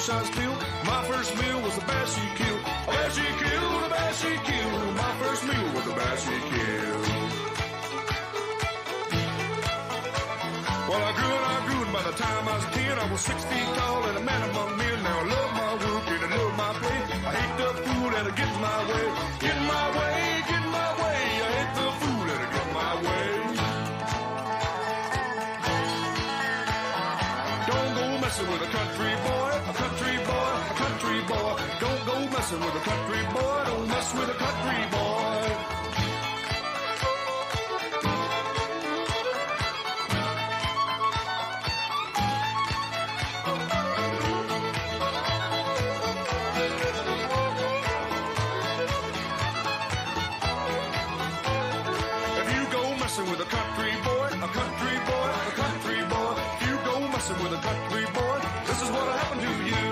fish I steal. My first meal was the bass she killed. A bass she killed, a bass she killed. My first meal was the bass she killed. Well, I grew, and by the time I was 10, I was 6 feet tall and a man among men. Now I love my work and I love my play. I hate the fool that'll get in my way. Get in my way, get in my way. I hate the fool that'll get in my way. Don't go messing with a country boy, a country boy, a country boy. Don't go messing with a country boy, don't mess with a country boy. With a country boy, a country boy, a country boy. If you go messing with a country boy, this is what'll happen to you.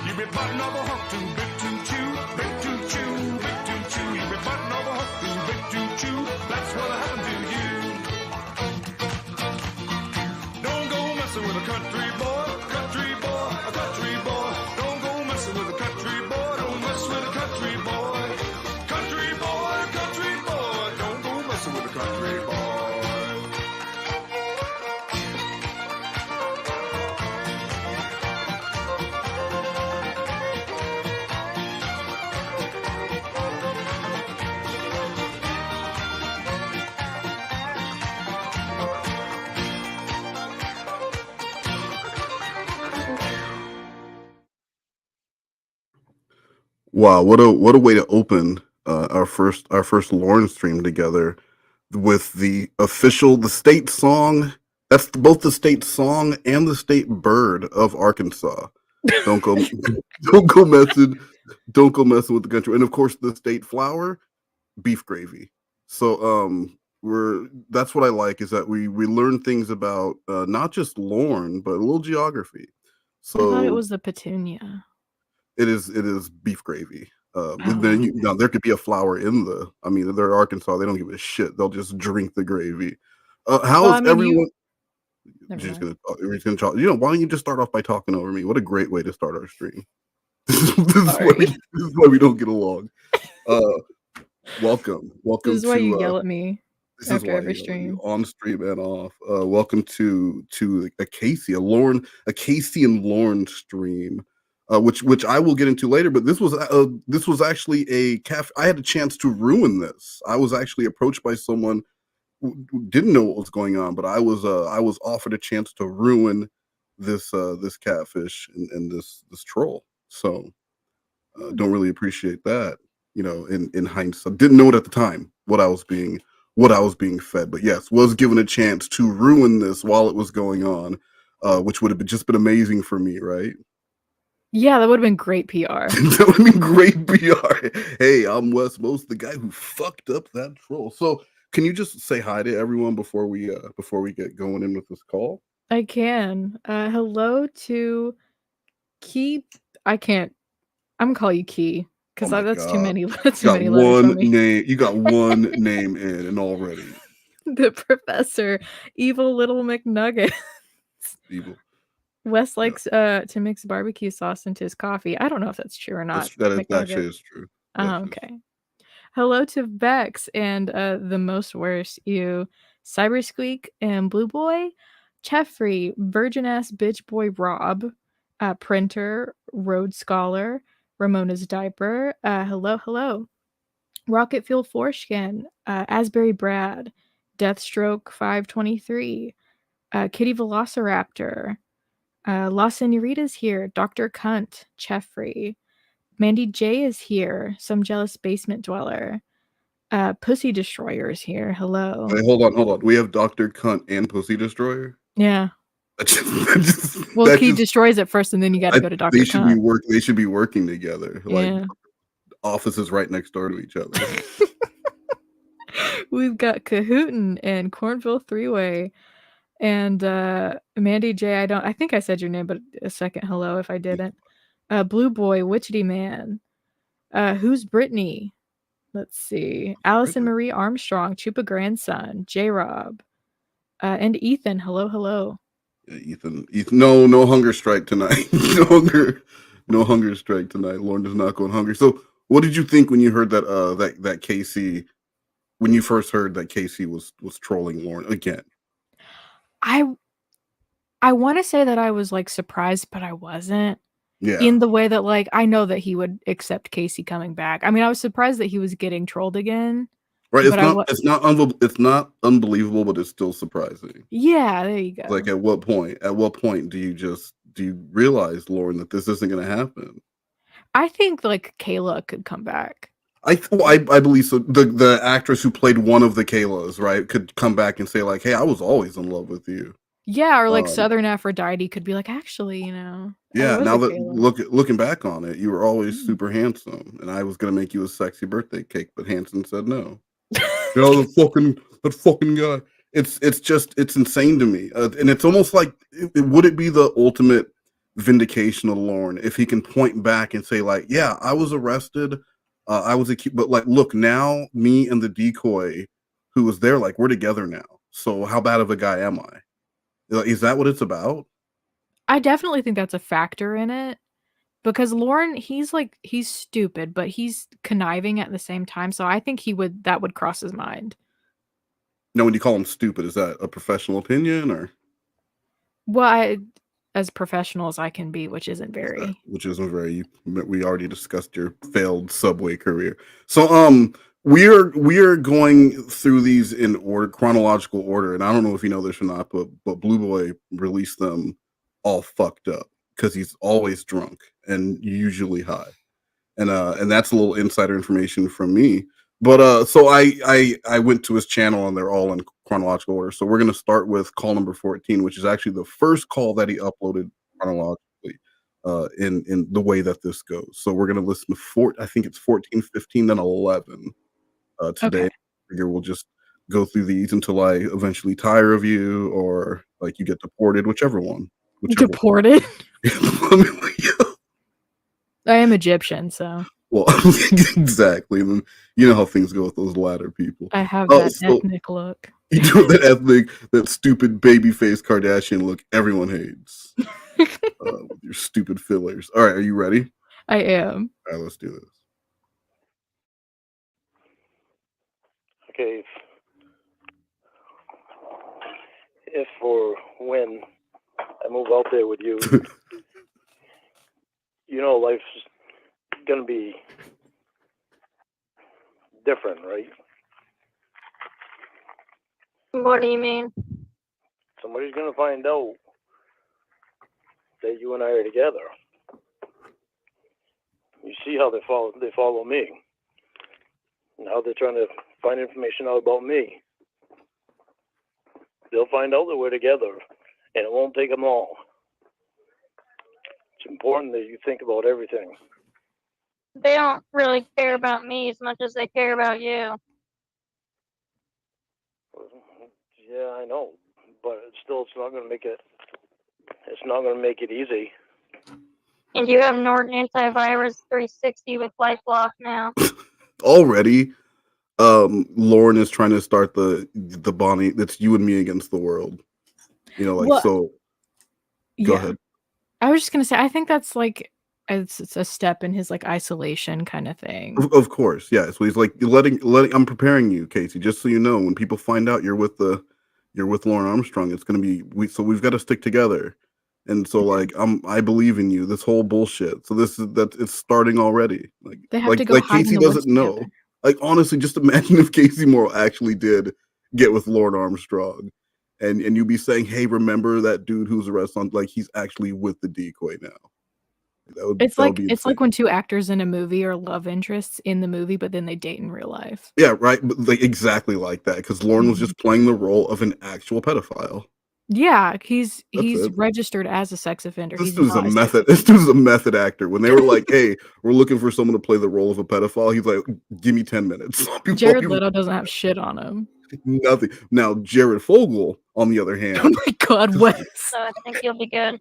You be butting off a hook too big to chew, big to chew, big to chew. You be butting off a hook too big to chew. That's what'll happen to you. Don't go messing with a country boy, country boy, a country boy. Don't go messing with a country boy. Don't mess with a country boy. Country boy, country boy. Don't go messing with a country boy. Wow, what a way to open our first Lorne stream together with the state song. That's both the state song and the state bird of Arkansas. Don't go messing with the country, and of course the state flower, beef gravy. So that's what I like, is that we learn things about not just Lorne but a little geography. So I thought it was the petunia. It is beef gravy. Then now there could be a flour in the. I mean, they're Arkansas. They don't give a shit. They'll just drink the gravy. How is everyone? We're just gonna talk. You know, why don't you just start off by talking over me? What a great way to start our stream. This is why we don't get along. Welcome. This is why you yell at me after every stream, on stream and off. Welcome to a Casey and Lorne stream. Which I will get into later, but this was actually a I had a chance to ruin this. I was actually approached by someone who didn't know what was going on, but I was offered a chance to ruin this catfish and this troll. So don't really appreciate that, you know. In hindsight, didn't know it at the time what I was being fed, but yes, was given a chance to ruin this while it was going on, which would have just been amazing for me, right? Yeah, that would have been great PR. That would have been great PR. Hey, I'm Wes Most, the guy who fucked up that troll. So, can you just say hi to everyone before we get going in with this call? I can. Hello to Key. I'm gonna call you Key because that's too many. That's too many letters for me. Name. You got one name in, and already the professor, evil little McNuggets. Evil. Wes likes to mix barbecue sauce into his coffee. I don't know if that's true or not. That actually is true. Okay. Hello to Vex and the most worst you, Cyber Squeak and Blue Boy, Cas3y, Virgin Ass Bitch Boy Rob, Printer, Road Scholar, Ramona's Diaper. Hello. Rocket Fuel Foreskin, Asbury Brad, Deathstroke 523, Kitty Velociraptor. La Senorita's here. Dr. Cunt, Cas3y. Mandy J is here. Some jealous basement dweller. Pussy Destroyer is here. Hello. Hey, hold on. We have Dr. Cunt and Pussy Destroyer? Yeah. He destroys it first, and then you got to go to Dr. Cunt. They should be working together. Yeah. Like, offices right next door to each other. We've got Cahootin and Cornville Three-Way. And Mandy J, I think I said your name, but a second hello if I didn't. Blue Boy, Witchetty Man. Who's Brittany? Let's see. Allison Marie Armstrong, Chupa Grandson, J-Rob. And Ethan, hello. Yeah, Ethan, no hunger strike tonight. No hunger strike tonight. Lauren does not go hungry. So, what did you think when you heard that that Casey, when you first heard that Casey was trolling Lauren again? I I want to say that I was like surprised, but I wasn't. Yeah, In the way that like I know that he would accept Casey coming back. I mean, I was surprised that he was getting trolled again, right. but It's not unbelievable, but it's still surprising. yeah, there you Like, go. at what point? At what point do you realize, Lauren, that this isn't going to happen? I think like Kayla could come back. I believe so. The actress who played one of the Kaylas, right, could come back and say like, "Hey, I was always in love with you." Yeah, or like Um, Southern Aphrodite could be like, actually, I yeah. was Now a that Kayla. looking back on it, you were always Mm. super handsome, and I was gonna make you a sexy birthday cake, but Hanson said no. You know, that fucking guy. It's just it's insane to me, and it's almost like would it be the ultimate vindication of Lorne if he can point back and say like, yeah, I was arrested, I was accused, but like, look now, me and the decoy who was there, like we're together now. So how bad of a guy am I? Like, is that what it's about? I definitely think that's a factor in it because Lauren, he's stupid, but he's conniving at the same time. So I think that would cross his mind. Now, when you call him stupid, is that a professional opinion or? Well, as professional as I can be, which isn't very. Which isn't very. We already discussed your failed Subway career. So we're going through these in order, chronological order, and I don't know if you know this or not, but Blue Boy released them all fucked up because he's always drunk and usually high, and that's a little insider information from me. But so I went to his channel and they're all in chronological order. So we're gonna start with call number 14, which is actually the first call that he uploaded chronologically, in the way that this goes. So we're gonna listen to I think it's 14, 15, then 11 today. Okay. I figure we'll just go through these until I eventually tire of you or like you get deported, whichever one. Whichever Deported. one. I am Egyptian, so Well, exactly. And then you know how things go with those latter people. I have that So ethnic look. you do that ethnic, that stupid baby face Kardashian look everyone hates. With your stupid fillers. All right, are you ready? I am. All right, let's do this. Okay, if or when I move out there with you, life's gonna be different, right? What do you mean? Somebody's gonna find out that you and I are together. You see how they follow me. Now they're trying to find information out about me. They'll find out that we're together, and it won't take them all. It's important that you think about everything. They don't really care about me as much as they care about you. Yeah, I know, but it's not going to make it. It's not going to make it easy. And you have Norton Antivirus 360 with LifeLock now. Already, Lauren is trying to start the Bonnie. That's you and me against the world. Well, so. Go ahead. I was just gonna say, I think that's like it's a step in his like isolation kind of thing. Of course, yeah. So he's like letting. I'm preparing you, Casey, just so you know. When people find out you're with Lorne Armstrong, it's gonna be we've got to stick together. And so like I believe in you. This whole bullshit. So it's starting already. They have to go hide in Casey the woods doesn't know. together. Like honestly, just imagine if Casey Morrow actually did get with Lorne Armstrong, and you be saying, "Hey, remember that dude who's arrested? Like he's actually with the decoy now." It's That would like be it's like insane. when two actors in a movie are love interests in the movie, but then they date in real life. Yeah, right. But like exactly like that, because Lorne was Mhm. just playing the role of an actual pedophile. Yeah, That's he's it. registered as a sex offender. This He's dude's a not a sex method. This offender. dude's a method actor. When they were like, "Hey, we're looking for someone to play the role of a pedophile," he's like, "Give me 10 minutes." Jared Leto doesn't have shit on him. Nothing. Now, Jared Fogle, on the other Oh hand, my god, Wes. So I think you'll be good.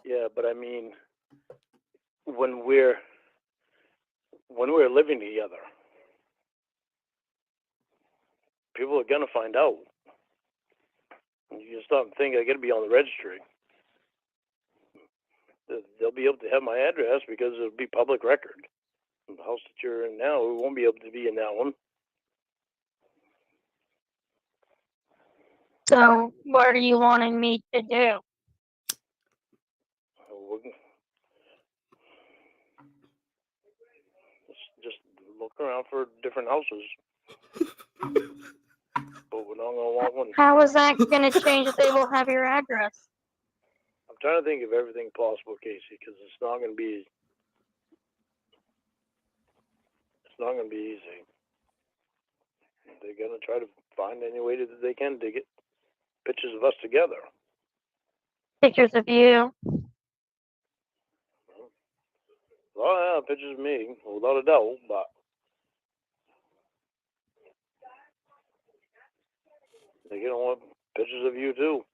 Yeah, but I mean, when we're living together, people are gonna find out. You can stop and think I got to be on the registry. They'll be able to have my address because it'll be public record. The house that you're in now, we won't be able to be in that one. So, what are you wanting me to do? Just look around for different houses. But we're not going to want one. How is that going to change if they will have your address? I'm trying to think of everything possible, Casey, because it's not going to be. It's not going to be easy. They're going to try to find any way that they can to get pictures of us together. Pictures of you. Well, yeah, pictures of me, without a doubt, but they're going to want pictures of you too.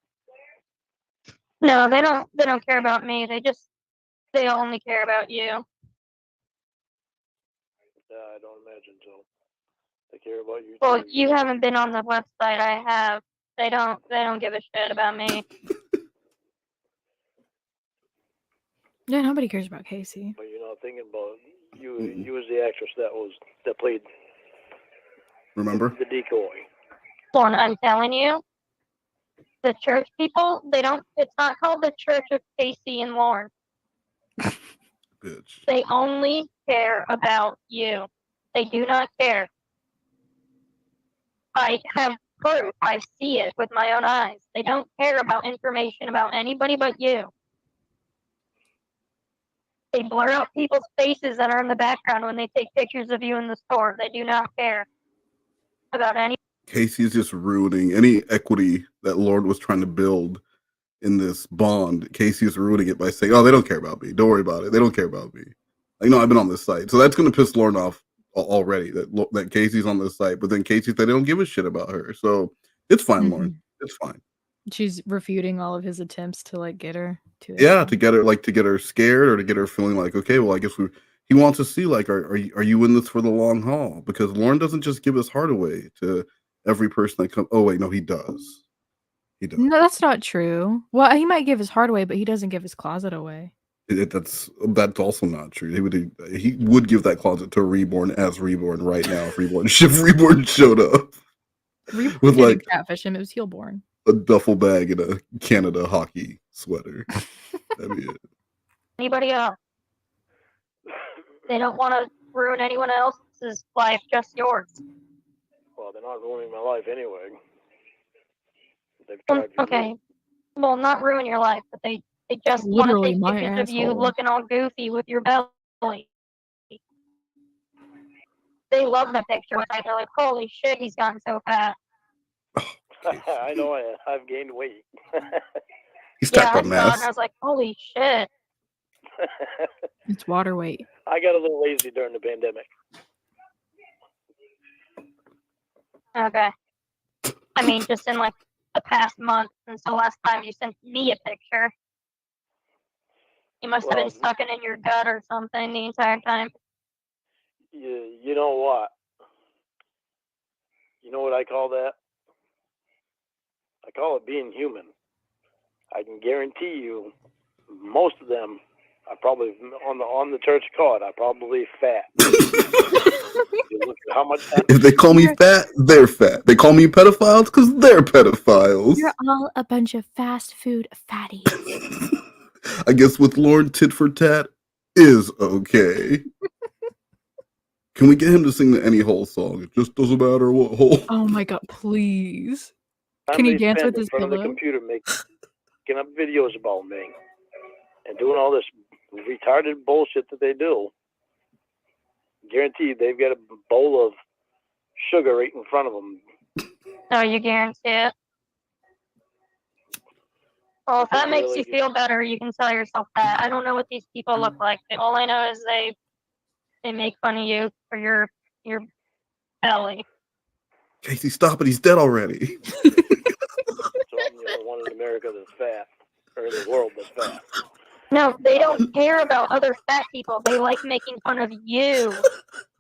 No, they don't care about me. They only care about you. Yeah, I don't imagine so. They care about you. Well, too. you haven't been on the website. I have. They don't give a shit about me. Yeah, nobody cares about Casey. But you're not thinking about you. You was the actress that played. Remember? The decoy. Lorne, I'm telling you, the church people, it's not called the Church of Casey and Lorne. Bitch. They only care about you. They do not care. I have proof. I see it with my own eyes. They don't care about information about anybody but you. They blur out people's faces that are in the background when they take pictures of you in the store. They do not care about any. Casey's just ruining any equity that Lord was trying to build in this bond. Casey's ruining it by saying, "Oh, they don't care about me. Don't worry about it. They don't care about me." Like, no, I've been on this site, so that's going to piss Lauren off already. That Casey's on this site, but then Casey, they don't give a shit about her, so it's fine, Lauren. It's fine. She's refuting all of his attempts to like get her to. Yeah, to get her scared or to get her feeling like, okay, well, I guess he wants to see like, are you in this for the long haul? Because Lauren doesn't just give his heart away to every person that comes. Oh wait, no, he does. He does. No, that's not true. Well, he might give his heart away, but he doesn't give his closet away. That's also not true. He would give that closet to Reborn as Reborn right now if Reborn showed up Reborn with like catfish him. It was Heelborn. A duffel bag and a Canada hockey sweater. That'd be it. Anybody else? They don't want to ruin anyone else's life, just yours. Well, they're not ruining my life anyway. They've tried to Okay. Well, not ruin your life, but they just want to take pictures of you looking all goofy with your belly. They love the picture. They're like, holy shit, he's gotten so fat. I know I've gained weight. He's stacked on mass. And I was like, holy shit. It's water weight. I got a little lazy during the pandemic. Okay. I mean, just in like the past month since the last time you sent me a picture. You must have been sucking in your gut or something the entire time. You know what? You know what I call that? I call it being human. I can guarantee you, most of them are probably on the church card. I'm probably fat. You look at how much fat. If they call me fat, they're fat. They call me pedophiles because they're pedophiles. You're all a bunch of fast food fatties. I guess with Lord tit for tat is okay. Can we get him to sing the Any Hole song? It just doesn't matter what hole. Oh my god, please. Can he dance with his pillow? In front of the computer making up videos about me and doing all this retarded bullshit that they do. Guaranteed they've got a bowl of sugar right in front of them. Oh, you guarantee it? Well, if that makes you feel better, you can tell yourself that. I don't know what these people look like. All I know is they make fun of you for your belly. Casey, stop it. He's dead already. So I'm the only one in America that's fat, or in the world that's fat. No, they don't care about other fat people. They like making fun of you.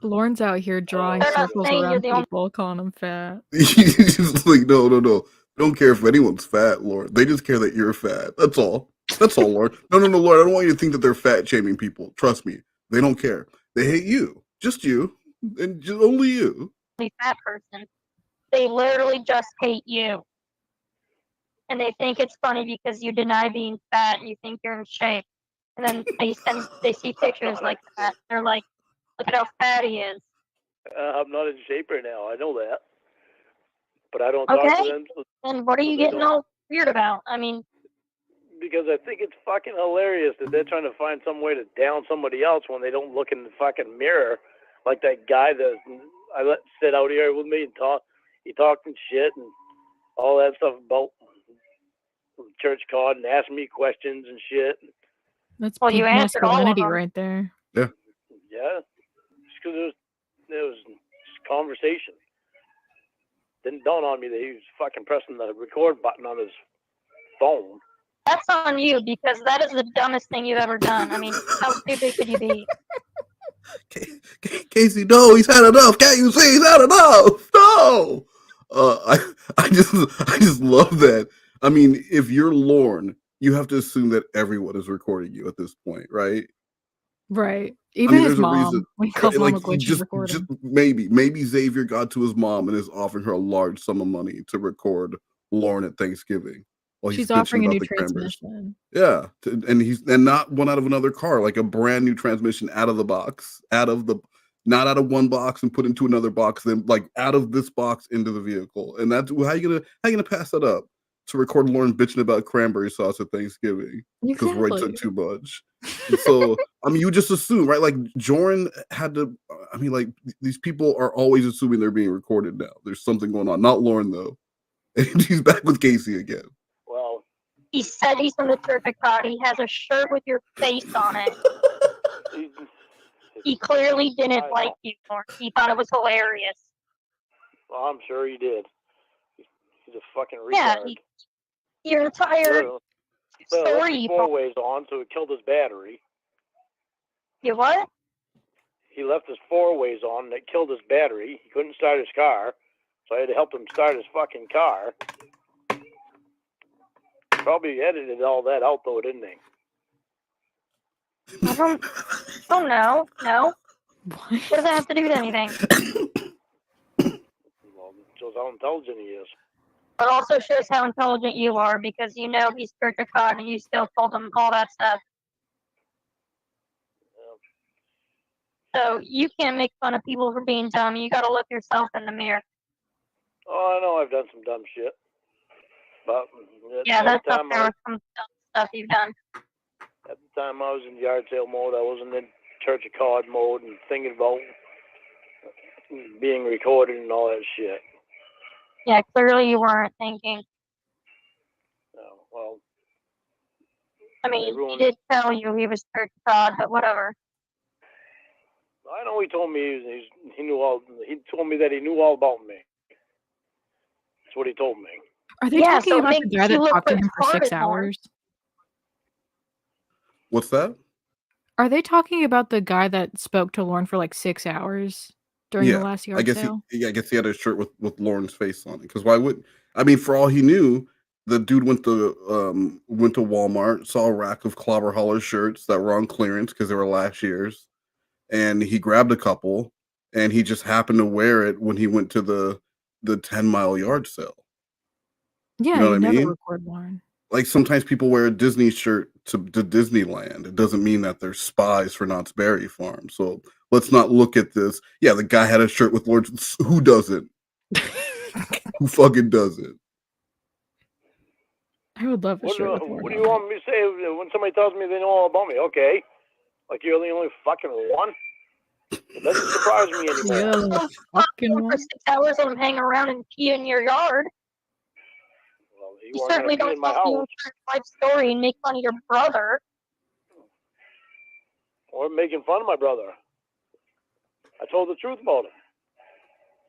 Lauren's out here drawing circles around people, calling them fat. He's like, no. don't care if anyone's fat, Lord. They just care that you're fat. That's all. That's all, Lord. No, Lord. I don't want you to think that they're fat shaming people. Trust me. They don't care. They hate you. Just you. And just only you. Fat person. They literally just hate you. And they think it's funny because you deny being fat and you think you're in shape. And then they see pictures like that. They're like, look at how fat he is. I'm not in shape right now. I know that. But I don't talk to them. And what are you getting all weird about? I mean, because I think it's fucking hilarious that they're trying to find some way to down somebody else when they don't look in the fucking mirror, like that guy that I let sit out here with me and talk. He talked and shit and all that stuff about church card and asked me questions and shit. That's you answered all of them. right there. Yeah. Yeah. Just because it was just conversation. Didn't dawn on me that he was fucking pressing the record button on his phone. That's on you because that is the dumbest thing you've ever done. I mean, how stupid could you be? Casey, no, he's had enough. Can't you see he's had enough? No. I just love that. I mean, if you're Lorne, you have to assume that everyone is recording you at this point, right? Right. Even his mom. When he calls mom a glitch, just maybe Xavier got to his mom and is offering her a large sum of money to record Lorne at Thanksgiving. While she's offering a new transmission. Yeah, and not one out of another car, like a brand new transmission out of the box, not out of one box and put into another box, then like out of this box into the vehicle. And that's how you gonna pass that up to record Lorne bitching about cranberry sauce at Thanksgiving because Roy took too much. And so I mean, you just assume, right? Like Joran had to. I mean, like these people are always assuming they're being recorded now. There's something going on. Not Lorne though, and he's back with Casey again. Well, he said he's from the Church of God. He has a shirt with your face on it. He clearly didn't like you, Lorne. He thought it was hilarious. Well, I'm sure he did. He's a fucking retard. Yeah, your entire story. He left his four-ways on, so it killed his battery. You what? He left his four-ways on, and it killed his battery. He couldn't start his car, so I had to help him start his fucking car. Probably edited all that out, though, didn't he? I don't know. No. What does that have to do with anything? Well, it shows how intelligent he is. It also shows how intelligent you are because you know he's Church of God and you still told him all that stuff. Yeah. So you can't make fun of people for being dumb. You got to look yourself in the mirror. Oh, I know I've done some dumb shit. But yeah, that's up there with some dumb stuff you've done. At the time I was in yard sale mode, I wasn't in Church of God mode and thinking about being recorded and all that shit. Yeah, clearly you weren't thinking. No, well. I mean, he did tell you he was Church of God, but whatever. I know he told me he knew all. He told me that he knew all about me. That's what he told me. Are they talking about the guy that talked to him for 6 hours? What's that? Are they talking about the guy that spoke to Lorne for like 6 hours during the last yard sale? I guess he had a shirt with Lorne's face on it. Because why would? I mean, for all he knew, the dude went to Walmart, saw a rack of Clobber Holler shirts that were on clearance because they were last year's, and he grabbed a couple, and he just happened to wear it when he went to the 10-mile yard sale. Yeah, you know what I mean? Record Lorne. Like sometimes people wear a Disney shirt to Disneyland. It doesn't mean that they're spies for Knott's Berry Farm. So let's not look at this. Yeah, the guy had a shirt with Lorne. Who doesn't? Who fucking doesn't? I would love a shirt with Lorne. What do you want me to say when somebody tells me they know all about me? Okay. Like you're the only fucking one? It doesn't surprise me anymore. Yeah, fucking for 6 hours and hang around and pee in your yard. Well, you certainly don't tell me your life story and make fun of your brother. Or making fun of my brother. I told the truth about him.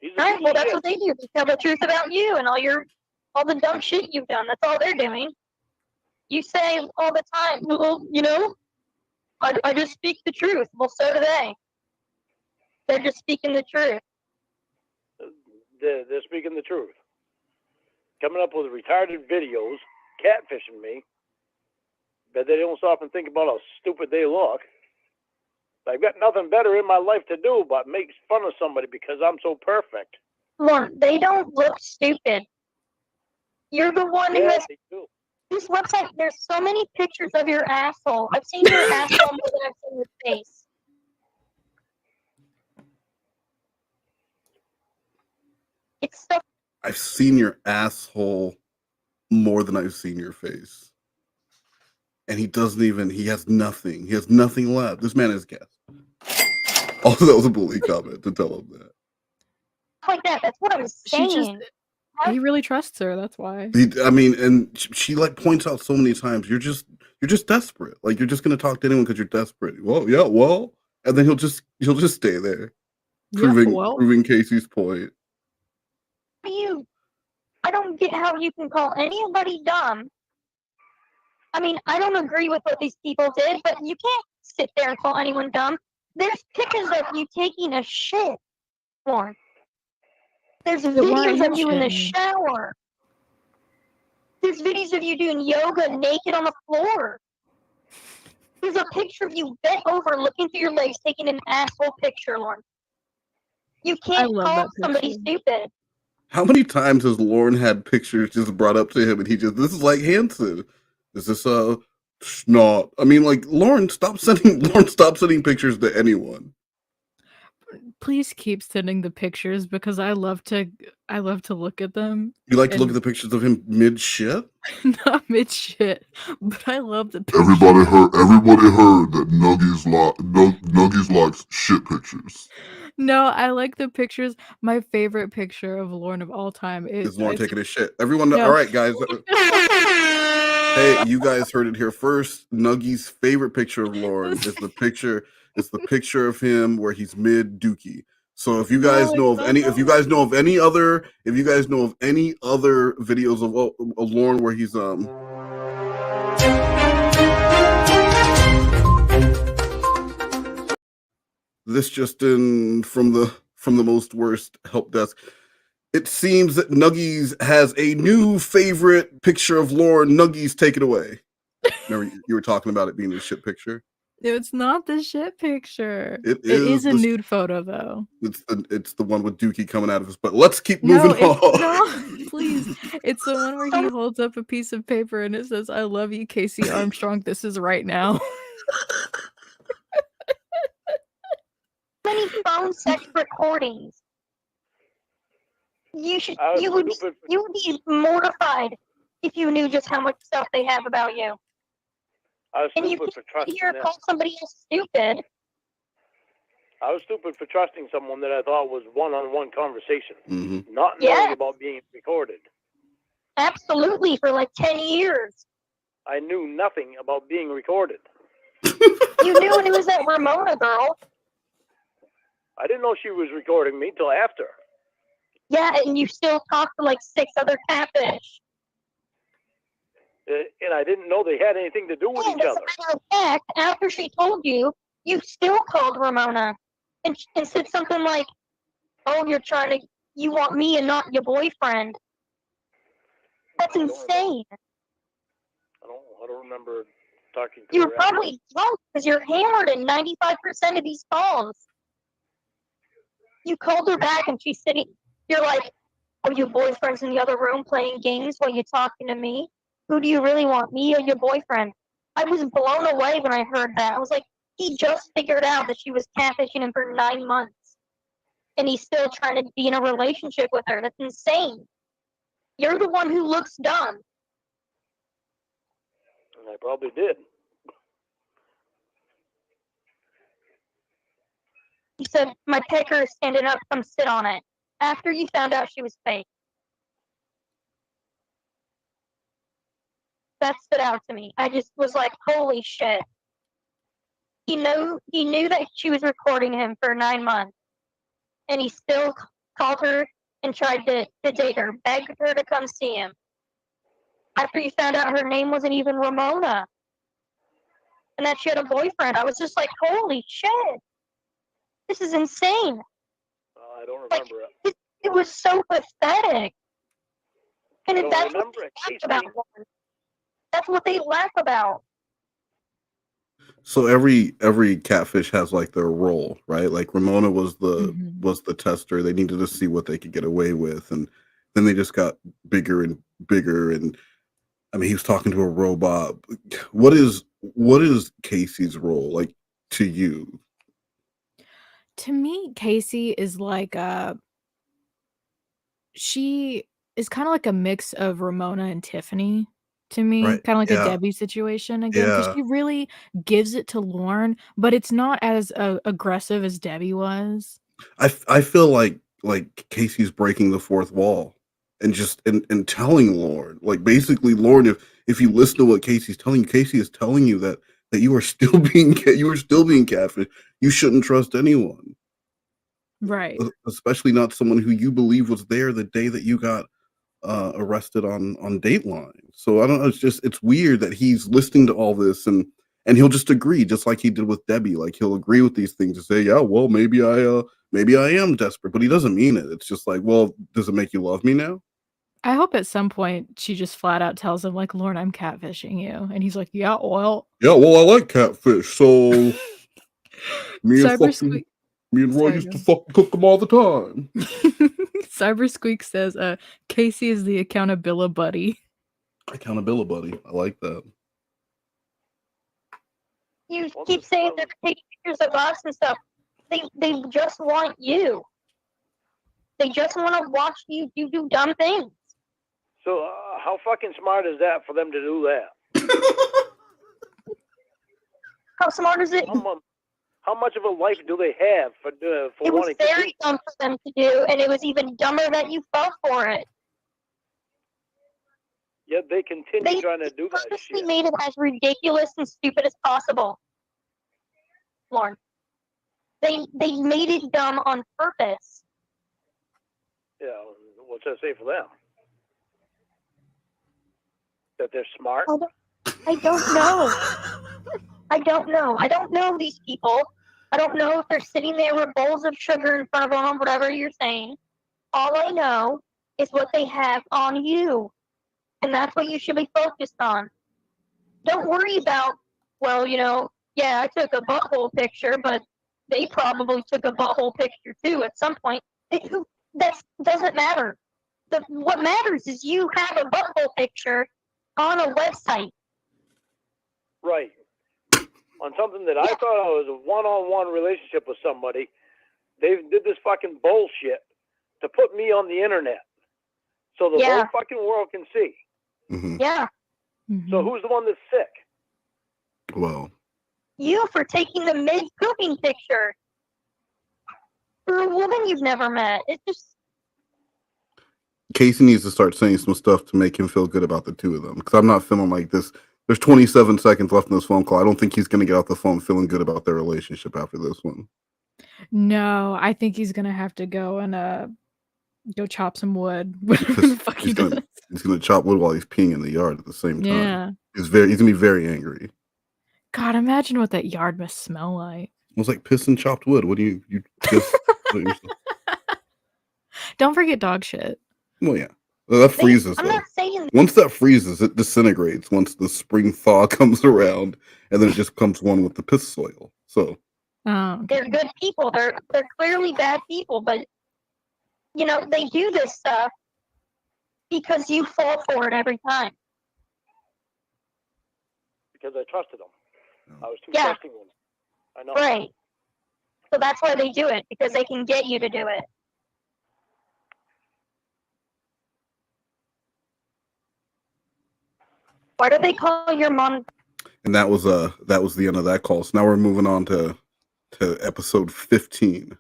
He's all right, well, that's what they do. They tell the truth about you and all the dumb shit you've done. That's all they're doing. You say all the time, well, you know, I just speak the truth. Well, so do they. They're just speaking the truth. They're speaking the truth. coming up with retarded videos, catfishing me. But they don't stop and think about how stupid they look. I've got nothing better in my life to do but make fun of somebody because I'm so perfect. Lorne, they don't look stupid. You're the one who Yeah, has they do. this website. There's so many pictures of your asshole. I've seen your asshole more than I've seen your face. It's so. I've seen your asshole more than I've seen your face. And he has nothing. He has nothing left. This man is gas. Also, that was a bully comment to tell him that. Like that. That's what I'm saying. He really trusts her. That's why. And she like points out so many times, you're just desperate. Like you're just gonna talk to anyone because you're desperate. Well, yeah, well, and then he'll just stay there, proving Casey's point. I don't get how you can call anybody dumb. I mean, I don't agree with what these people did, but you can't sit there and call anyone dumb. There's pictures of you taking a shit, Lorne. There's videos of you in the shower. There's videos of you doing yoga naked on the floor. There's a picture of you bent over looking through your legs taking an asshole picture, Lorne. You can't call somebody stupid. How many times has Lorne had pictures just brought up to him and this is like Hanson? Is this not? I mean, like Lorne, stop sending pictures to anyone. Please keep sending the pictures because I love to look at them. You like to look at the pictures of him mid shit? Not mid shit, but I love the pictures. Everybody heard that Nuggies likes shit pictures. No, I like the pictures. My favorite picture of Lorne of all time is Lorne taking a shit. Everyone, all right, guys. Hey, you guys heard it here first. Nuggy's favorite picture of Lorne is the picture. It's the picture of him where he's mid dookie. So if you guys know of any other videos of Lorne where he's this just in from the most worst help desk. It seems that Nuggies has a new favorite picture of Lorne. Nuggies, take it away. Remember, you were talking about it being a shit picture. It's not the shit picture. It is a nude photo, though. It's the one with Dookie coming out of his butt. Let's keep moving on. No, please. It's the one where he holds up a piece of paper and it says, "I love you, Cas3y Armstrong. This is right now." Many phone sex recordings. You would be mortified if you knew just how much stuff they have about you. I was stupid for trusting them. Call somebody else stupid. I was stupid for trusting someone that I thought was one-on-one conversation, not knowing Yes. about being recorded. Absolutely, for like 10 years. I knew nothing about being recorded. You knew when it was that Ramona girl. I didn't know she was recording me till after. Yeah, and you still talked to like 6 other catfish. And I didn't know they had anything to do with each As other. a matter of fact, after she told you, you still called Ramona and said something like, "Oh, you want me and not your boyfriend." That's insane. I don't remember talking to You her. were probably drunk because you're hammered in 95% of these calls. You called her back and she's sitting. You're like, "Oh, your boyfriend's in the other room playing games while you're talking to me. Who do you really want, me or your boyfriend?" I was blown away when I heard that. I was like, he just figured out that she was catfishing him for 9 months. And he's still trying to be in a relationship with her. That's insane. You're the one who looks dumb. And I probably did. He said, "My pecker is standing up, come sit on it." After you found out she was fake. That stood out to me. I just was like, holy shit. He knew that she was recording him for 9 months. And he still called her and tried to date her, begged her to come see him. After you found out her name wasn't even Ramona. And that she had a boyfriend. I was just like, holy shit. This is insane. I don't remember it. It was so pathetic. And So that's what remember they at laugh about. Casey, Lauren. That's what they laugh about. So every catfish has like their role, right? Like Ramona was Mhm. the tester. They needed to see what they could get away with, and then they just got bigger and bigger. And I mean, he was talking to a robot. What is Casey's role like to you? To me, Casey is like she is kind of like a mix of Ramona and Tiffany to me, Right? kind of like a Yeah, Debbie situation again, because yeah. she really gives it to Lorne, but it's not as aggressive as Debbie was. I feel like Casey's breaking the fourth wall and just and telling Lauren, like basically Lauren, if you listen to what Casey's telling you, Casey is telling you that you are still being catfish. You shouldn't trust anyone, Right. especially not someone who you believe was there the day that you got arrested on Dateline. So I don't know. It's weird that he's listening to all this and he'll just agree, just like he did with Debbie. Like he'll agree with these things and say, yeah, well, maybe I am desperate, but he doesn't mean it. It's just like, well, does it make you love me now? I hope at some point she just flat out tells him, like, Lorne, I'm catfishing you. And he's like, yeah, well. Yeah, well, I like catfish, so me and Cyber fucking Squeak. me and Roy Sorry, used to go. fucking cook them all the time. Cyber Squeak says, Casey is the accountability buddy. Accountability buddy. I like that. You Well, keep this saying one- they're taking pictures of us and stuff. They just want you. They just want to watch you do dumb things. So how fucking smart is that for them to do that? How smart is it? How much of a life do they have for It was wanting to do? very dumb for them to do, and it was even dumber that you fell for it. Yet they continue They trying to do that purposely shit. made it as ridiculous and stupid as possible. Lauren. They made it dumb on purpose. Yeah, what's that say for them? That they're smart? I don't know. I don't know. I don't know these people. I don't know if they're sitting there with bowls of sugar in front of them, whatever you're saying. All I know is what they have on you. And that's what you should be focused on. Don't worry about, well, yeah, I took a butthole picture, but they probably took a butthole picture too at some point. That doesn't matter. What matters is you have a butthole picture on a website. Right. On something that I thought was a one-on-one relationship with somebody, they did this fucking bullshit to put me on the internet so the whole fucking world can see. Mm-hmm. Yeah. So who's the one that's sick? Well, you for taking the mid-pooping picture for a woman you've never met. It's just Casey needs to start saying some stuff to make him feel good about the two of them, because I'm not feeling like this. There's 27 seconds left in this phone call. I don't think he's going to get off the phone feeling good about their relationship after this one. No, I think he's gonna have to go and go chop some wood. Whatever the fuck he does. He's gonna chop wood while he's peeing in the yard at the same time. Yeah. He's gonna be very angry. God, imagine what that yard must smell like. It was like piss and chopped wood. What do you just put yourself? Don't forget dog shit. Well, yeah. That freezes I'm though. not saying Once that freezes, it disintegrates once the spring thaw comes around, and then it just becomes one with the piss soil. So Oh, they're good people. They're clearly bad people, but they do this stuff because you fall for it every time. Because I trusted them. I was too trusting them. I know. Right. So that's why they do it, because they can get you to do it. Why do they call your mom? and that was the end of that call. So now we're moving on to episode 15.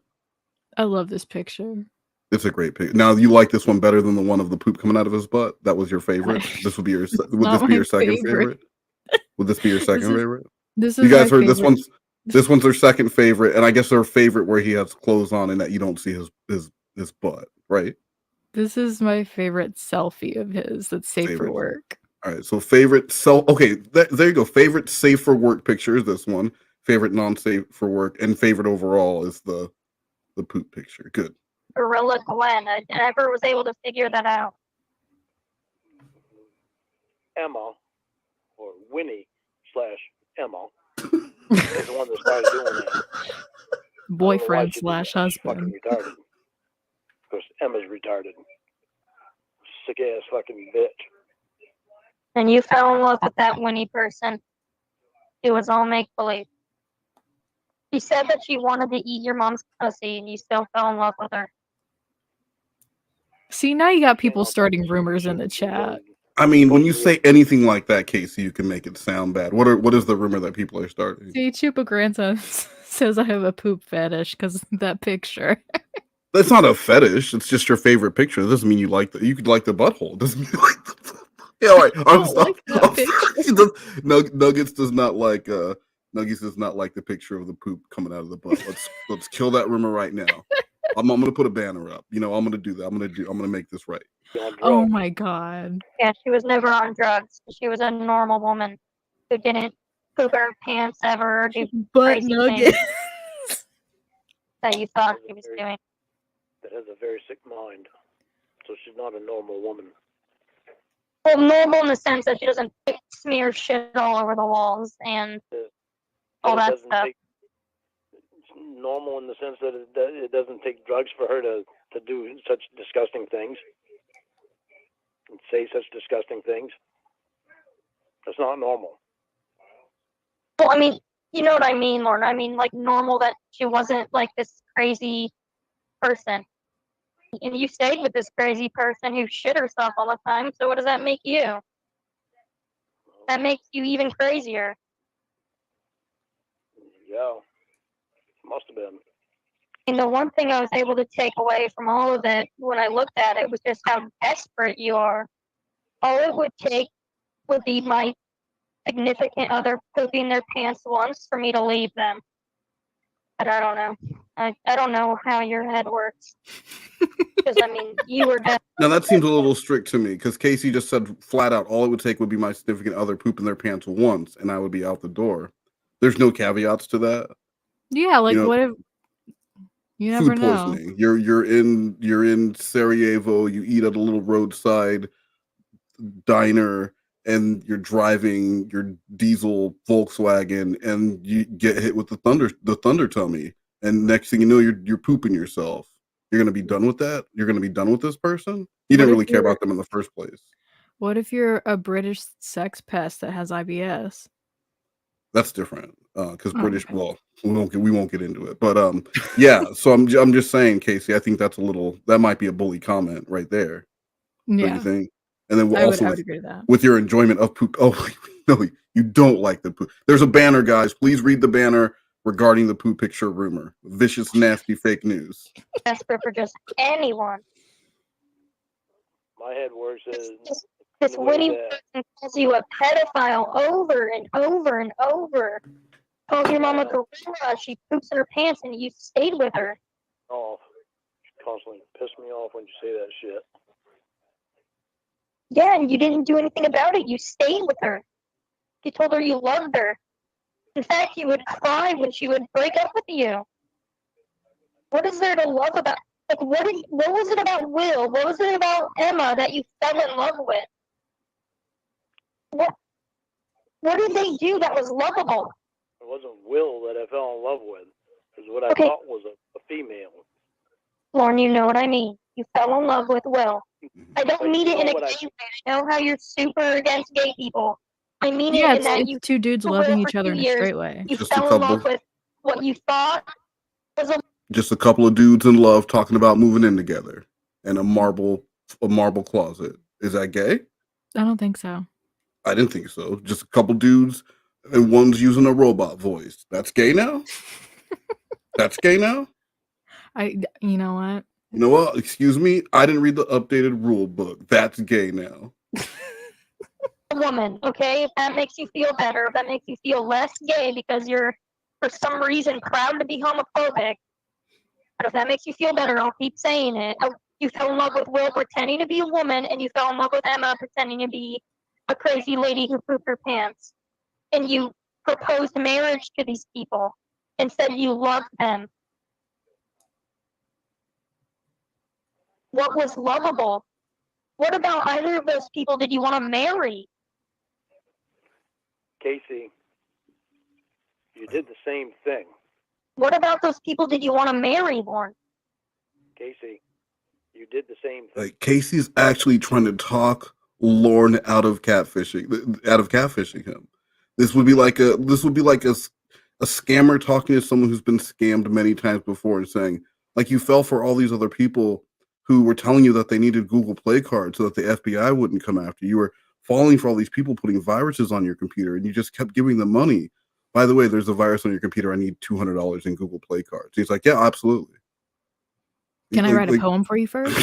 I love this picture. It's a great picture. Now, you like this one better than the one of the poop coming out of his butt? That was your favorite? This would be your second favorite? Would this be your second favorite? This is you guys my heard favorite. this one's their second favorite, and I guess their favorite where he has clothes on and that you don't see his butt, right? This is my favorite selfie of his that's safe for work. All right, so favorite there you go. Favorite safe for work picture is this one. Favorite non-safe for work, and favorite overall is the poop picture. Good. Gorilla Glenn. I never was able to figure that out. Emma, or Winnie/Emma, is the one that started doing that. Boyfriend / Fucking husband. retarded. Because Emma's retarded. Sick ass fucking bitch. And you fell in love with that Winnie person. It was all make believe. She said that she wanted to eat your mom's pussy, and you still fell in love with her. See, now you got people starting rumors in the chat. I mean, when you say anything like that, Casey, you can make it sound bad. What is the rumor that people are starting? See, Chupa Grandson says I have a poop fetish because that picture. That's not a fetish. It's just your favorite picture. It doesn't mean you like the. You could like the butthole. It doesn't mean you like the. Yeah, all right. Nuggets does not like. Nuggets does not like the picture of the poop coming out of the butt. Let's kill that rumor right now. I'm gonna put a banner up. I'm gonna do that. I'm gonna make this right. Oh my god. Yeah, she was never on drugs. She was a normal woman who didn't poop her pants ever or do Butt crazy nuggets. things that you thought she was doing. That has a very sick mind. So she's not a normal woman. Well, normal in the sense that she doesn't smear shit all over the walls and all that stuff. Normal in the sense that it doesn't take drugs for her to do such disgusting things and say such disgusting things. That's not normal. Well, I mean, you know what I mean, Lorne. I mean, like, normal that she wasn't, like, this crazy person. And you stayed with this crazy person who shit herself all the time, so what does that make you? That makes you even crazier. Yeah. Must have been. And the one thing I was able to take away from all of it when I looked at it was just how desperate you are. All it would take would be my significant other pooping their pants once for me to leave them. But I don't know. I don't know how your head works. Because, I mean, you were desperate. Now that seems a little strict to me because Casey just said flat out all it would take would be my significant other pooping their pants once and I would be out the door. There's no caveats to that. Yeah, like what if you never Food know? poisoning. You're in Sarajevo. You eat at a little roadside diner, and you're driving your diesel Volkswagen, and you get hit with the thunder tummy, and next thing you know, you're pooping yourself. You're gonna be done with that. You're gonna be done with this person. You didn't really care about them in the first place. What if you're a British sex pest that has IBS? That's different because British. Okay. Well, we won't get into it, but yeah. So I'm just saying, Casey. I think that might be a bully comment right there. Yeah. Don't you think? And then I would agree with that. With your enjoyment of poop. Oh no, you don't like the poop. There's a banner, guys. Please read the banner regarding the poop picture rumor. Vicious, nasty fake news. Desperate for just anyone. My head works as this Winnie person calls you a pedophile over and over and over. Calls your mom a gorilla. She poops in her pants and you stayed with her. Oh, she constantly pissed me off when you say that shit. Yeah, and you didn't do anything about it. You stayed with her. You told her you loved her. In fact, you would cry when she would break up with you. What is there to love about? Like, what was it about Will? What was it about Emma that you fell in love with? What did they do that was lovable? It wasn't Will that I fell in love with. It was what I thought was a female. Lorne, you know what I mean. You fell in love with Will. I don't mean it in a gay way. I know how you're super against gay people. I mean it in that you two dudes loving each other in a straight way. You fell in love with what you thought was just a couple of dudes in love talking about moving in together in a marble closet. Is that gay? I don't think so. I didn't think so. Just a couple dudes and one's using a robot voice. That's gay now? That's gay now? You know what? You know what? Excuse me. I didn't read the updated rule book. That's gay now. A woman, okay? If that makes you feel better, if that makes you feel less gay because you're, for some reason, proud to be homophobic, but if that makes you feel better, I'll keep saying it. You fell in love with Will pretending to be a woman, and you fell in love with Emma pretending to be a crazy lady who pooped her pants. And you proposed marriage to these people and said you loved them. What was lovable? What about either of those people did you want to marry? Casey, you did the same thing. What about those people did you want to marry, Lorne? Casey, you did the same thing. Like Casey's actually trying to talk Lorne out of catfishing him. This would be like a scammer talking to someone who's been scammed many times before and saying, like, you fell for all these other people who were telling you that they needed Google Play cards so that the FBI wouldn't come after you. You were falling for all these people putting viruses on your computer, and you just kept giving them money. By the way, there's a virus on your computer. I need $200 in Google Play cards. He's like, yeah, absolutely. Can I write a poem for you first?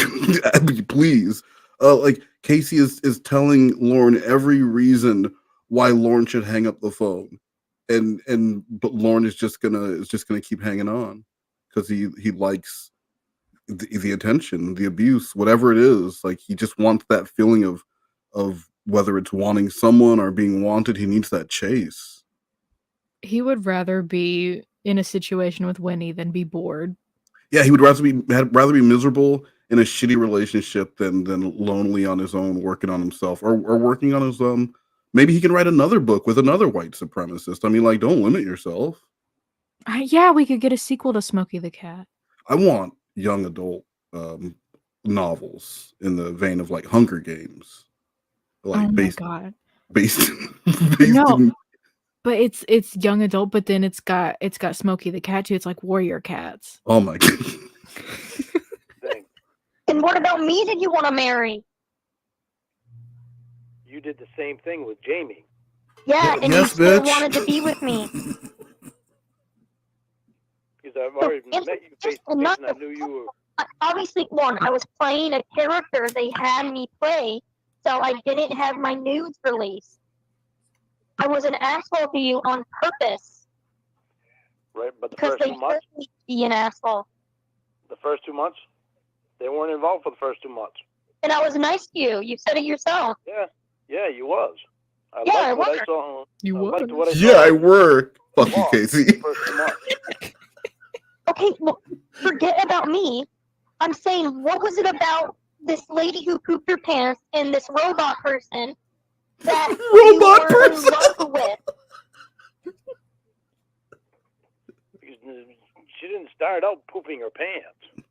Please. Like Casey is telling Lorne every reason why Lorne should hang up the phone, but Lorne is just gonna keep hanging on because he likes the attention, the abuse, whatever it is. Like he just wants that feeling of whether it's wanting someone or being wanted. He needs that chase. He would rather be in a situation with Winnie than be bored. Yeah, he would rather be miserable in a shitty relationship than lonely on his own, working on himself or working on his maybe he can write another book with another white supremacist. I mean, like, don't limit yourself. Yeah, we could get a sequel to Smokey the Cat. I want young adult novels in the vein of like Hunger Games. Like based no, in, but it's young adult, but then it's got Smokey the Cat too. It's like warrior cats. Oh my god. And what about me did you want to marry? You did the same thing with Jamie. Yeah, and yes, you still bitch. wanted to be with me. Because I've already met you face to face and I knew you were... Obviously, Lorne, I was playing a character they had me play, so I didn't have my nudes released. I was an asshole to you on purpose. Right, but the because first they 2 months... me to be an asshole. The first 2 months? They weren't involved for the first 2 months. And I was nice to you. You said it yourself. Yeah, you was. I Yeah, liked what I saw. You I liked were. what I saw. Yeah, I were. Fuck you, Casey. The first 2 months. Okay, well, forget about me. I'm saying, what was it about this lady who pooped her pants and this robot person that you were in love with? Because she didn't start out pooping her pants.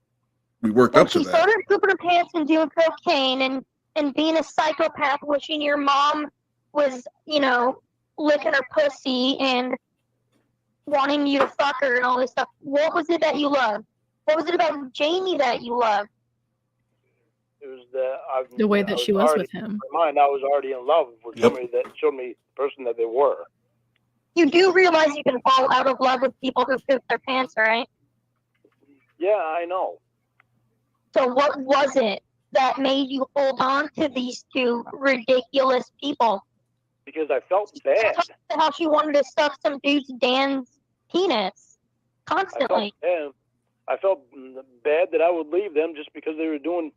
We worked up to She that. started pooping her pants and doing cocaine and being a psychopath, wishing your mom was, licking her pussy and wanting you to fuck her and all this stuff. What was it that you loved? What was it about Jamie that you loved? It was The way that she was with him. In my mind, I was already in love with somebody that showed me the person that they were. You do realize you can fall out of love with people who poop their pants, right? Yeah, I know. So what was it that made you hold on to these two ridiculous people? Because I felt bad. How she wanted to suck some dude's Dan's penis constantly. I felt bad that I would leave them just because they were doing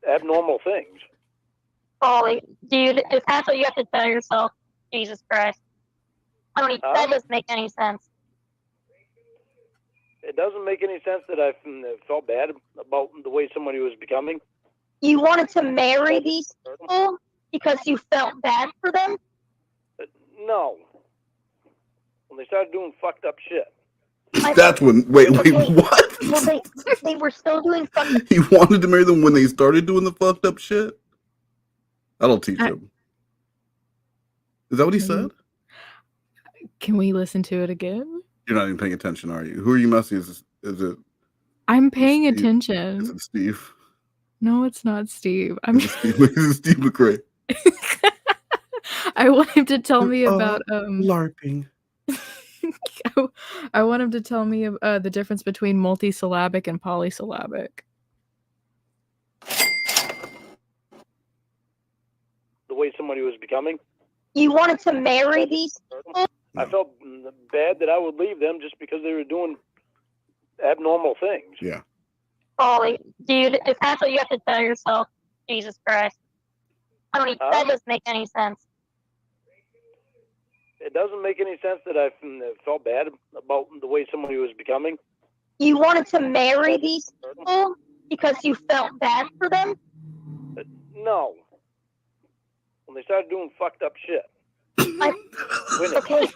abnormal things. Oh, dude, if that's what you have to tell yourself, Jesus Christ. That doesn't make any sense. It doesn't make any sense that I felt bad about the way somebody was becoming. You wanted to marry these people because you felt bad for them? No. When they started doing fucked up shit. That's when. Wait, what? Well, they were still doing fucked up. He wanted to marry them when they started doing the fucked up shit? That'll teach him. Is that what he said? Can we listen to it again? You're not even paying attention, are you? Who are you messing? Is it? I'm paying attention. Is it Steve? No, it's not Steve. Is it Steve McRae? I want him to tell me about LARPing. I want him to tell me the difference between multisyllabic and polysyllabic. The way somebody was becoming. You wanted to marry these people? I felt bad that I would leave them just because they were doing abnormal things. Yeah. Oh, dude, if that's what you have to tell yourself, Jesus Christ. That doesn't make any sense. It doesn't make any sense that I felt bad about the way somebody was becoming. You wanted to marry these people because you felt bad for them? No. When they started doing fucked up shit. Winning. Okay,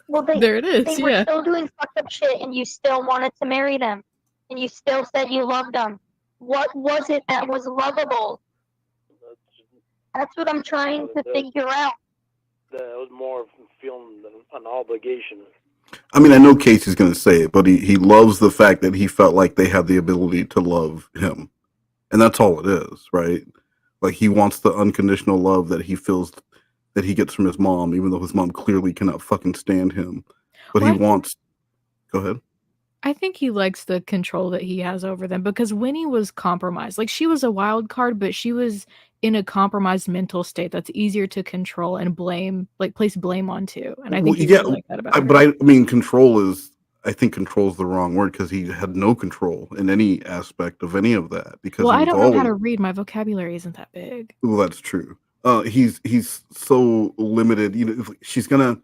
well There it is. they were Yeah. still doing fucked up shit, and you still wanted to marry them, and you still said you loved them. What was it that was lovable? That's what I'm trying to figure out. That was more of feeling an obligation. I mean, I know Casey's going to say it, but he loves the fact that he felt like they had the ability to love him. And that's all it is, right? Like, he wants the unconditional love that he feels that he gets from his mom, even though his mom clearly cannot fucking stand him. But Well, he wants... Go ahead. I think he likes the control that he has over them because Winnie was compromised. Like, she was a wild card, but she was in a compromised mental state that's easier to control and blame, like place blame onto. And I think he really liked that about her. But I mean, I think control is the wrong word because he had no control in any aspect of any of that because Well, he I was don't know how always... to read. My vocabulary isn't that big. Well, that's true. He's so limited. You know,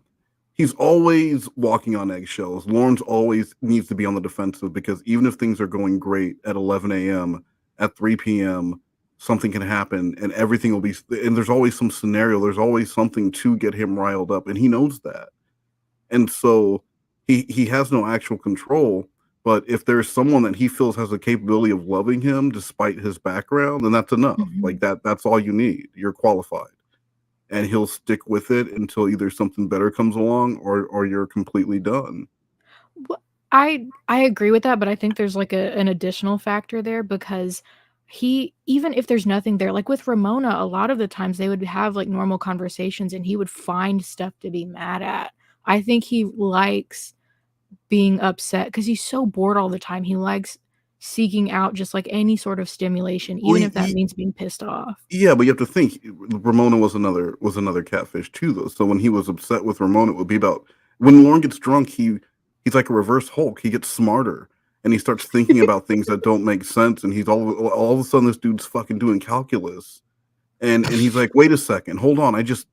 he's always walking on eggshells. Lorne's always needs to be on the defensive because even if things are going great at 11 a.m., at 3 p.m., something can happen and everything will be, and there's always some scenario. There's always something to get him riled up, and he knows that. And so he has no actual control. But if there's someone that he feels has the capability of loving him despite his background, then that's enough. Mhm. Like that's all you need. You're qualified. And he'll stick with it until either something better comes along or you're completely done. Well, I agree with that, but I think there's like an additional factor there because he, even if there's nothing there, like with Ramona, a lot of the times they would have like normal conversations and he would find stuff to be mad at. I think he likes being upset because he's so bored all the time. He likes seeking out just like any sort of stimulation, even if that means being pissed off. Yeah, but you have to think Ramona was another catfish too, though. So when he was upset with Ramona, it would be about when Lorne gets drunk, he's like a reverse Hulk. He gets smarter and he starts thinking about things that don't make sense. And he's all of a sudden this dude's fucking doing calculus. And he's like, wait a second, hold on. I just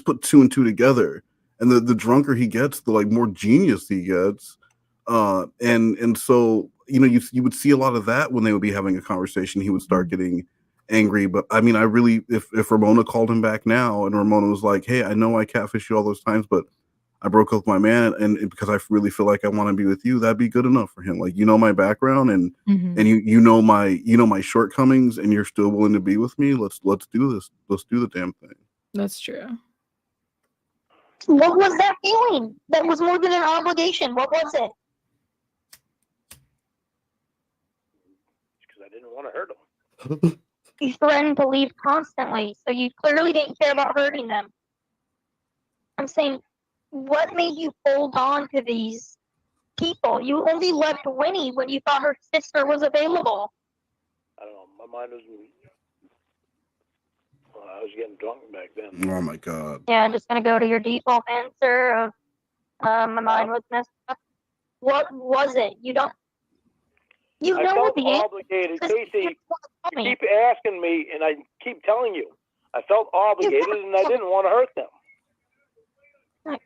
put 2 and 2 together. And the drunker he gets, the like more genius he gets. And so, you know, you would see a lot of that when they would be having a conversation. He would start getting angry. But I mean, I really, if Ramona called him back now and Ramona was like, hey, I know I catfished you all those times, but I broke up with my man and because I really feel like I want to be with you, that'd be good enough for him. Like, you know my background and you know my shortcomings and you're still willing to be with me. Let's do this. Let's do the damn thing. That's true. What was that feeling? That was more than an obligation. What was it? Because I didn't want to hurt them. You threatened to leave constantly, so you clearly didn't care about hurting them. I'm saying, what made you hold on to these people? You only left Winnie when you thought her sister was available. I don't know. My mind was... Well, I was getting drunk back then. Oh my God. Yeah, I'm just going to go to your default answer of my mind was messed up. What was it? You know I felt the obligated. answer. Casey, you keep asking me, and I keep telling you. I felt obligated, and I didn't want to hurt them.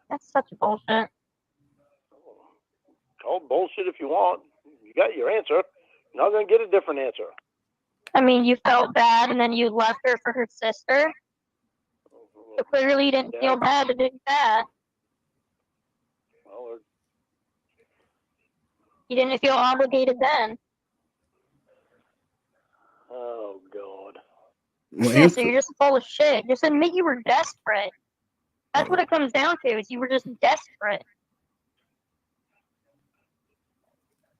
That's such bullshit. Call bullshit if you want. You got your answer. You're not going to get a different answer. I mean, you felt bad, and then you left her for her sister. So clearly you didn't feel bad to do that. Well, you didn't feel obligated then. Oh, God. Yeah, so you're just full of shit. Just admit you were desperate. That's what it comes down to, is you were just desperate.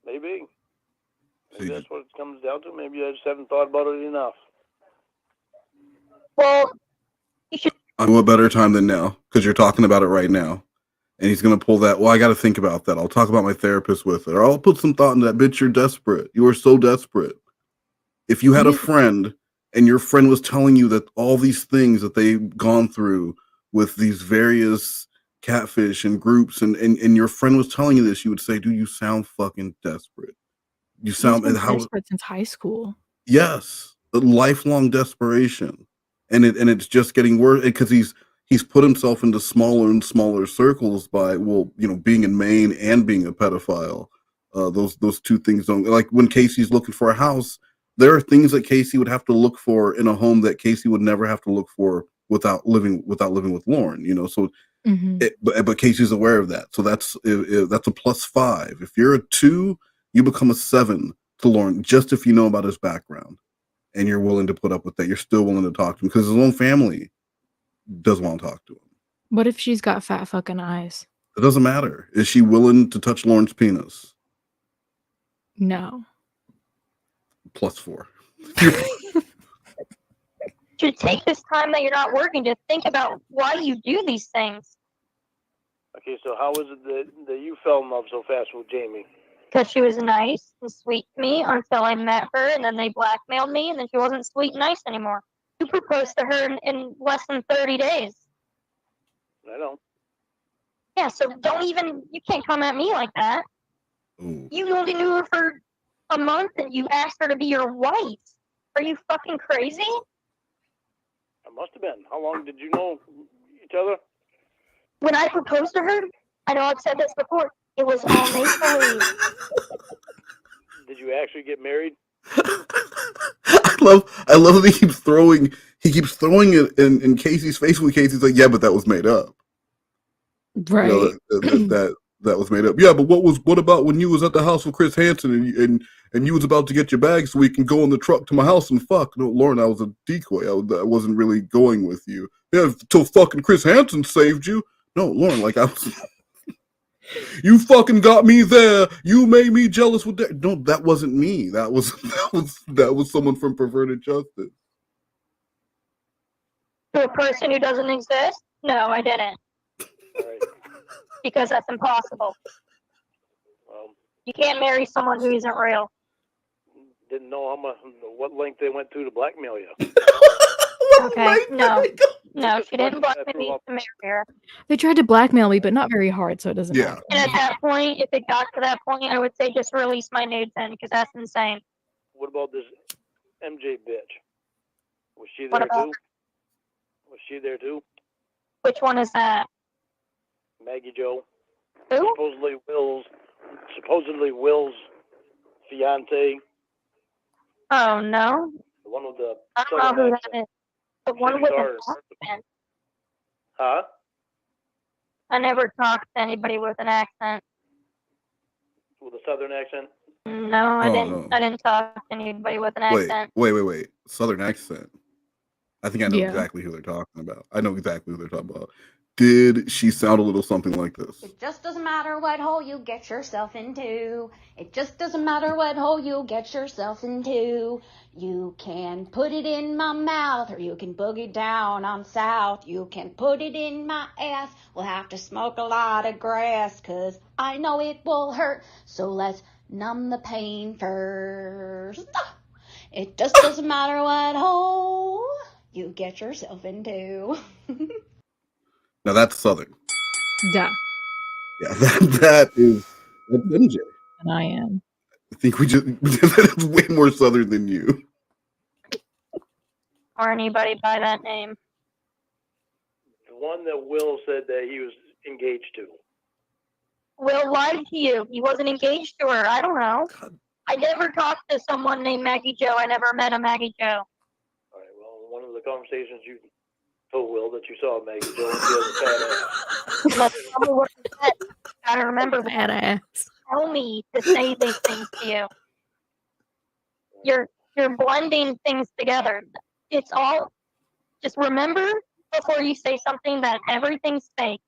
Maybe that's what it comes down to. Maybe I just haven't thought about it enough. Well, you should... I'm a better time than now, because you're talking about it right now. And he's going to pull that, well, I got to think about that. I'll talk about my therapist with it. Or I'll put some thought into that. Bitch, you're desperate. You are so desperate. If you had a friend, and your friend was telling you that all these things that they've gone through with these various catfish and groups, and your friend was telling you this, you would say, dude, you sound fucking desperate. You sound desperate since high school. Yes, the lifelong desperation, and it's just getting worse because he's put himself into smaller and smaller circles by being in Maine and being a pedophile. Those two things don't, like when Casey's looking for a house. There are things that Casey would have to look for in a home that Casey would never have to look for without living with Lorne. So But Casey's aware of that, so that's a +5. If you're a 2, you become a 7 to Lorne, just if you know about his background and you're willing to put up with that. You're still willing to talk to him because his own family does want to talk to him. What if she's got fat fucking eyes? It doesn't matter. Is she willing to touch Lorne's penis? No. +4. Should take this time that you're not working to think about why you do these things. Okay, so how was it that you fell in love so fast with Jamie? Because she was nice and sweet to me until I met her, and then they blackmailed me, and then she wasn't sweet and nice anymore. You proposed to her in less than 30 days. I know. Yeah, so you can't come at me like that. Ooh. You only knew her for a month, and you asked her to be your wife. Are you fucking crazy? I must have been. How long did you know each other? When I proposed to her, I know I've said this before, it was all make-believe. Did you actually get married? I love that he keeps throwing it in Casey's face when Casey's like, yeah, but that was made up. Right. You know, that was made up. Yeah, but what about when you was at the house with Chris Hansen and you was about to get your bag so we can go in the truck to my house and fuck? No, Lorne, I was a decoy. I wasn't really going with you. Yeah, till fucking Chris Hansen saved you. No, Lorne, like I was. You fucking got me there. You made me jealous with that. No, that wasn't me. That was someone from Perverted Justice. To a person who doesn't exist? No, I didn't. Right. Because that's impossible. Well, you can't marry someone who isn't real. Didn't know what length they went through to blackmail you. Okay, no, she didn't blackmail me to marry her. They tried to blackmail me, but not very hard, so it doesn't matter. And at that point, if it got to that point, I would say just release my nudes then, because that's insane. What about this MJ bitch? Was she there too? Was she there too? Which one is that? Maggie Joe. Who? Supposedly Will's fiance. Oh no. The one with the I don't know who that is. The one with an accent. Huh? I never talked to anybody with an accent. With a southern accent? No, I didn't talk to anybody with an accent. Wait. Southern accent. I think I know Yeah. exactly who they're talking about. I know exactly who they're talking about. Did she sound a little something like this? It just doesn't matter what hole you get yourself into. It just doesn't matter what hole you get yourself into. You can put it in my mouth, or you can boogie down on south. You can put it in my ass. We'll have to smoke a lot of grass, 'cause I know it will hurt. So let's numb the pain first. It just doesn't matter what hole you get yourself into. Now that's Southern. Duh. Yeah, that's MJ. And I am. I think that is way more Southern than you. Or anybody by that name. The one that Will said that he was engaged to. Will lied to you. He wasn't engaged to her. I don't know. I never talked to someone named Maggie Joe. I never met a Maggie Joe. All right, well, one of the conversations you told Will that you saw Maggie Joe and she has a fat ass. Let's tell me what you said. Gotta remember that. Fat ass. Tell me to say these things to you. You're blending things together. It's all, just remember before you say something that everything's fake.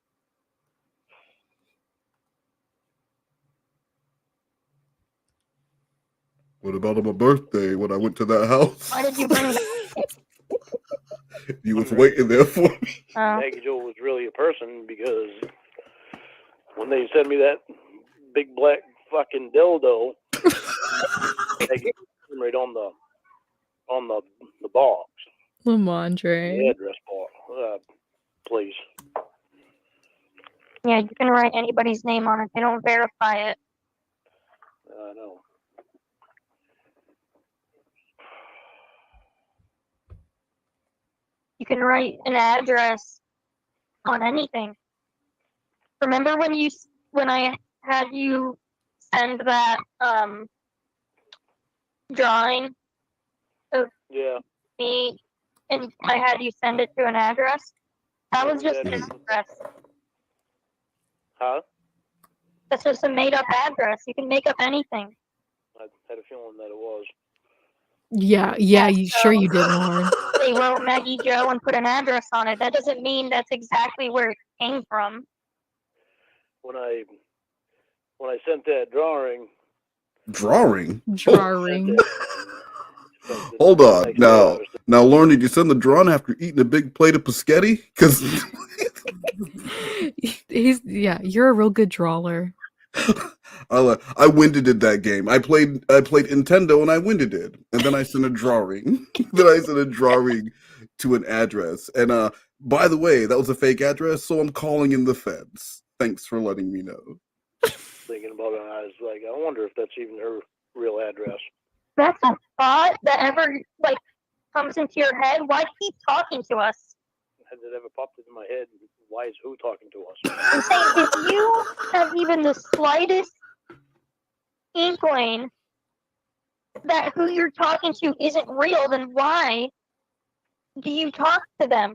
What about on my birthday when I went to that house? Why did you bring that? You was waiting there for me. Maggie Joe was really a person, because when they sent me that big black fucking dildo, Maggie right on the box. Lamondre. The address box, please. Yeah, you can write anybody's name on it. They don't verify it. I know. You can write an address on anything. Remember when I had you send that drawing of me, and I had you send it to an address? That was just an address. Huh? That's just a made-up address. You can make up anything. I had a feeling that it was. Yeah, sure you did, Lauren. They wrote Maggie Joe and put an address on it. That doesn't mean that's exactly where it came from. When I sent that drawing. Drawing. Drawing. Hold on. Now, Lauren, did you send the drawing after eating a big plate of Paschetti? Because you're a real good drawer. I winded it that game. I played Nintendo and I winded it, and then I sent a drawing. Then I sent a drawing to an address. And by the way, that was a fake address, so I'm calling in the feds. Thanks for letting me know. Thinking about it, and I was like, I wonder if that's even her real address. That's a thought that ever comes into your head. Why keep talking to us? Has it ever popped into my head? Why is who talking to us? I'm saying, if you have even the slightest inkling that who you're talking to isn't real, then why do you talk to them?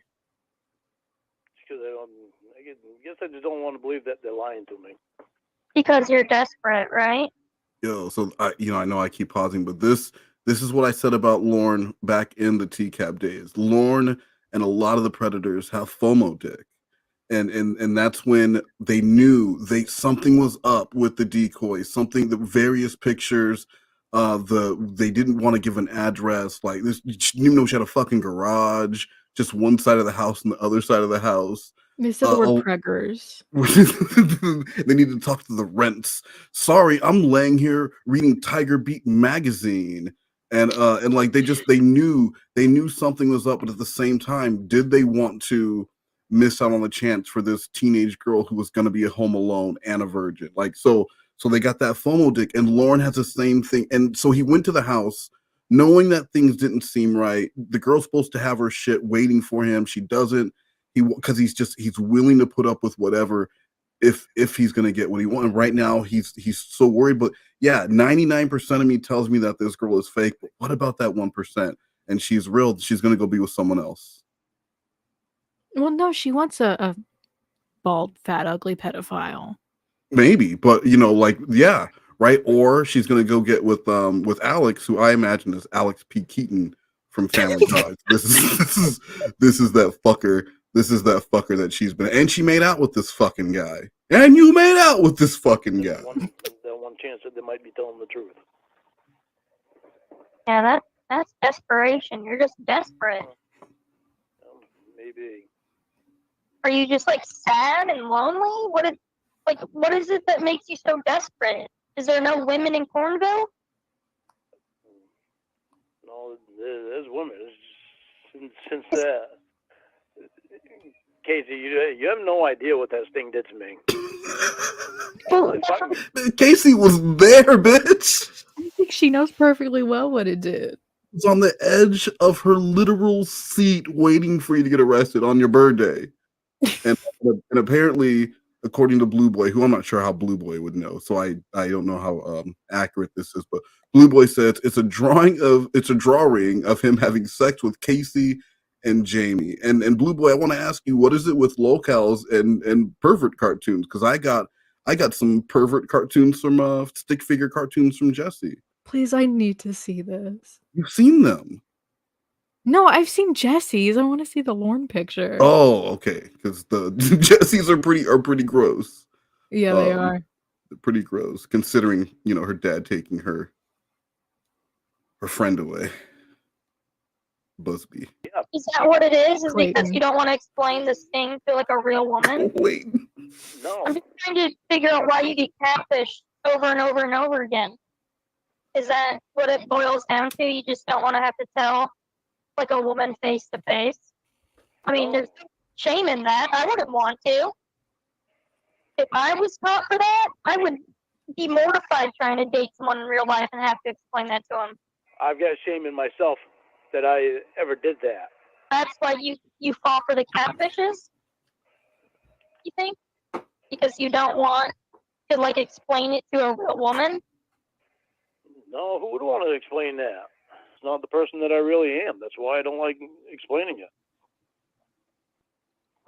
Because I guess I just don't want to believe that they're lying to me. Because you're desperate, right? Yo, so I know I keep pausing, but this is what I said about Lorne back in the TCAP days. Lorne and a lot of the predators have FOMO dick. And that's when they knew something was up with the decoys, the various pictures, they didn't want to give an address. Like this, you didn't even know she had a fucking garage, just one side of the house and the other side of the house. They said the word preggers. They need to talk to the rents. Sorry, I'm laying here reading Tiger Beat magazine. And like they knew something was up, but at the same time, did they want to miss out on the chance for this teenage girl who was going to be a home alone and a virgin? Like, so they got that FOMO dick, and Lorne has the same thing. And so he went to the house knowing that things didn't seem right. The girl's supposed to have her shit waiting for him. She doesn't. Because he's willing to put up with whatever if he's going to get what he wants. And right now he's so worried. But yeah, 99% of me tells me that this girl is fake. But what about that 1%? And she's real. She's going to go be with someone else. Well, no, she wants a bald, fat, ugly pedophile. Maybe, but yeah, right. Or she's going to go get with Alex, who I imagine is Alex P. Keaton from Family Ties. This is that fucker. This is that fucker that she's been, and she made out with this fucking guy, and you made out with this fucking guy. That one chance that they might be telling the truth. Yeah, that's desperation. You're just desperate. Maybe. Are you just sad and lonely? What is it that makes you so desperate? Is there no women in Cornville? No, there's women. Since Casey, you have no idea what that sting did to me. Casey was there, bitch. I think she knows perfectly well what it did. It's on the edge of her literal seat waiting for you to get arrested on your birthday. And apparently, according to Blue Boy, who I'm not sure how Blue Boy would know, so I don't know how accurate this is, but Blue Boy says it's a drawing of him having sex with Casey and Jamie. And Blue Boy, I want to ask you, what is it with locales and pervert cartoons? Because I got some pervert cartoons from stick figure cartoons from Jesse. Please, I need to see this. You've seen them? No, I've seen Jesse's. I want to see the Lorne picture. Oh, okay. Because the Jesse's are pretty gross. Yeah, they are. They're pretty gross, considering her dad taking her friend away. Busby. Yeah. Is that what it is? Is Clayton. because you don't want to explain this thing to a real woman? Oh, wait. No. I'm just trying to figure out why you get catfished over and over and over again. Is that what it boils down to? You just don't want to have to tell a woman face to face? I mean, there's no shame in that. I wouldn't want to. If I was caught for that, I would be mortified trying to date someone in real life and have to explain that to them. I've got shame in myself that I ever did that. That's why you fall for the catfishes? You think? Because you don't want to explain it to a real woman? No, who would want to explain that? It's not the person that I really am. That's why I don't like explaining it.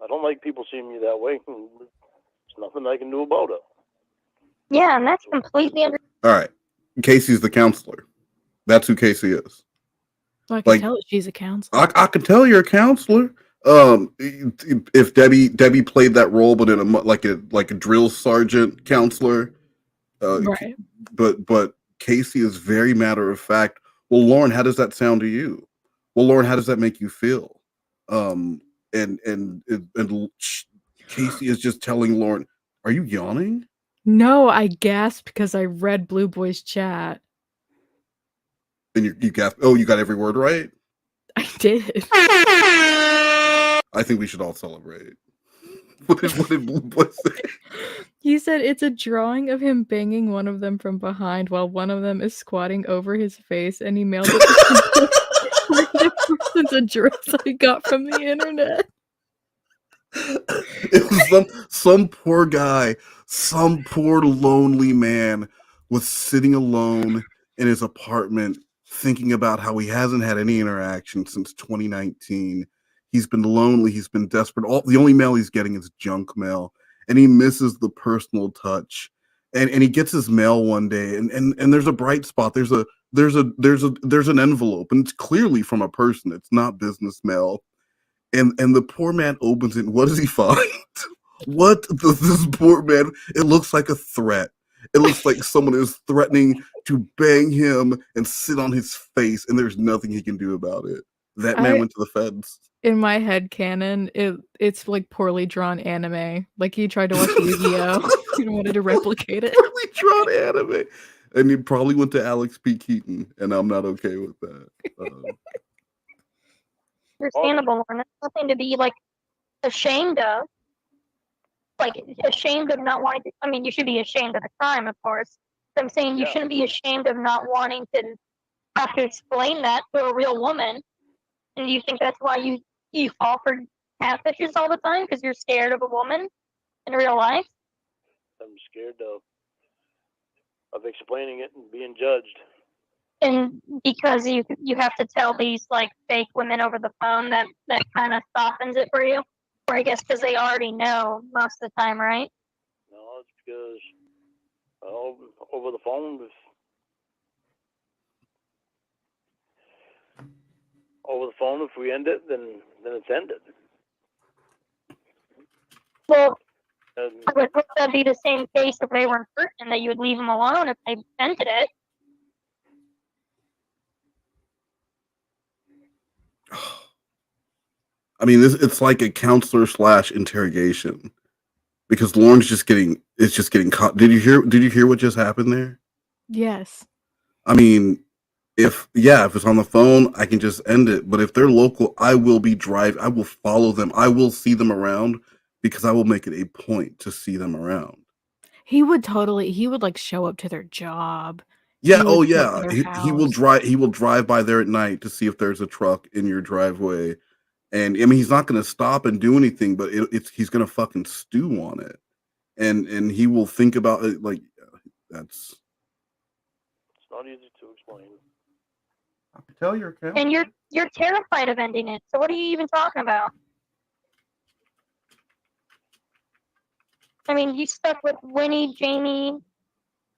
I don't like people seeing me that way. It's nothing I can do about it. Yeah, and that's completely All right. Casey's the counselor. That's who Casey is. Well, I can Like, tell that she's a counselor. I can tell you're a counselor. If Debbie played that role, but in like a drill sergeant counselor, Right. but Casey is very matter of fact. Well, Lorne, how does that sound to you? Well, Lorne, how does that make you feel? And Casey is just telling Lorne, "Are you yawning?" No, I gasped because I read Blue Boy's chat. And you gasped. Oh, you got every word right. I did. I think we should all celebrate. What did Blue Boy say? He said it's a drawing of him banging one of them from behind while one of them is squatting over his face, and he mailed it to the person's address I got from the internet. It was some poor guy, some poor lonely man was sitting alone in his apartment thinking about how he hasn't had any interaction since 2019. He's been lonely, he's been desperate. The only mail he's getting is junk mail, and he misses the personal touch. And he gets his mail one day, and there's a bright spot. There's an envelope, and it's clearly from a person. It's not business mail. And the poor man opens it, and what does he find? What does this poor man? It looks like a threat. It looks like someone is threatening to bang him and sit on his face, and there's nothing he can do about it. That man went to the feds. In my head canon, it's like poorly drawn anime. Like he tried to watch Yu-Gi-Oh! And wanted to replicate it. Poorly drawn anime. And he probably went to Alex P. Keaton, and I'm not okay with that. understandable, and that's nothing to be like ashamed of. Like ashamed of not wanting to. I mean, you should be ashamed of the crime, of course. But I'm saying you shouldn't be ashamed of not wanting to have to explain that to a real woman. And you think that's why you fall for catfishes all the time because you're scared of a woman in real life? I'm scared of explaining it and being judged. And because you have to tell these like fake women over the phone, that kind of softens it for you. Or I guess because they already know most of the time, right? No, it's because over the phone, if we end it, then it's ended. Well, I would hope that'd be the same case if they weren't certain that you would leave them alone if they ended it. I mean, it's like a counselor / interrogation because Lorne's just getting caught. Did you hear what just happened there? Yes. I mean, if it's on the phone, I can just end it. But if they're local, I will follow them. I will see them around because I will make it a point to see them around. He would like show up to their job. Yeah, he will drive by there at night to see if there's a truck in your driveway. And I mean, he's not going to stop and do anything, but he's going to fucking stew on it, and he will think about it like that's. It's not easy to explain. I can tell you're a And you're terrified of ending it. So what are you even talking about? I mean, you stuck with Winnie, Jamie.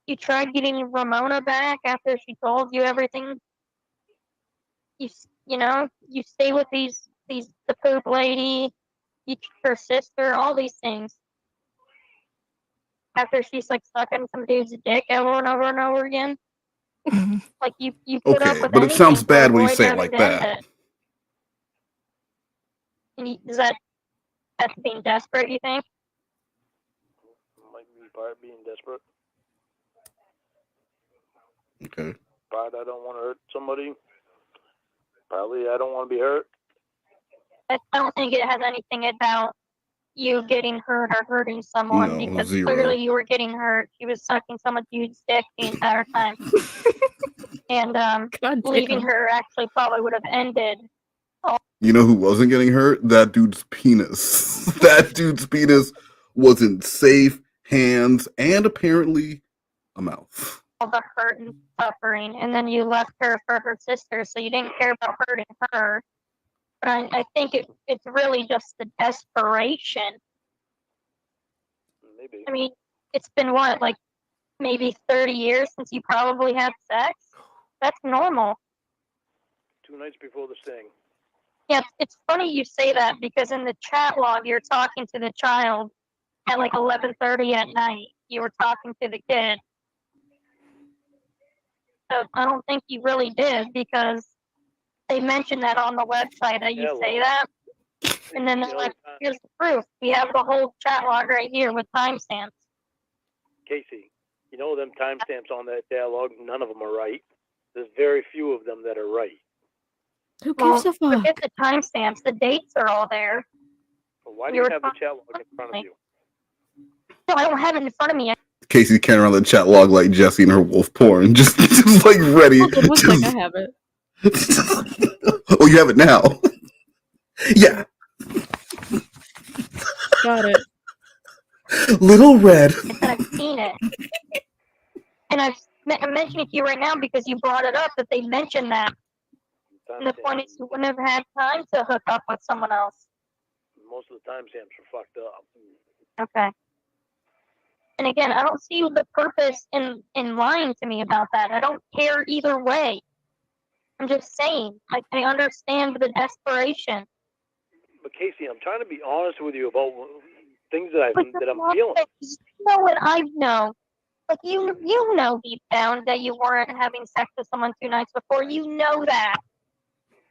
You tried getting Ramona back after she told you everything. You stay with the poop lady, her sister, all these things. After she's like sucking some dude's dick over and over and over again. Like you put up with but it sounds bad when you say it like that. Is that's being desperate, you think? Might be part of being desperate. Okay. Part I don't want to hurt somebody. Probably I don't want to be hurt. I don't think it has anything about you getting hurt or hurting someone because clearly you were getting hurt. She was sucking someone's dude's dick the entire time. And leaving her actually probably would have ended. You know who wasn't getting hurt? That dude's penis. That dude's penis was in safe hands and apparently a mouth. All the hurt and suffering, and then you left her for her sister, so you didn't care about hurting her. But I think it's really just the desperation. Maybe. I mean, it's been what, like maybe 30 years since you probably had sex? That's normal. 2 nights before the sting. Yeah, it's funny you say that because in the chat log you're talking to the child at like 11:30 at night. You were talking to the kid. So I don't think you really did because they mentioned that on the website that you say that. And then they're like, here's the proof. We have the whole chat log right here with timestamps. Casey, you know them timestamps on that dialogue, none of them are right. There's very few of them that are right. Who gives a fuck? Forget the timestamps. The dates are all there. Well, why do you have the chat log in front of you? No, I don't have it in front of me. Casey's carrying around the chat log like Jessie and her wolf porn, just like ready. It looks like I have it. Oh, you have it now. Yeah. Got it. Little Red. I've seen it. And I'm mentioning it to you right now because you brought it up that they mentioned that. And the point is you wouldn't have had time to hook up with someone else. Most of the timestamps are fucked up. Okay. And again, I don't see the purpose in lying to me about that. I don't care either way. I'm just saying, I understand the desperation. But Casey, I'm trying to be honest with you about things that I'm feeling. You know what I know. Like you know deep down that you weren't having sex with someone 2 nights before. You know that.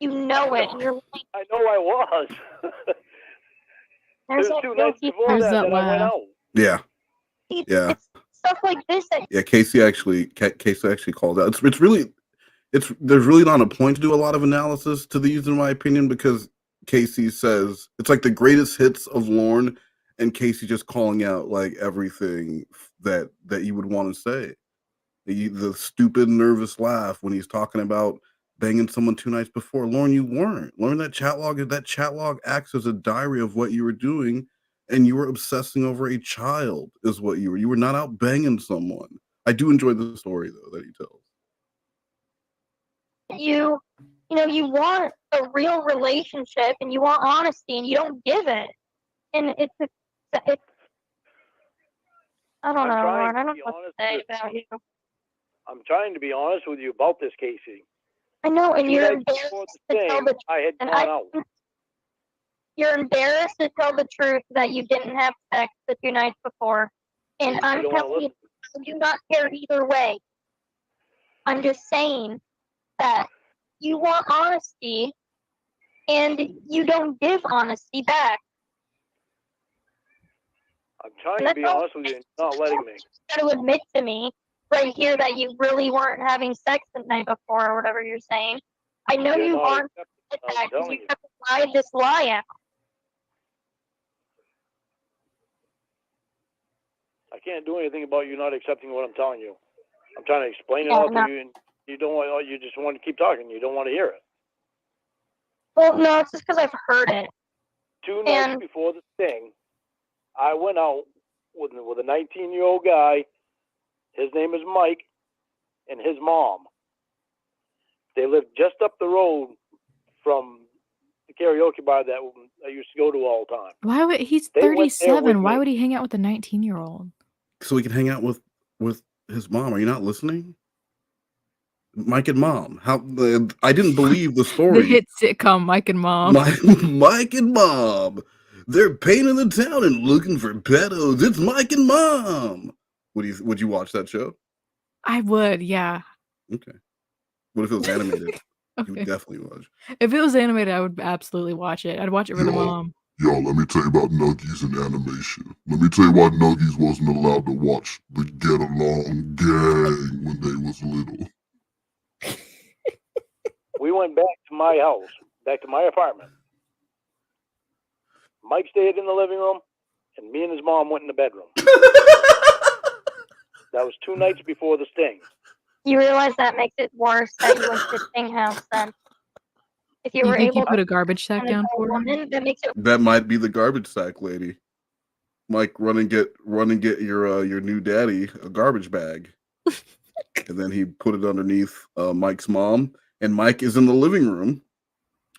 You know it. You're like, I know I was. There's 2 nights before that I went out. Yeah. Yeah. It's stuff like this that Casey actually called out. There's really not a point to do a lot of analysis to these, in my opinion, because Casey says it's like the greatest hits of Lorne, and Casey just calling out like everything that you would want to say. The stupid, nervous laugh when he's talking about banging someone 2 nights before. Lorne, you weren't. Learn that chat log. That chat log acts as a diary of what you were doing, and you were obsessing over a child, is what you were. You were not out banging someone. I do enjoy the story though that he tells. you want a real relationship and you want honesty and you don't give it. And it's I don't know, Lorne. I don't know what to say about you. I'm trying to be honest with you about this, Casey. I know, and 2 you're nights embarrassed before to the tell thing, the I had and gone out. You're embarrassed to tell the truth that you didn't have sex the 2 nights before. And I'm telling you, I do not care either way. I'm just saying that you want honesty and you don't give honesty back. I'm trying to be honest with you and you're not letting me. You got to admit to me right here that you really weren't having sex the night before or whatever you're saying. I know you aren't because you kept to ride this lie out. I can't do anything about you not accepting what I'm telling you. I'm trying to explain it all to you, and you don't want. You just want to keep talking. You don't want to hear it. Well, no, it's just because I've heard it. 2 nights before the thing, I went out with a 19-year-old guy. His name is Mike, and his mom. They lived just up the road from the karaoke bar that I used to go to all the time. Why would he's 37? Why would he hang out with a 19-year-old? So he can hang out with his mom. Are you not listening? Mike and Mom. I didn't believe the story. The hit sitcom Mike and Mom. Mike and Mom. They're painting the town and looking for pedos. It's Mike and Mom. Would you watch that show? I would, yeah. Okay. What if it was animated? Okay. You would definitely watch. If it was animated, I would absolutely watch it. I'd watch it for the mom. Y'all, let me tell you about Nuggies and animation. Let me tell you why Nuggies wasn't allowed to watch the Get Along Gang when they was little. We went back to my house, back to my apartment. Mike stayed in the living room, and me and his mom went in the bedroom. That was 2 nights before the sting. You realize that makes it worse that you went to the Sting house then. If you were think able you put a garbage sack down for him? That makes it. That might be the garbage sack lady. Mike, run and get your new daddy a garbage bag. And then he put it underneath Mike's mom. And Mike is in the living room,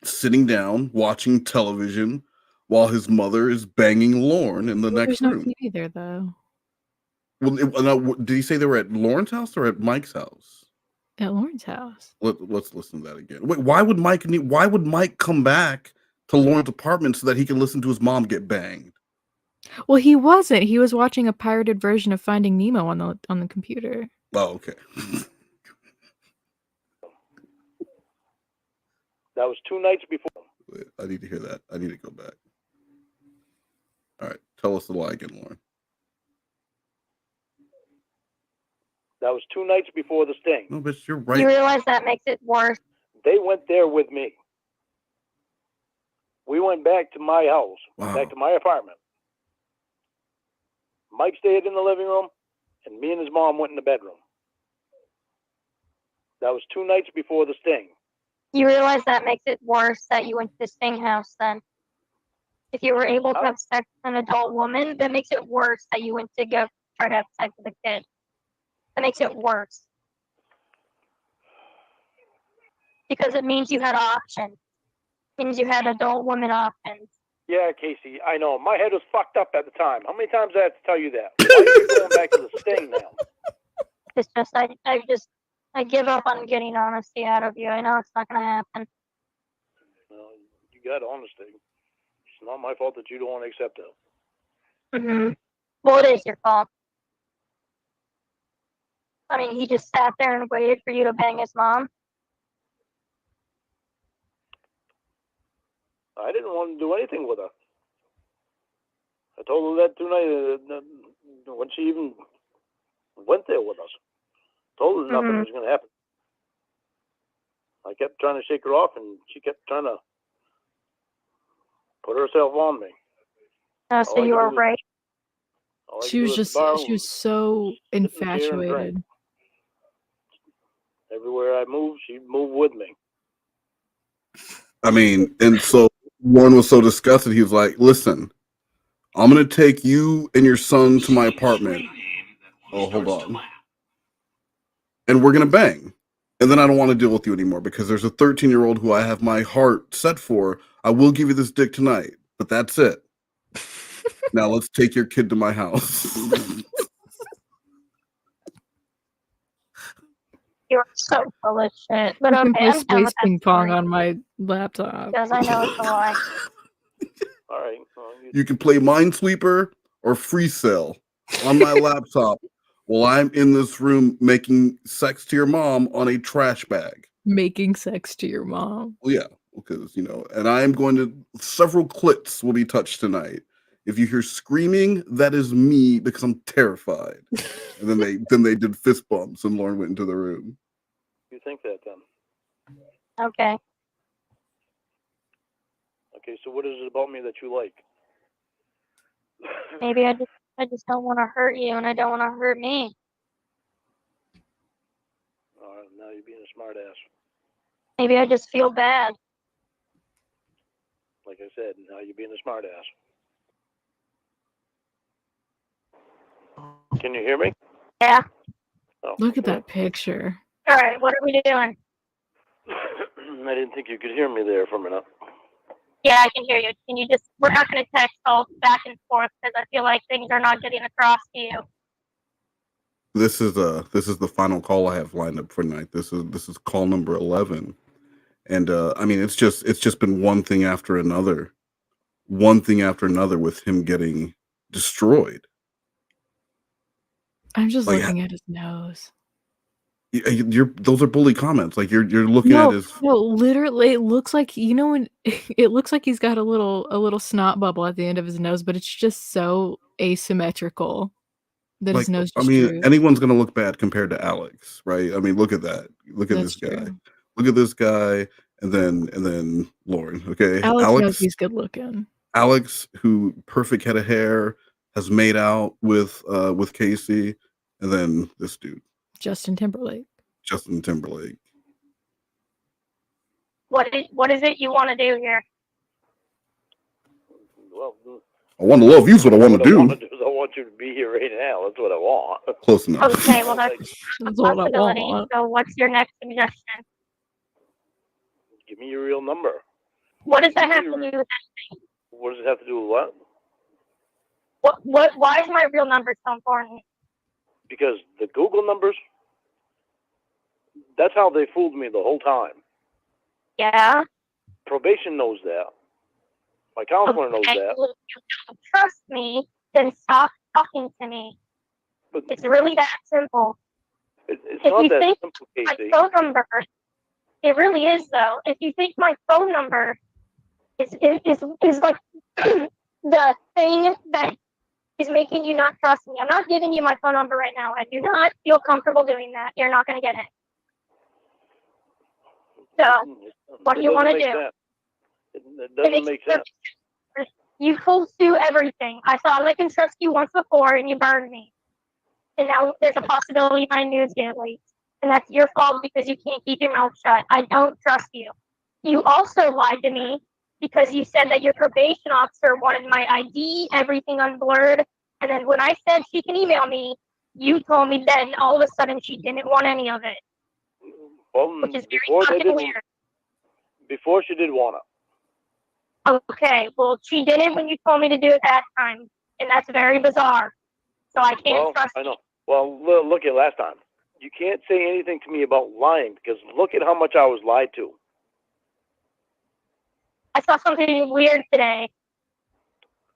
sitting down, watching television, while his mother is banging Lorne in the next room. There's no TV there, though. Well, did he say they were at Lorne's house or at Mike's house? At Lorne's house. Let's listen to that again. Wait, why would Mike come back to Lorne's apartment so that he can listen to his mom get banged? Well, he wasn't. He was watching a pirated version of Finding Nemo on the computer. Oh, okay. That was 2 nights before. Wait, I need to hear that. I need to go back. All right, tell us the lie again, Lorne. That was 2 nights before the sting. No, but you're right. You realize that makes it worse. They went there with me. We went back to my house, Wow. back to my apartment. Mike stayed in the living room, and me and his mom went in the bedroom. That was 2 nights before the sting. You realize that makes it worse that you went to the Sting house then. If you were able to have sex with an adult woman, that makes it worse that you went to go try to have sex with a kid. That makes it worse. Because it means you had options. It means you had adult woman options. Yeah, Casey, I know. My head was fucked up at the time. How many times do I have to tell you that? Why are you going back to the sting now? It's just I give up on getting honesty out of you. I know it's not gonna happen. Well, you got honesty. It's not my fault that you don't want to accept it. Mm-hmm. Well, it is your fault. I mean, he just sat there and waited for you to bang his mom. I didn't want to do anything with her. I told her that tonight when she even went there with us. Told her nothing was going to happen. I kept trying to shake her off, and she kept trying to put herself on me. Oh, so you were right. She was so infatuated. Everywhere I moved, she'd move with me. I mean, and so Lorne was so disgusted, he was like, listen, I'm going to take you and your son to my apartment. Oh, hold on. And we're going to bang. And then I don't want to deal with you anymore because there's a 13-year-old who I have my heart set for. I will give you this dick tonight, but that's it. Now let's take your kid to my house. You're so full of shit. But I can okay, play I'm done space with that ping pong story on my laptop. because I know it's a lie. All right. Well, You can play Minesweeper or Free Cell on my laptop while I'm in this room making sex to your mom on a trash bag. Making sex to your mom. Well, yeah, because, and I'm going to, several clits will be touched tonight. If you hear screaming, that is me because I'm terrified. And then they did fist bumps and Lorne went into the room. you think that then? Okay. Okay, so what is it about me that you like? Maybe I just don't want to hurt you, and I don't want to hurt me. All right, now you're being a smart ass. Maybe I just feel bad. Like I said, now you're being a smart ass. Can you hear me? Yeah. Oh, Look at that picture. All right. What are we doing? I didn't think you could hear me there for a minute. Yeah, I can hear you. Can you just? We're not going to text all back and forth because I feel like things are not getting across to you. This is the final call I have lined up for tonight. This is call number 11. And I mean it's just been one thing after another with him getting destroyed. I'm just looking at his nose. Those are bully comments. Like you're looking at his. No, literally, it looks like when it looks like he's got a little snot bubble at the end of his nose, but it's just so asymmetrical that his nose just droops. Anyone's gonna look bad compared to Alex, right? I mean, look at that. Look at That's this guy. true. Look at this guy, and then Lorne. Okay, Alex knows he's good looking. Alex, who perfect head of hair, has made out with Casey, and then this dude. Justin Timberlake. What is it you want to do here? Well, I want to love you is what I want to do. I want you to be here right now. That's what I want. Close enough. Okay, well that's That's a what I possibility. want. So what's your next suggestion? Give me your real number. What does that have to do with that? What does it have to do with what? Why is my real number so important? because the Google numbers, that's how they fooled me the whole time. Yeah. Probation knows that. My counselor knows Okay, that. well, if you don't trust me, then stop talking to me. But It's really that simple. it's If not you that think simple, my Casey. phone number, it really is though. If you think my phone number is like the thing that is making you not trust me, I'm not giving you my phone number right now. I do not feel comfortable doing that. You're not going to get it. So, what do you want to do? It doesn't make sense. You told Sue everything. I thought I can trust you once before and you burned me. And now there's a possibility my news get leaked. And that's your fault because you can't keep your mouth shut. I don't trust you. You also lied to me because you said that your probation officer wanted my ID, everything unblurred. And then when I said she can email me, you told me then all of a sudden she didn't want any of it. Well, Which is very fucking weird. Before she did want it. Okay, well, she didn't when you told me to do it that time, and that's very bizarre. So I can't trust I know. Well, look at last time. You can't say anything to me about lying because look at how much I was lied to. I saw something weird today.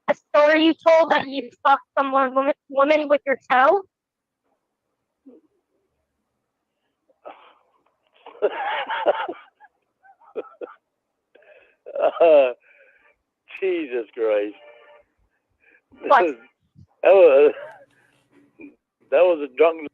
A story you told that you fucked some woman with your toe. Jesus Christ. What? That was a drunk.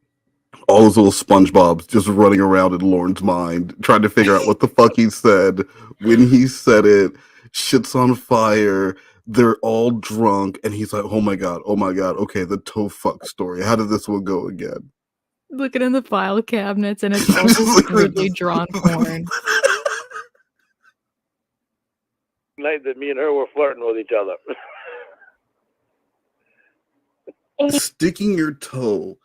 All those little SpongeBob's just running around in Lorne's mind, trying to figure out what the fuck he said, when he said it, shit's on fire, they're all drunk, and he's like, oh my god, okay, the toe fuck story. How did this one go again? Looking in the file cabinets and it's all just crudely drawn porn. Night that me and her were flirting with each other. Sticking your toe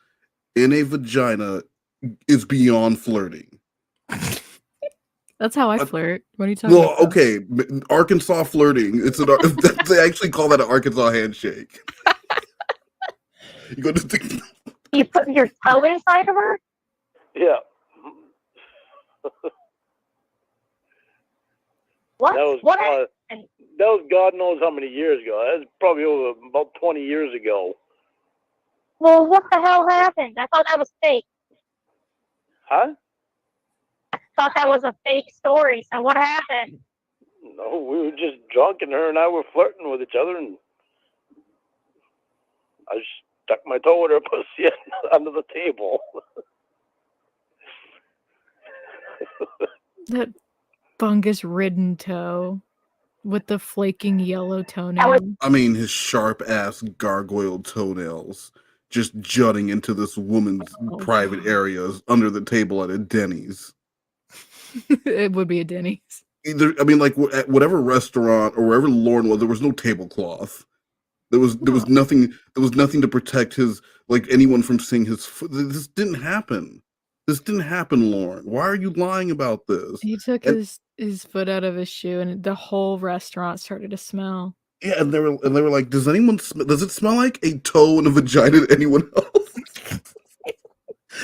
in a vagina is beyond flirting. That's how I flirt. What are you talking about? Well, okay, Arkansas flirting. They actually call that an Arkansas handshake. You go to stick. You put your toe inside of her? Yeah. What? That was God knows how many years ago. That was probably over about 20 years ago. Well, what the hell happened? I thought that was fake. Huh? I thought that was a fake story. So what happened? No, we were just drunk and her and I were flirting with each other and I stuck my toe in her pussy under the table. That fungus-ridden toe with the flaking yellow toenail. I mean, his sharp-ass gargoyle toenails just jutting into this woman's private areas under the table at a Denny's. It would be a Denny's. I mean, like at whatever restaurant or wherever Lorne was, there was no tablecloth. There was nothing. There was nothing to protect his, like, anyone from seeing his foot. This didn't happen. This didn't happen, Lorne. Why are you lying about this? He took his foot out of his shoe, and the whole restaurant started to smell. Yeah, and they were like, "Does it smell like a toe and a vagina to anyone else?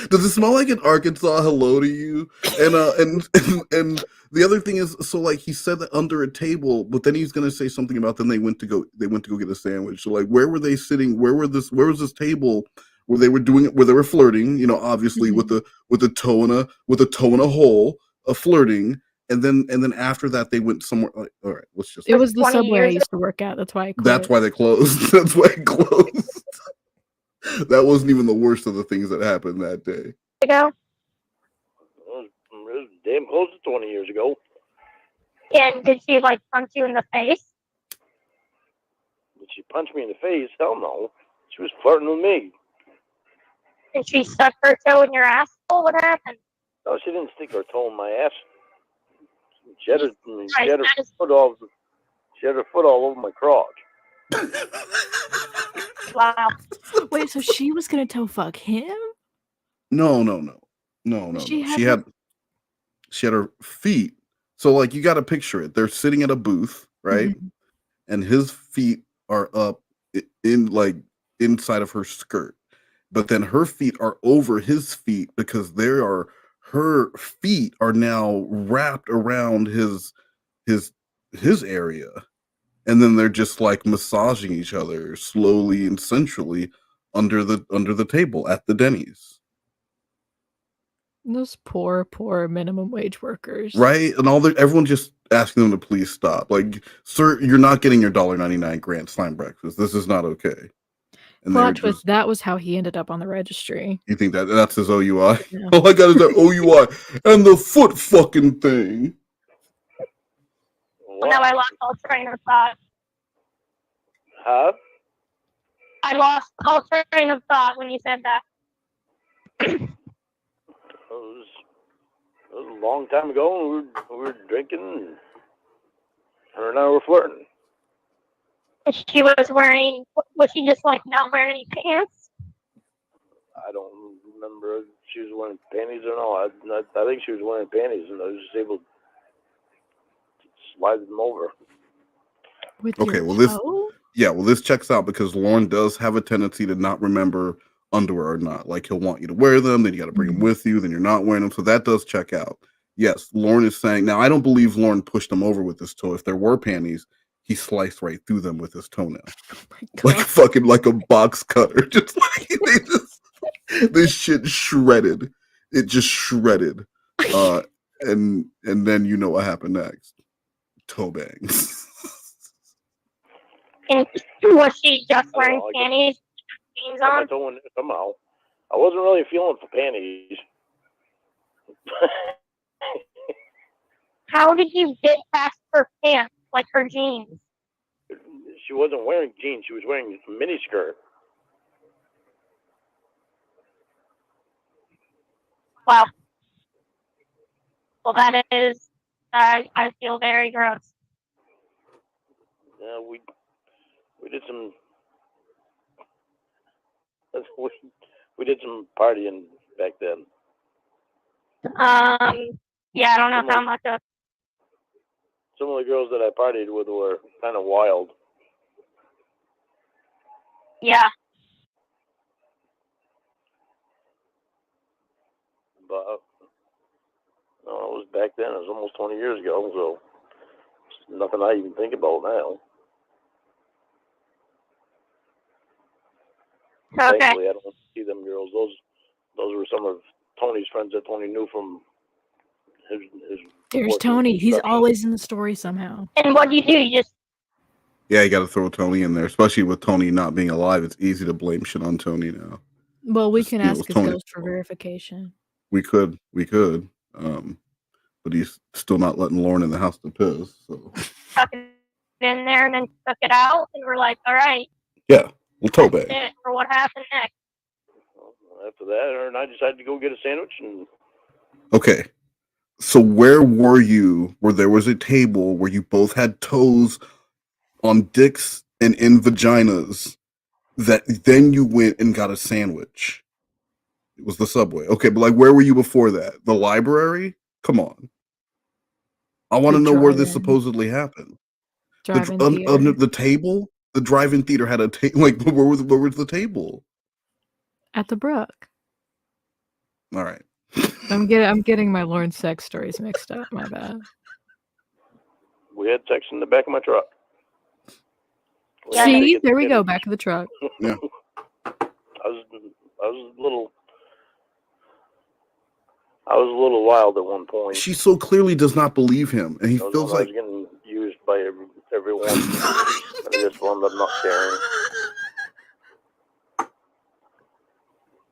Does it smell like an Arkansas hello to you?" And the other thing is, so like he said that under a table, but then he's gonna say something about then they went to go get a sandwich. So like, where were they sitting? Where was this table where they were doing it? Where they were flirting? You know, obviously with a toe in a hole, flirting. And then after that, they went somewhere. Like, all right, let's just. It was the Subway I used to work at. That's why I quit. That's why they closed. That's why it closed. That wasn't even the worst of the things that happened that day. It was damn close to 20 years ago. And did she like punch you in the face? Did she punch me in the face? Hell no. She was flirting with me. And she stuck her toe in your asshole? What happened? No, she didn't stick her toe in my ass. She had her foot all over my crotch. Wow. Wait, so she was gonna toe fuck him? No. She had her feet. So like you got to picture it. They're sitting at a booth, right? Mm-hmm. And his feet are up in like inside of her skirt. but then her feet are over his feet because her feet are now wrapped around his area. And then they're just like massaging each other slowly and sensually under the table at the Denny's. Those poor minimum wage workers. Right? And everyone just asking them to please stop. Like, sir, you're not getting your $1.99 Grand Slam breakfast. This is not okay. And Plot twist, that was how he ended up on the registry. You think that's his OUI? Yeah. All I got is that OUI and the foot fucking thing. Well, now I lost all train of thought. Huh? I lost all train of thought when you said that. It was a long time ago, and we were drinking, and her and I were flirting. She was she just like not wearing any pants? I don't remember if she was wearing panties or not. I think she was wearing panties, and I was just able to slide them over. With Okay, your well toe? this checks out because Lorne does have a tendency to not remember underwear or not. Like, he'll want you to wear them, then you got to bring them with you, then you're not wearing them. So that does check out. Yes, Lorne is saying, now I don't believe Lorne pushed them over with his toe. If there were panties, he sliced right through them with his toenail. Like a box cutter. Just like this shit shredded. It just shredded. And then you know what happened next. Toe bangs. And was she just wearing panties? Jeans on? Somehow. I wasn't really feeling for panties. How did you get past her pants, like her jeans? She wasn't wearing jeans. She was wearing a mini skirt. Wow. Well, that is, I feel very gross. Yeah, we did some we did some partying back then. Yeah, I don't know how much of. Some of the girls that I partied with were kind of wild. Yeah. But no, it was back then. It was almost 20 years ago, so it's nothing I even think about now. Okay. Thankfully, I don't see them girls. Those were some of Tony's friends that Tony knew from his There's Tony. He's always in the story somehow. And what do? You just... Yeah, you got to throw Tony in there, especially with Tony not being alive. It's easy to blame shit on Tony now. Well, we can ask his ghost for verification. We could. But he's still not letting Lorne in the house to piss. So Stuck it in there and then took it out, and we're like, all right. Yeah, we'll toe bag. For what happened next? After that, her and I decided to go get a sandwich. And okay, so where were you? Where there was a table where you both had toes on dicks and in vaginas, that then you went and got a sandwich. It was the Subway. Okay, but like, where were you before that? The library? Come on. I want to know where this supposedly happened. The table? The drive-in theater had a table. Like, where was the table? At the Brook. All right. I'm getting my Lorne sex stories mixed up. My bad. We had sex in the back of my truck. See, there we go. Back of the truck. Yeah. I was a little wild at one point. She so clearly does not believe him, and he feels like I was getting used by everyone. I just wound up not caring.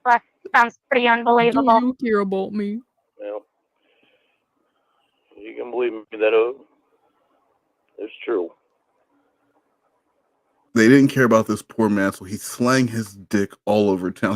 That sounds pretty unbelievable. Do you care about me? Yeah. You can believe me that it's true. They didn't care about this poor man, so he slang his dick all over town.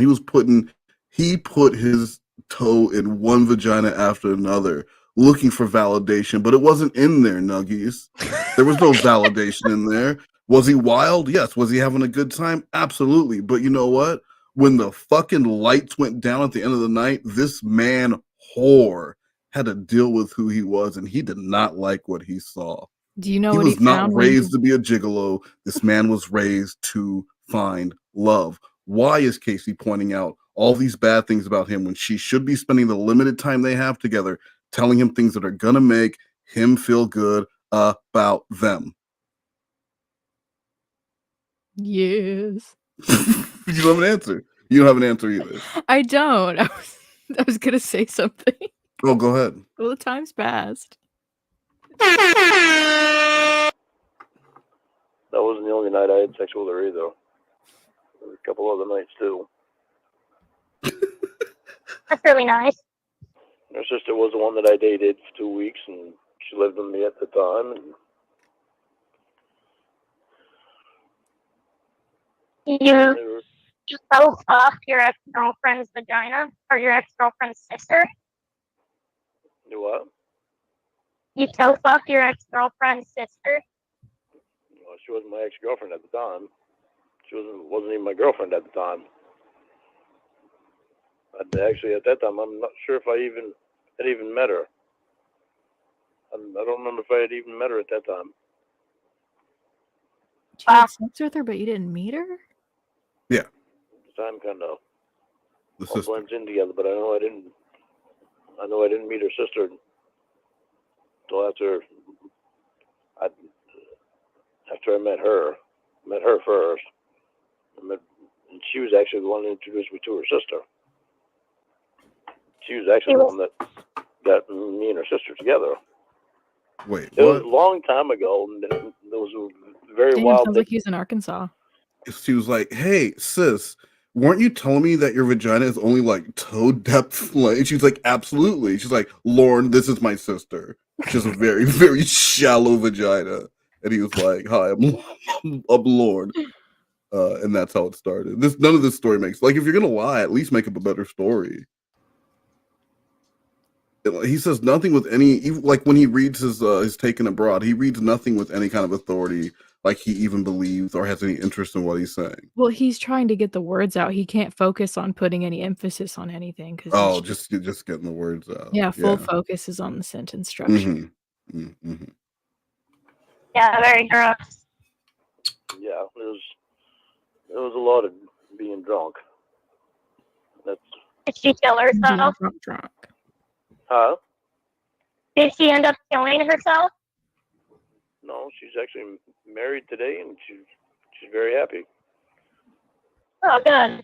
He put his toe in one vagina after another, looking for validation, but it wasn't in there, Nuggies. There was no validation in there. Was he wild? Yes. Was he having a good time? Absolutely. But you know what? When the fucking lights went down at the end of the night, this man whore had to deal with who he was, and he did not like what he saw. Do you know he what was he not found raised to be a gigolo? This man was raised to find love. Why is Casey pointing out all these bad things about him when she should be spending the limited time they have together telling him things that are gonna make him feel good about them? Yes. You don't have an answer. You don't have an answer either. I don't. I was gonna say something. Oh, go ahead. Well, the time's passed. That wasn't the only night I had sex with her either. There were a couple other nights too. That's really nice. Her sister was the one that I dated for 2 weeks, and she lived with me at the time. And You so fucked your ex-girlfriend's vagina or your ex-girlfriend's sister? You what? You so fucked your ex-girlfriend's sister? Well, she wasn't my ex-girlfriend at the time. She wasn't even my girlfriend at the time. Actually, at that time, I'm not sure if I had even met her. I don't remember if I had even met her at that time. You had sex with her, but you didn't meet her? Yeah. The time kind of The all sister. blends in together, but I know I didn't meet her sister until after I met her. Met her first. And she was actually the one that introduced me to her sister. She was actually the one that got me and her sister together. Wait, It was what? a long time ago, and there was a very Damn, wild sounds thing. like he's in Arkansas. She was like, "Hey, sis, weren't you telling me that your vagina is only like toe depth?" Like, she's like, "Absolutely." She's like, "Lorne, this is my sister. She has a very, very shallow vagina." And he was like, "Hi, I'm Lorne." And that's how it started. None of this story makes, like, if you're gonna lie, at least make up a better story. He says nothing with any, like when he reads his Taken Abroad, he reads nothing with any kind of authority, like he even believes or has any interest in what he's saying. Well, he's trying to get the words out. He can't focus on putting any emphasis on anything because Oh, just getting the words out. yeah, full focus is on the sentence structure. Mm-hmm. Mm-hmm. Yeah, very gross. Yeah, there was a lot of being drunk. Did she kill herself? Drunk. Huh? Did she end up killing herself? No, she's actually married today, and she's very happy. Oh, good.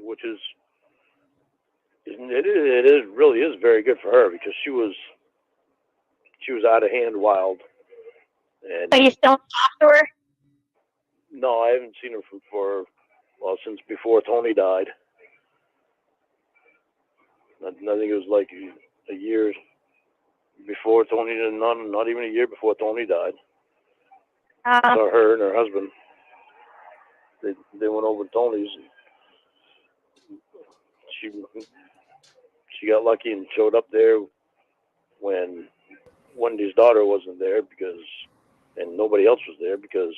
Which is really is very good for her, because she was out of hand wild. And So you still talk to her? no, I haven't seen her since before Tony died. I think it was like a year before Tony, not even a year before Tony died. Saw her and her husband. They went over to Tony's. She got lucky and showed up there when Wendy's daughter wasn't there, and nobody else was there, because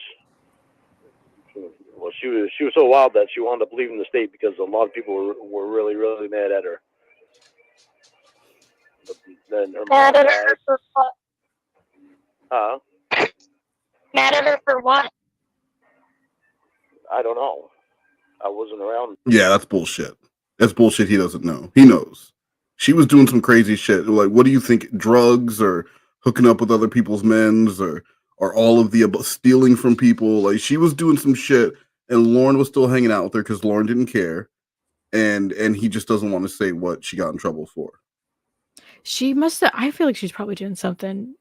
well, she was so wild that she wound up leaving the state, because a lot of people were really, really mad at her. But then her Mad mom at her died. for what? Huh? Mad at her for what? I don't know. I wasn't around. Yeah, that's bullshit. That's bullshit. He doesn't know. He knows. She was doing some crazy shit. Like, what do you think? Drugs, or hooking up with other people's men's, or all of the above, stealing from people? Like, she was doing some shit, and Lorne was still hanging out with her because Lorne didn't care, and he just doesn't want to say what she got in trouble for. She must have. I feel like she's probably doing something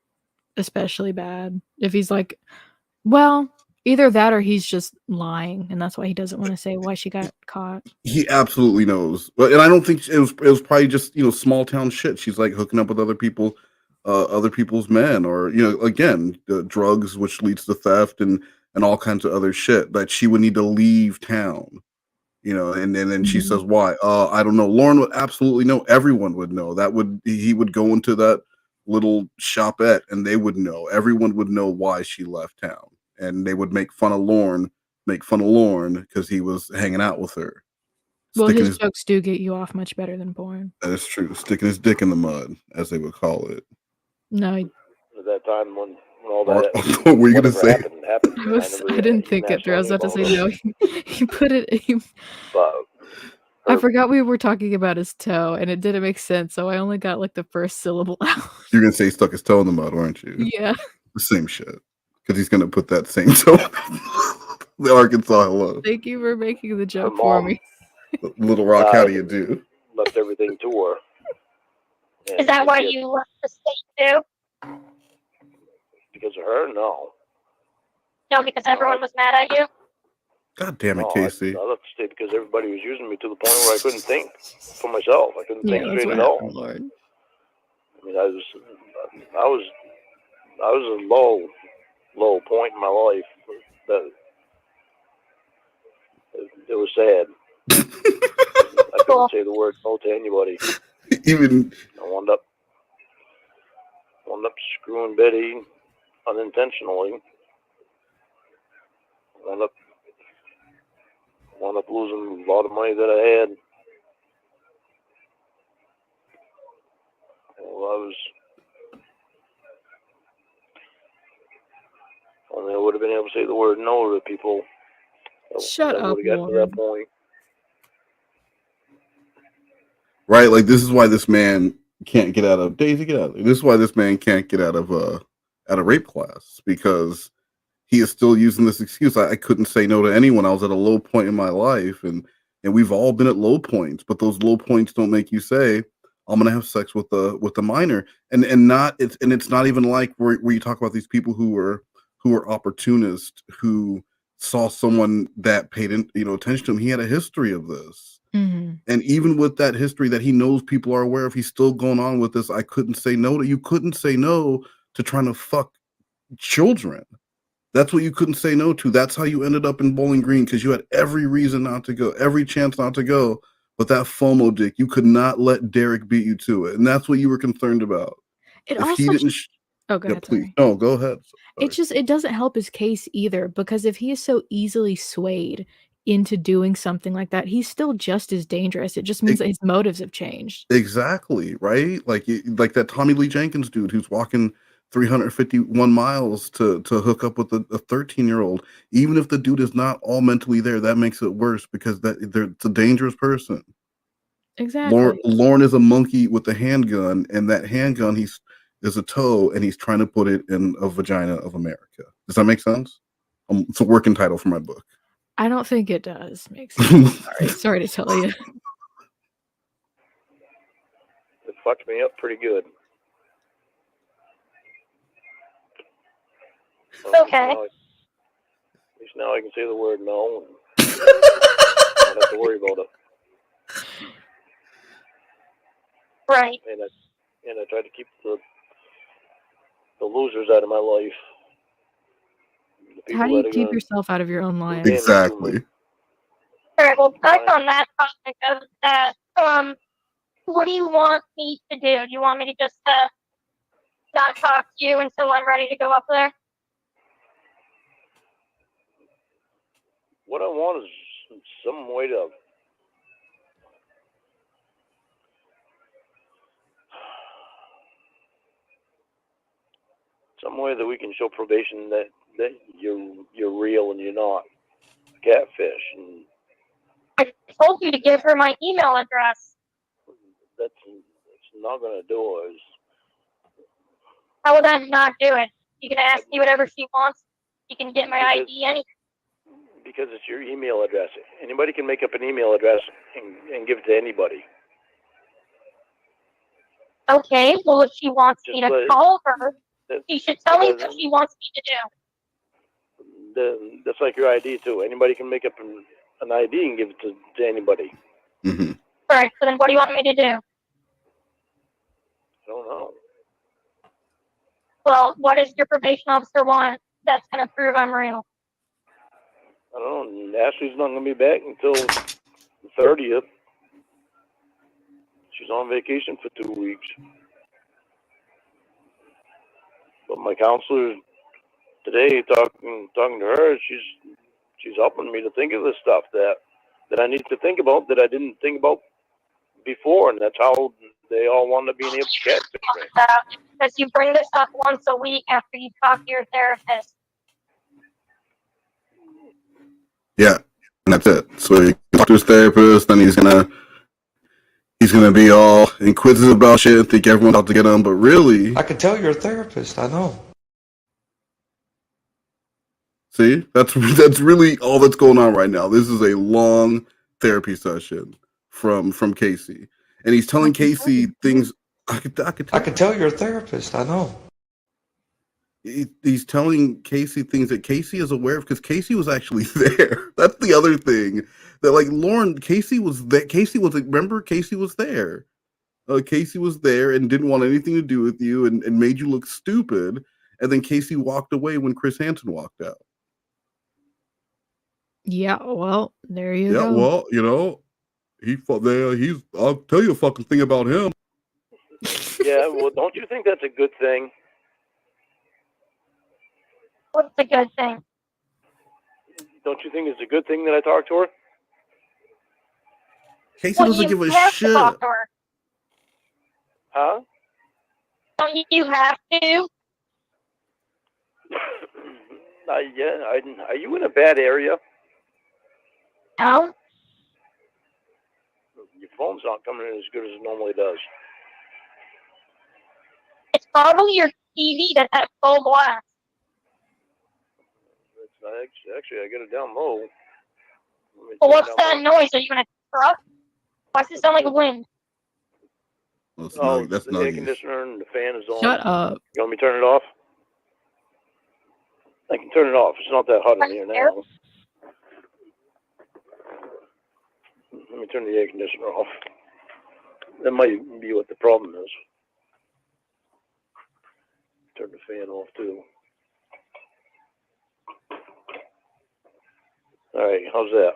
especially bad. If he's like, well, either that or he's just lying, and that's why he doesn't want to say why she got caught. He absolutely knows, but and I don't think it was probably just small town shit. She's like hooking up with other people's men, or again, drugs, which leads to theft and all kinds of other shit that she would need to leave town. And then she says, why? I don't know. Lorne would absolutely know. Everyone would know. He would go into that little shopette and they would know. Everyone would know why she left town. And they would make fun of Lorne because he was hanging out with her. Well, his jokes do get you off much better than porn. That is true. Sticking his dick in the mud, as they would call it. No. At that time, when Well, that What were you gonna whatever say? happened. I didn't think it through. I was about to say no. He put it. But I forgot we were talking about his toe, and it didn't make sense. So I only got like the first syllable out. You're gonna say he stuck his toe in the mud, weren't you? Yeah. The same shit. Because he's gonna put that same toe. The Arkansas hello. Thank you for making the joke her for mom me. Little Rock, how do you do? left everything to her. Is that why you left the state too? Because of her? No. No, because everyone was mad at you. God damn it, No, Casey. I left the state because everybody was using me to the point where I couldn't think for myself. I couldn't think Yeah, that's straight what at happened, all. Lord. I mean, I was a low point in my life. That it was sad. I couldn't say the word no to anybody. Even I wound up screwing Betty unintentionally. Wound up losing a lot of money that I had. Well, only I would have been able to say the word no to people. Shut I up, would have gotten to Lord. that point. right, like this is why this man can't get out of Daisy. Get out of there. This is why this man can't get out of rape class, because he is still using this excuse. I couldn't say no to anyone. I was at a low point in my life, and we've all been at low points, but those low points don't make you say, I'm gonna have sex with the minor. And it's not even like where you talk about these people who are opportunists, who saw someone that paid attention to him. He had a history of this. Mm-hmm. And even with that history that he knows people are aware of, he's still going on with this. I couldn't say no to. You couldn't say no to trying to fuck children. That's what you couldn't say no to. That's how you ended up in Bowling Green, because you had every reason not to go, every chance not to go. But that FOMO dick, you could not let Derek beat you to it. And that's what you were concerned about. It If also he didn't... oh, go ahead, please. sorry. No, go ahead. Sorry. It doesn't help his case either, because if he is so easily swayed into doing something like that, he's still just as dangerous. It just means that his motives have changed. Exactly, right? Like that Tommy Lee Jenkins dude who's walking 351 miles to hook up with a 13-year-old. Even if the dude is not all mentally there, that makes it worse, because it's a dangerous person. Exactly. Lorne is a monkey with a handgun, and that handgun is a toe, and he's trying to put it in a vagina of America. Does that make sense? It's a working title for my book. I don't think it does make sense. Sorry to tell you. It fucked me up pretty good. Okay. At least now I can say the word no, and I don't have to worry about it. Right. And I try to keep the losers out of my life. How do you keep yourself out of your own life? Exactly. All right. Well, back on that topic of that. What do you want me to do? Do you want me to just not talk to you until I'm ready to go up there? What I want is some way to that we can show probation that you're real and you're not catfish. And I told you to give her my email address. that's not gonna do it. How would that not do it? You can ask me whatever she wants. You can get my ID anything. Because it's your email address. Anybody can make up an email address and give it to anybody. Okay, well, if she wants me to call her, she should tell me what she wants me to do. That's like your ID, too. Anybody can make up an ID and give it to anybody. Mm-hmm. All right, so then what do you want me to do? I don't know. Well, what does your probation officer want that's going to prove I'm real? I don't know. Ashley's not going to be back until the 30th. She's on vacation for 2 weeks. But my counselor today, talking to her, she's helping me to think of the stuff that I need to think about that I didn't think about before, and that's how they all want to be able to catfish me. because you bring this up once a week after you talk to your therapist. Yeah, and that's it. So he talks to his therapist, then he's gonna be all inquisitive about shit and think everyone's out to get him, but really, I can tell you're a therapist. I know. see, that's really all that's going on right now. This is a long therapy session from Casey, and he's telling Casey things. I could tell you're a therapist. I know. He's telling Casey things that Casey is aware of because Casey was actually there. That's the other thing. That like Lorne, Casey was there. Remember, Casey was there. Casey was there and didn't want anything to do with you and made you look stupid. And then Casey walked away when Chris Hansen walked out. Yeah, well, there you go. Yeah, well, you know, I'll tell you a fucking thing about him. Yeah, well, don't you think that's a good thing? What's a good thing? Don't you think it's a good thing that I talked to her? Casey doesn't give a have shit. To talk to her. Huh? Don't you have to? Yeah. Are you in a bad area? No. Your phone's not coming in as good as it normally does. It's probably your TV that's at full blast. Actually, I got it down low. Well, what's that noise? Are you in a truck? Why does it sound like wind? Oh, that's the air conditioner and the fan is on. Shut up. You want me to turn it off? I can turn it off. It's not that hot in here now. Let me turn the air conditioner off. That might be what the problem is. Turn the fan off too. All right, how's that?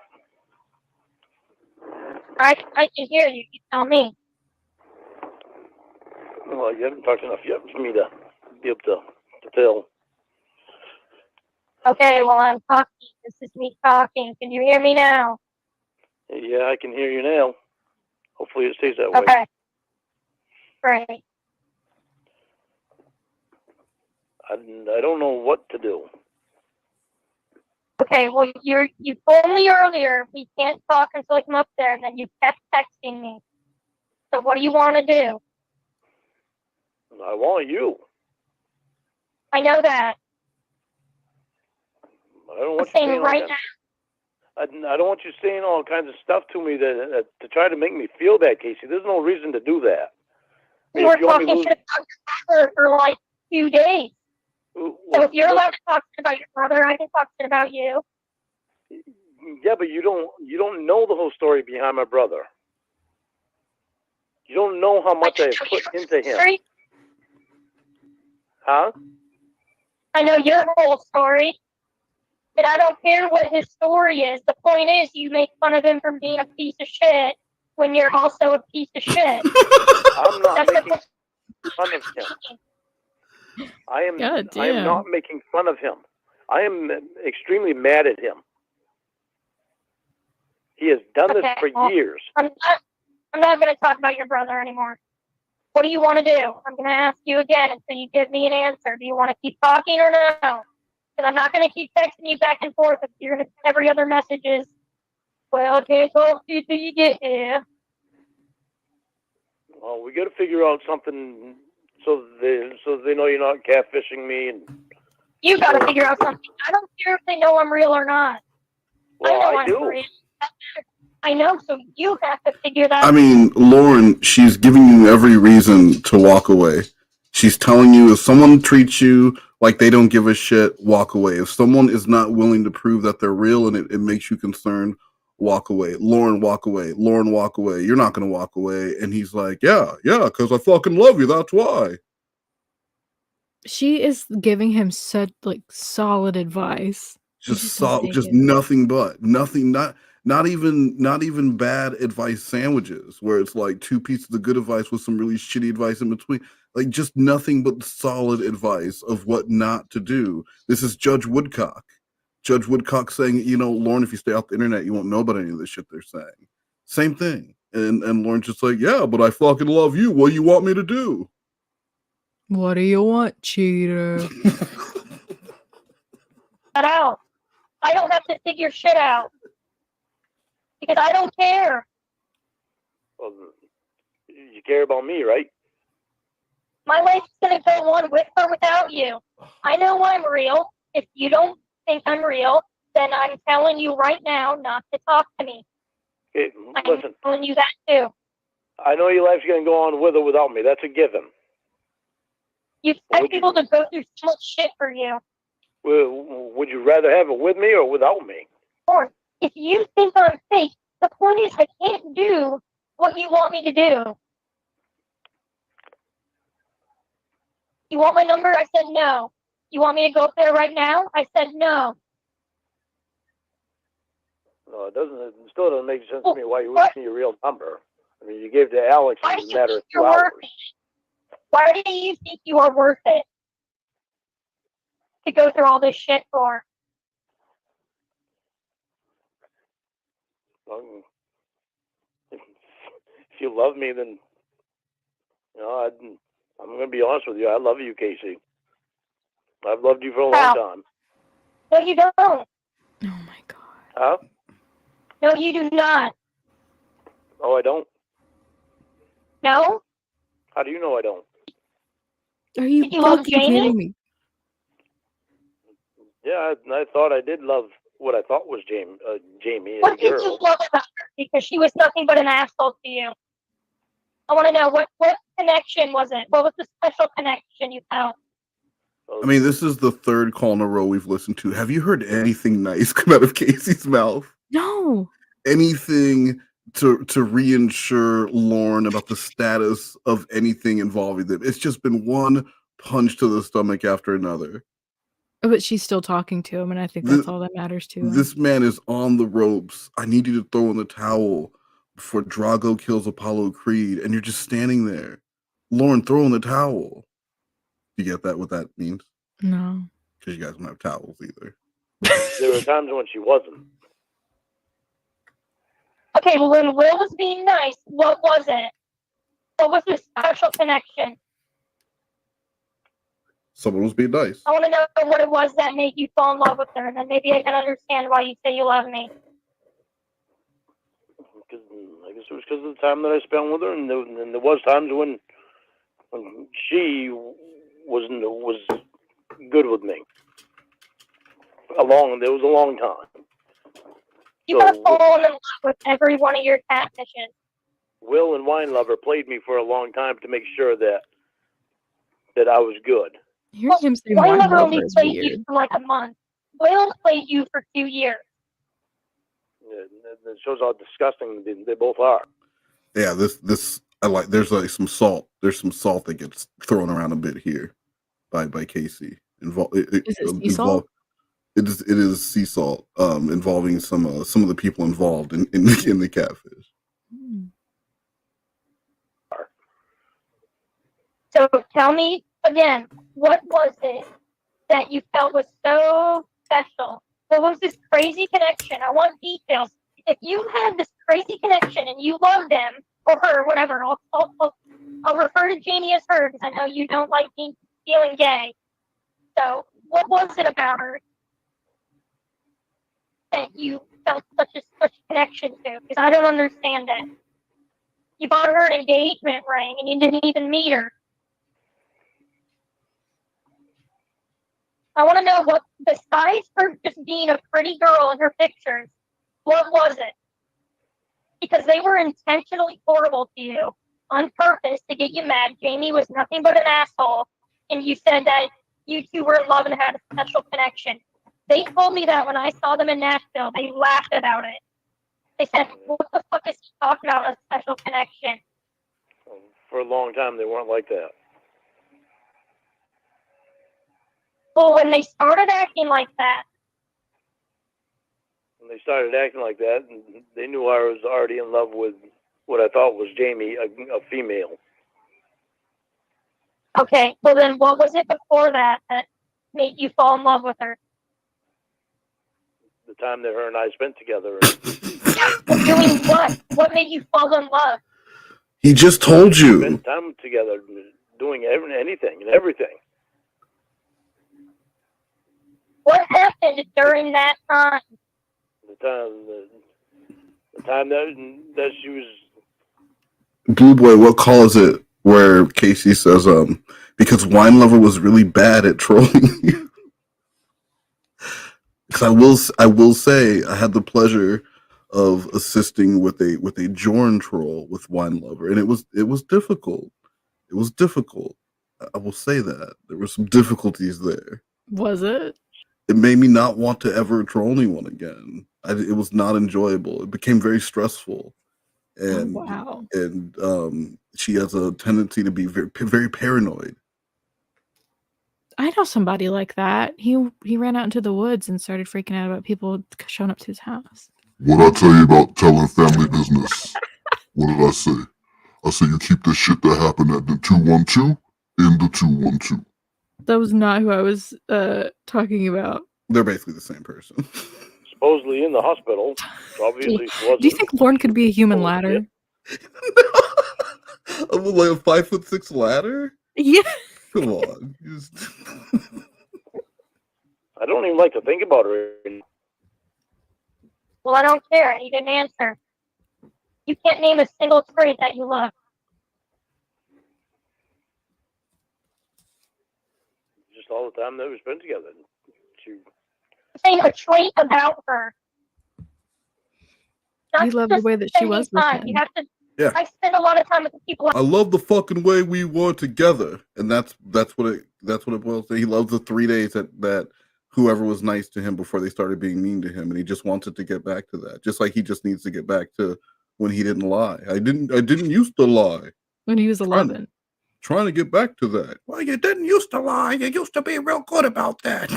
I can hear you. You tell me. Well, you haven't talked enough yet for me to be able to tell. Okay, well, I'm talking. This is me talking. Can you hear me now? Yeah, I can hear you now. Hopefully it stays that way. Okay. Great. I don't know what to do. Okay, well, you told me earlier we can't talk until I come up there, and then you kept texting me. So what do you want to do? I want you. I know that. I don't want I'm you saying right now. I don't want you saying all kinds of stuff to me to try to make me feel bad, Casey. There's no reason to do that. We were talking shit about your brother for like 2 days. So if you're allowed to talk shit about your brother, I can talk shit about you. Yeah, but you don't know the whole story behind my brother. You don't know how much I put into him. Huh? I know your whole story, but I don't care what his story is. The point is, you make fun of him for being a piece of shit when you're also a piece of shit. I'm not making fun of him. I am not making fun of him. I am extremely mad at him. He has done this for years. I'm not going to talk about your brother anymore. What do you want to do? I'm going to ask you again until you give me an answer. Do you want to keep talking or no? Because I'm not going to keep texting you back and forth if you're going to every other message is, well, I can't talk to you till you get here. Well, we got to figure out something so they know you're not catfishing me. And you got to figure out something. I don't care if they know I'm real or not. Well, I do. Real. I know, so you have to figure that out. I mean, Lorne, she's giving you every reason to walk away. She's telling you if someone treats you like they don't give a shit, walk away. If someone is not willing to prove that they're real and it makes you concerned, walk away. Lorne, walk away. Lorne, walk away. You're not going to walk away. And he's like, yeah, because I fucking love you. That's why. She is giving him such solid advice. Just nothing but nothing, not even bad advice sandwiches where it's like 2 pieces of good advice with some really shitty advice in between. Like just nothing but solid advice of what not to do. This is Judge Woodcock. Judge Woodcock saying, Lorne, if you stay off the internet, you won't know about any of this shit they're saying. Same thing. And Lorne's just like, yeah, but I fucking love you. What do you want me to do? What do you want, cheater? Shut out. I don't have to figure shit out. Because I don't care. Well, you care about me, right? My life's gonna go on with or without you. I know I'm real. If you don't think I'm real, then I'm telling you right now not to talk to me. Okay, I'm listen, telling you that too. I know your life's going to go on with or without me. That's a given. You Well, expect people to go through so much shit for you. Would you rather have it with me or without me? Or if you think I'm fake, the point is I can't do what you want me to do. You want my number? I said no. You want me to go up there right now? I said no. No, it doesn't. It still doesn't make sense to me why you wouldn't give me your real number. I mean, you gave it to Alex Why in do a you matter think of 2 you're hours. worth it? Why do you think you are worth it to go through all this shit for? If you love me, then I'm going to be honest with you. I love you, Casey. I've loved you for a long time. No, you don't. Oh my god. Huh? No, you do not. Oh, I don't? No? How do you know I don't? Are you Did you love fucking Jamie? kidding me? Yeah, I thought I did love what I thought was Jamie as What a did girl. you love about her? Because she was nothing but an asshole to you. I want to know what connection was it? What was the special connection you felt? I mean, this is the third call in a row we've listened to. Have you heard anything nice come out of Casey's mouth? No. Anything to reinsure Lorne about the status of anything involving them? It's just been one punch to the stomach after another. But she's still talking to him, and I think that's all that matters to him. This man is on the ropes. I need you to throw in the towel before Drago kills Apollo Creed, and you're just standing there. Lorne, throw in the towel. You get that? What that means? No. Because you guys don't have towels either. There were times when she wasn't. Okay, well, when Will was being nice, what was it? What was the special connection? Someone was being nice. I want to know what it was that made you fall in love with her, and then maybe I can understand why you say you love me. I guess it was because of the time that I spent with her, and there was times when she was good with me. There was a long time. You got fallen in love with every one of your catfishes. Will and Wine Lover played me for a long time to make sure that I was good. Hearing him say Wine Wine Lover Lover only is played weird. you for like a month. Will played you for 2 years. It shows how disgusting they both are. Yeah, this I like. There's like some salt. There's some salt that gets thrown around a bit here by Casey. Is it sea salt? It is sea salt. Involving some of the people involved in the catfish. So tell me again, what was it that you felt was so special? What was this crazy connection? I want details. If you had this crazy connection and you loved him or her, whatever, I'll refer to Jamie as her because I know you don't like feeling gay. So what was it about her that you felt such a connection to? Because I don't understand it. You bought her an engagement ring and you didn't even meet her. I want to know what, besides her just being a pretty girl in her pictures, what was it? Because they were intentionally horrible to you on purpose to get you mad. Jamie was nothing but an asshole, and you said that you two were in love and had a special connection. They told me that when I saw them in Nashville. They laughed about it. They said, what the fuck is he talking about, a special connection? For a long time, they weren't like that. Well, when they started acting like that, they knew I was already in love with what I thought was Jamie, a female. Okay, well then what was it before that made you fall in love with her? The time that her and I spent together. Doing what? What made you fall in love? He just told you. Spent time together doing anything and everything. What happened during that time? The time that she was. Blue Boy, what call is it where Casey says, because Wine Lover was really bad at trolling you? Because I will say I had the pleasure of assisting with a Jorn troll with Wine Lover, and it was difficult. It was difficult. I will say that there were some difficulties there. Was it? It made me not want to ever troll anyone again. It was not enjoyable. It became very stressful, and wow. And she has a tendency to be very, very paranoid. I know somebody like that. He ran out into the woods and started freaking out about people showing up to his house. What I tell you about telling family business? What did I say? I said you keep the shit that happened at the 212 in the 212. That was not who I was talking about. They're basically the same person. Supposedly in the hospital. So obviously she wasn't. Do you think Lorne could be a human ladder? Like a 5'6" ladder? Yeah. Come on. I don't even like to think about her. Well, I don't care. He didn't answer. You can't name a single trait that you love. Just all the time that we spent together. She... Saying a trait about her. You love the way that she was with him. You have to. Yeah. I spend a lot of time with the people. I love the fucking way we were together, and that's what it boils to. He loves the 3 days that whoever was nice to him before they started being mean to him, and he just wanted to get back to that. Just like he just needs to get back to when he didn't lie. I didn't used to lie. When he was 11. Trying to get back to that. Well, you didn't used to lie. You used to be real good about that.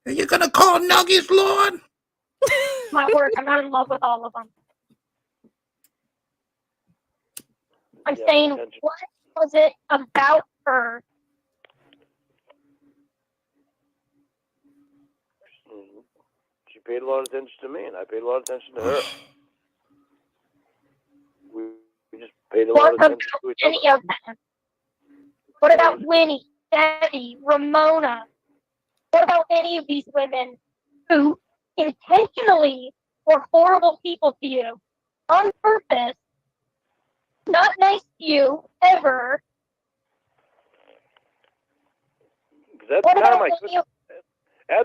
Are you gonna call Nuggies, Lord? My word, I'm not in love with all of them. I'm saying, what was it about her? She paid a lot of attention to me, and I paid a lot of attention to her. We just paid a lot of attention to each Any other. of them? What about Winnie, Debbie, Ramona? What about any of these women who intentionally were horrible people to you on purpose? Not nice to you ever. At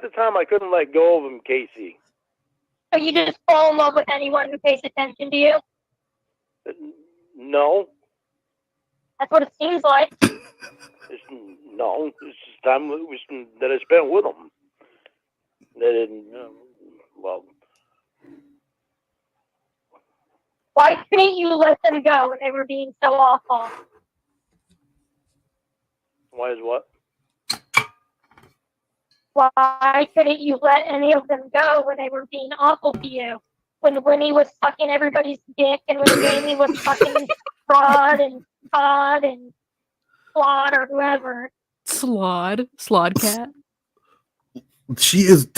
the time, I couldn't let go of him, Casey. So you just fall in love with anyone who pays attention to you? No. That's what it seems like. No, it's just time that I spent with him. That didn't, well. Why couldn't you let them go when they were being so awful? Why is what? Why couldn't you let any of them go when they were being awful to you? When Winnie was sucking everybody's dick, and when Jamie was fucking Rod and Todd and Slod or whoever. Slod cat. She is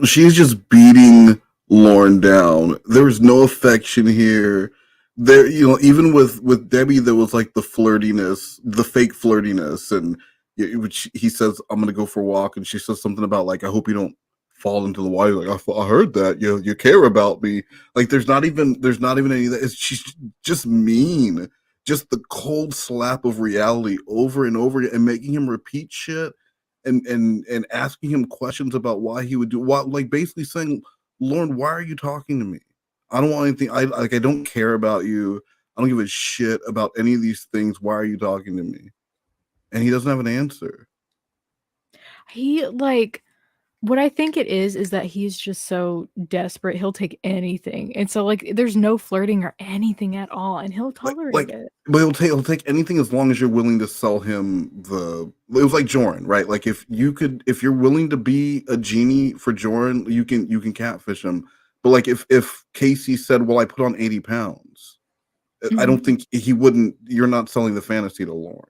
she's just beating Lorne down. There was no affection here. There, even with Debbie, there was like the flirtiness, the fake flirtiness, and which he says, "I'm gonna go for a walk," and she says something about like, "I hope you don't fall into the water." Like, I heard that you care about me. Like, there's not even any of that. She's just mean. Just the cold slap of reality over and over again, and making him repeat shit, and asking him questions about why he would do what, like basically saying, "Lorne, why are you talking to me? I don't want anything. I don't care about you. I don't give a shit about any of these things. Why are you talking to me?" And he doesn't have an answer. He what I think it is that he's just so desperate. He'll take anything. And so like there's no flirting or anything at all, and he'll tolerate it. But he'll take anything as long as you're willing to sell him it was like Jorn, right? Like if you're willing to be a genie for Jorn, you can catfish him. But like if Casey said, "Well, I put on 80 pounds," I don't think he wouldn't. You're not selling the fantasy to Lorne.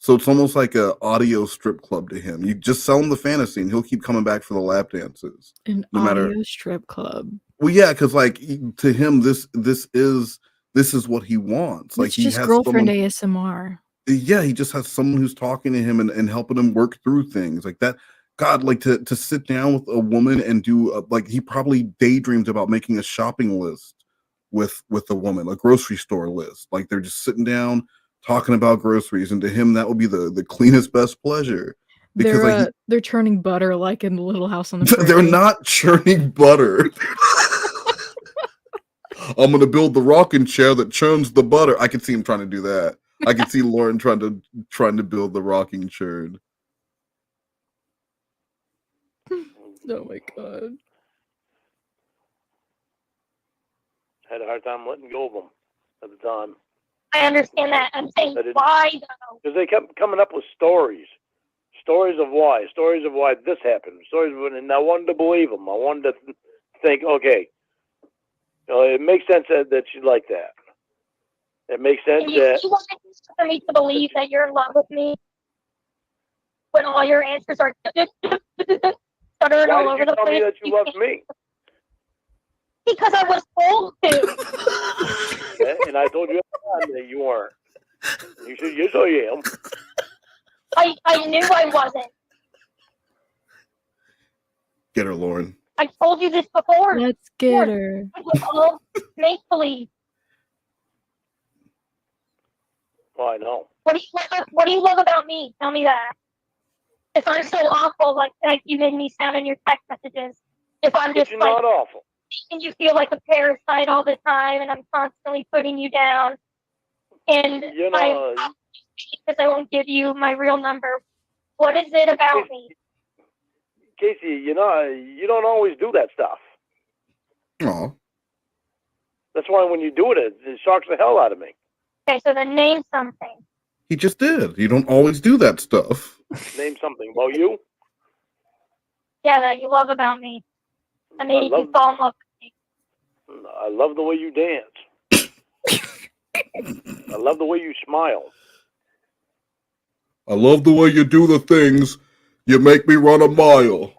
So it's almost like a audio strip club to him. You just sell him the fantasy, and he'll keep coming back for the lap dances. An audio strip club. Well, yeah, because like to him, this is what he wants. Like it's just girlfriend ASMR. yeah, he just has someone who's talking to him and helping him work through things like that. God, like to sit down with a woman and do like he probably daydreams about making a shopping list with a woman, a grocery store list. Like they're just sitting down talking about groceries, and to him that would be the cleanest, best pleasure. Because they're churning butter like in the Little House on the Prairie. they're not churning butter. I'm gonna build the rocking chair that churns the butter. I could see him trying to do that. I could see Lorne trying to build the rocking churn. Oh my god. Had a hard time letting go of them at the time. I understand that. I'm saying why though? Because they kept coming up with stories of why this happened, and I wanted to believe them. I wanted to think, okay, it makes sense that she's like that. It makes sense that you want for me to believe that you're in love with me when all your answers are stuttering all over the place. Why did you tell me that you loved me? Because I was told to. And I told you at the time that you weren't. You said, yes, I am. I knew I wasn't. Get her, Lorne. I told you this before. Let's get her. It was all make-believe. Well, I know. What do you love about me? Tell me that. If I'm so awful, like you made me sound in your text messages. If I'm just you're like, not awful. And you feel like a parasite all the time, and I'm constantly putting you down. And because I won't give you my real number. What is it about me? Casey, you don't always do that stuff. Oh. That's why when you do it, it shocks the hell out of me. Okay, so then name something. He just did. You don't always do that stuff. Name something about you. Yeah, that you love about me. I mean, you can fall in love with me. I love the way you dance. I love the way you smile. I love the way you do the things. You make me run a mile.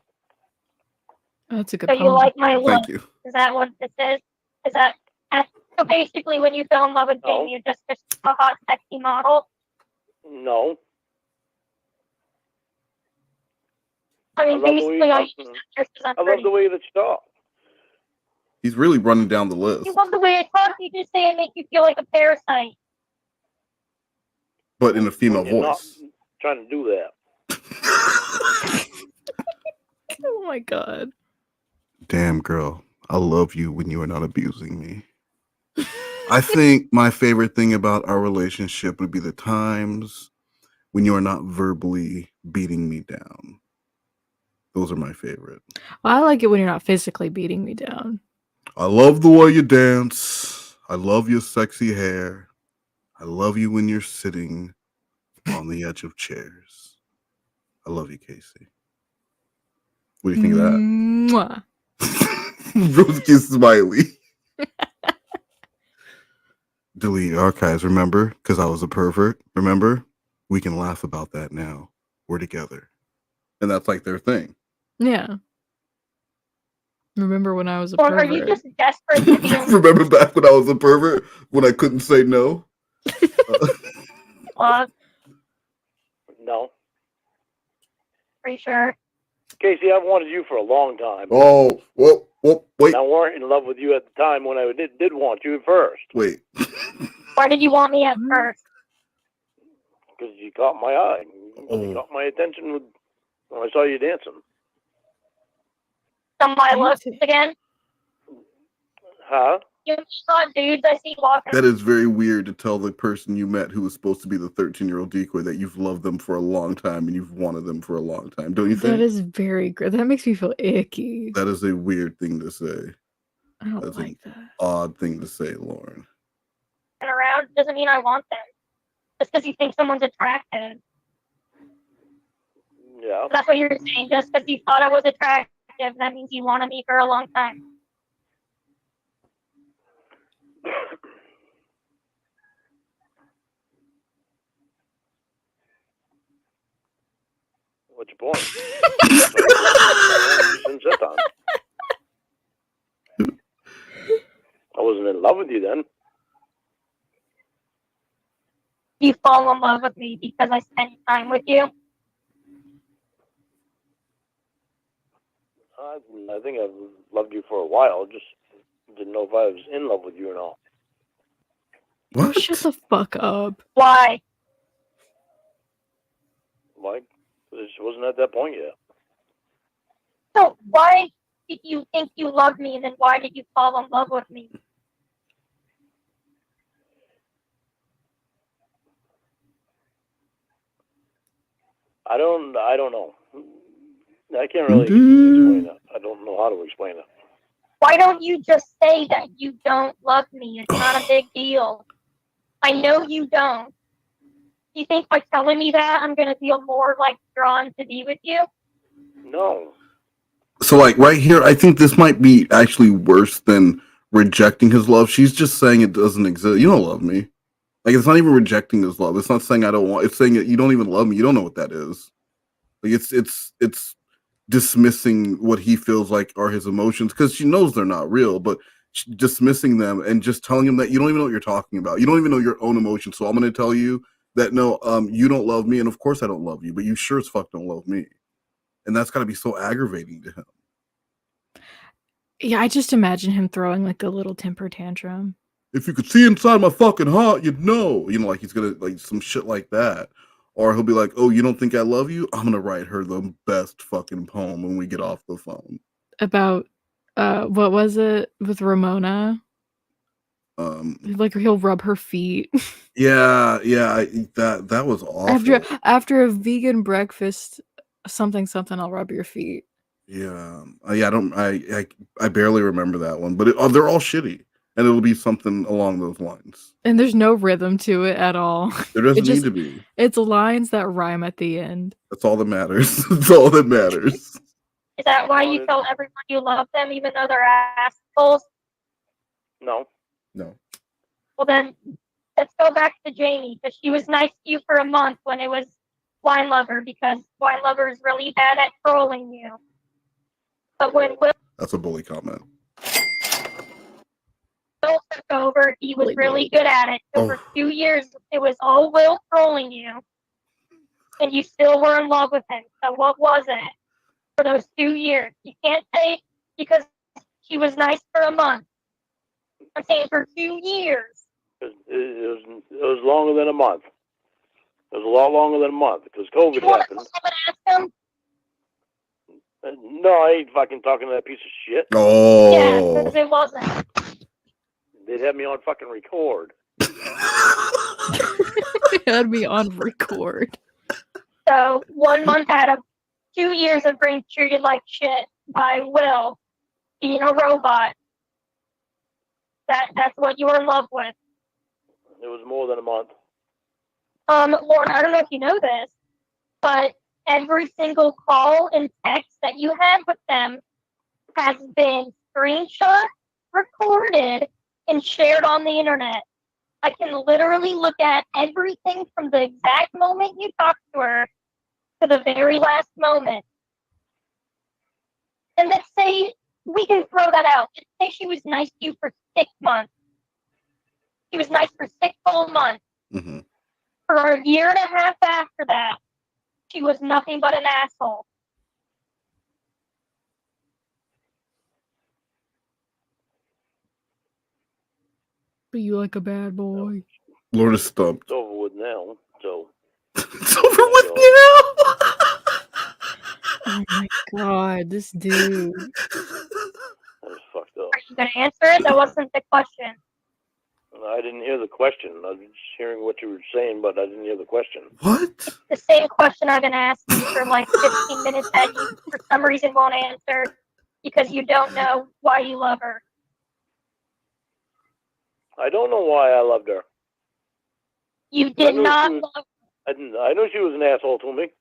That's a good So poem. you like my look? Thank you. Is that what this is? Is that so? Basically, when you fell in love with Jamie, you're just a hot, sexy model. No. I mean, basically, I love the way that you talk. He's really running down the list. You love the way I talk. You just say I make you feel like a parasite. But in a female You're voice. Not trying to do that. Oh my god. Damn, girl. I love you when you are not abusing me. I think my favorite thing about our relationship would be the times when you are not verbally beating me down. Those are my favorite. Well, I like it when you're not physically beating me down. I love the way you dance. I love your sexy hair. I love you when you're sitting on the edge of chairs. I love you, Casey. What do you think of that? Mwah. Rose kiss smiley. Delete archives, remember? Because I was a pervert, remember? We can laugh about that now. We're together. And that's like their thing. Yeah. Remember when I was a Or pervert? are you just desperate to be Remember back when I was a pervert? When I couldn't say no? No. Are you sure? Casey, I've wanted you for a long time. Oh, well, wait. And I weren't in love with you at the time when I did want you first. Wait. Why did you want me at first? Because you caught my eye. You caught my attention when I saw you dancing. Some my looks again? Huh? You not dudes I see walking. That is very weird to tell the person you met who was supposed to be the 13-year-old decoy that you've loved them for a long time and you've wanted them for a long time. Don't you think? That is very good. That makes me feel icky. That is a weird thing to say. I don't That's like an that. odd thing to say, Lorne. Around doesn't mean I want them. Just because you think someone's attractive. Yeah. That's what you're saying. Just because you thought I was attractive, that means you wanted me for a long time. What's your point? I wasn't in love with you then. You you fall in love with me because I spent time with you? I think I've loved you for a while. Just didn't know if I was in love with you or not. Oh, shut the fuck up. Why? Why? It wasn't at that point yet. So why did you think you loved me, and then why did you fall in love with me? I don't know. I can't really explain it. I don't know how to explain it. Why don't you just say that you don't love me? It's not a big deal. I know you don't. You think by telling me that I'm gonna feel more like drawn to be with you? No. So, like, right here, I think this might be actually worse than rejecting his love. She's just saying it doesn't exist. You don't love me. Like, it's not even rejecting his love. It's not saying I don't want. It's saying that you don't even love me. You don't know what that is. Like, it's dismissing what he feels like are his emotions because she knows they're not real, but dismissing them and just telling him that you don't even know what you're talking about. You don't even know your own emotions. So I'm going to tell you that no, you don't love me, and of course I don't love you, but you sure as fuck don't love me. And that's got to be so aggravating to him. Yeah, I just imagine him throwing like a little temper tantrum. If you could see inside my fucking heart, you'd know. You know, like he's gonna like some shit like that. Or he'll be like, "Oh, you don't think I love you? I'm gonna write her the best fucking poem when we get off the phone." About what was it with Ramona? Like he'll rub her feet. Yeah, that was awful. After a vegan breakfast, something, I'll rub your feet. Yeah, I barely remember that one, but they're all shitty, and it'll be something along those lines. And there's no rhythm to it at all. There doesn't need to be. It's lines that rhyme at the end. That's all that matters. That's all that matters. Is that why you tell everyone you love them, even though they're assholes? No. Well then, let's go back to Jamie, because she was nice to you for a month when it was Wine Lover, because Wine Lover is really bad at trolling you. But when Will That's a bully comment. took over, he was really good at it. So for 2 years, it was all Will trolling you, and you still were in love with him. So what was it for those 2 years? You can't say because she was nice for a month. I'm saying for 2 years. It was longer than a month. It was a lot longer than a month because COVID happened. No, I ain't fucking talking to that piece of shit. Oh. Yeah, because it wasn't. They'd have me on fucking record. It had me on record. So 1 month out of 2 years of being treated like shit by Will, being a robot. That's what you were in love with. It was more than a month. Lorne, I don't know if you know this, but every single call and text that you had with them has been screenshot, recorded, and shared on the internet. I can literally look at everything from the exact moment you talked to her to the very last moment. And let's say we can throw that out. Let's say she was nice to you for 6 months. She was nice for 6 whole months. Mm-hmm. For a year and a half after that, she was nothing but an asshole. But you like a bad boy. Lord is stumped. It's over with now, so. It's over with now. Oh my god, this dude. That was fucked up. Are you going to answer it? That wasn't the question. I didn't hear the question. I was just hearing what you were saying, but I didn't hear the question. What? The same question I've been asking you for like 15 minutes that you, for some reason, won't answer because you don't know why you love her. I don't know why I loved her. You did not love her. I knew she was an asshole to me.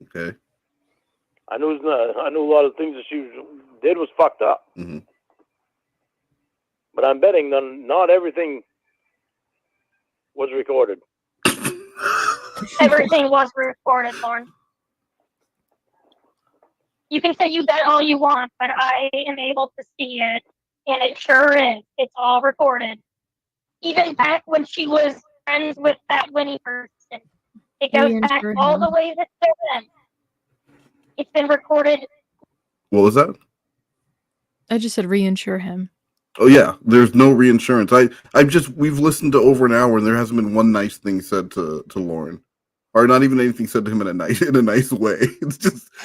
Okay. I knew a lot of things that she did was fucked up. Mm-hmm. But I'm betting that not everything was recorded. Everything was recorded, Lorne. You can say you bet all you want, but I am able to see it, and it sure is. It's all recorded. Even back when she was friends with that Winnie person. It goes back Reinsure all him. the way to them. It's been recorded. What was that? I just said reinsure him. Oh yeah, there's no reinsurance. We've listened to over an hour and there hasn't been one nice thing said to Lorne. Or not even anything said to him in a nice way.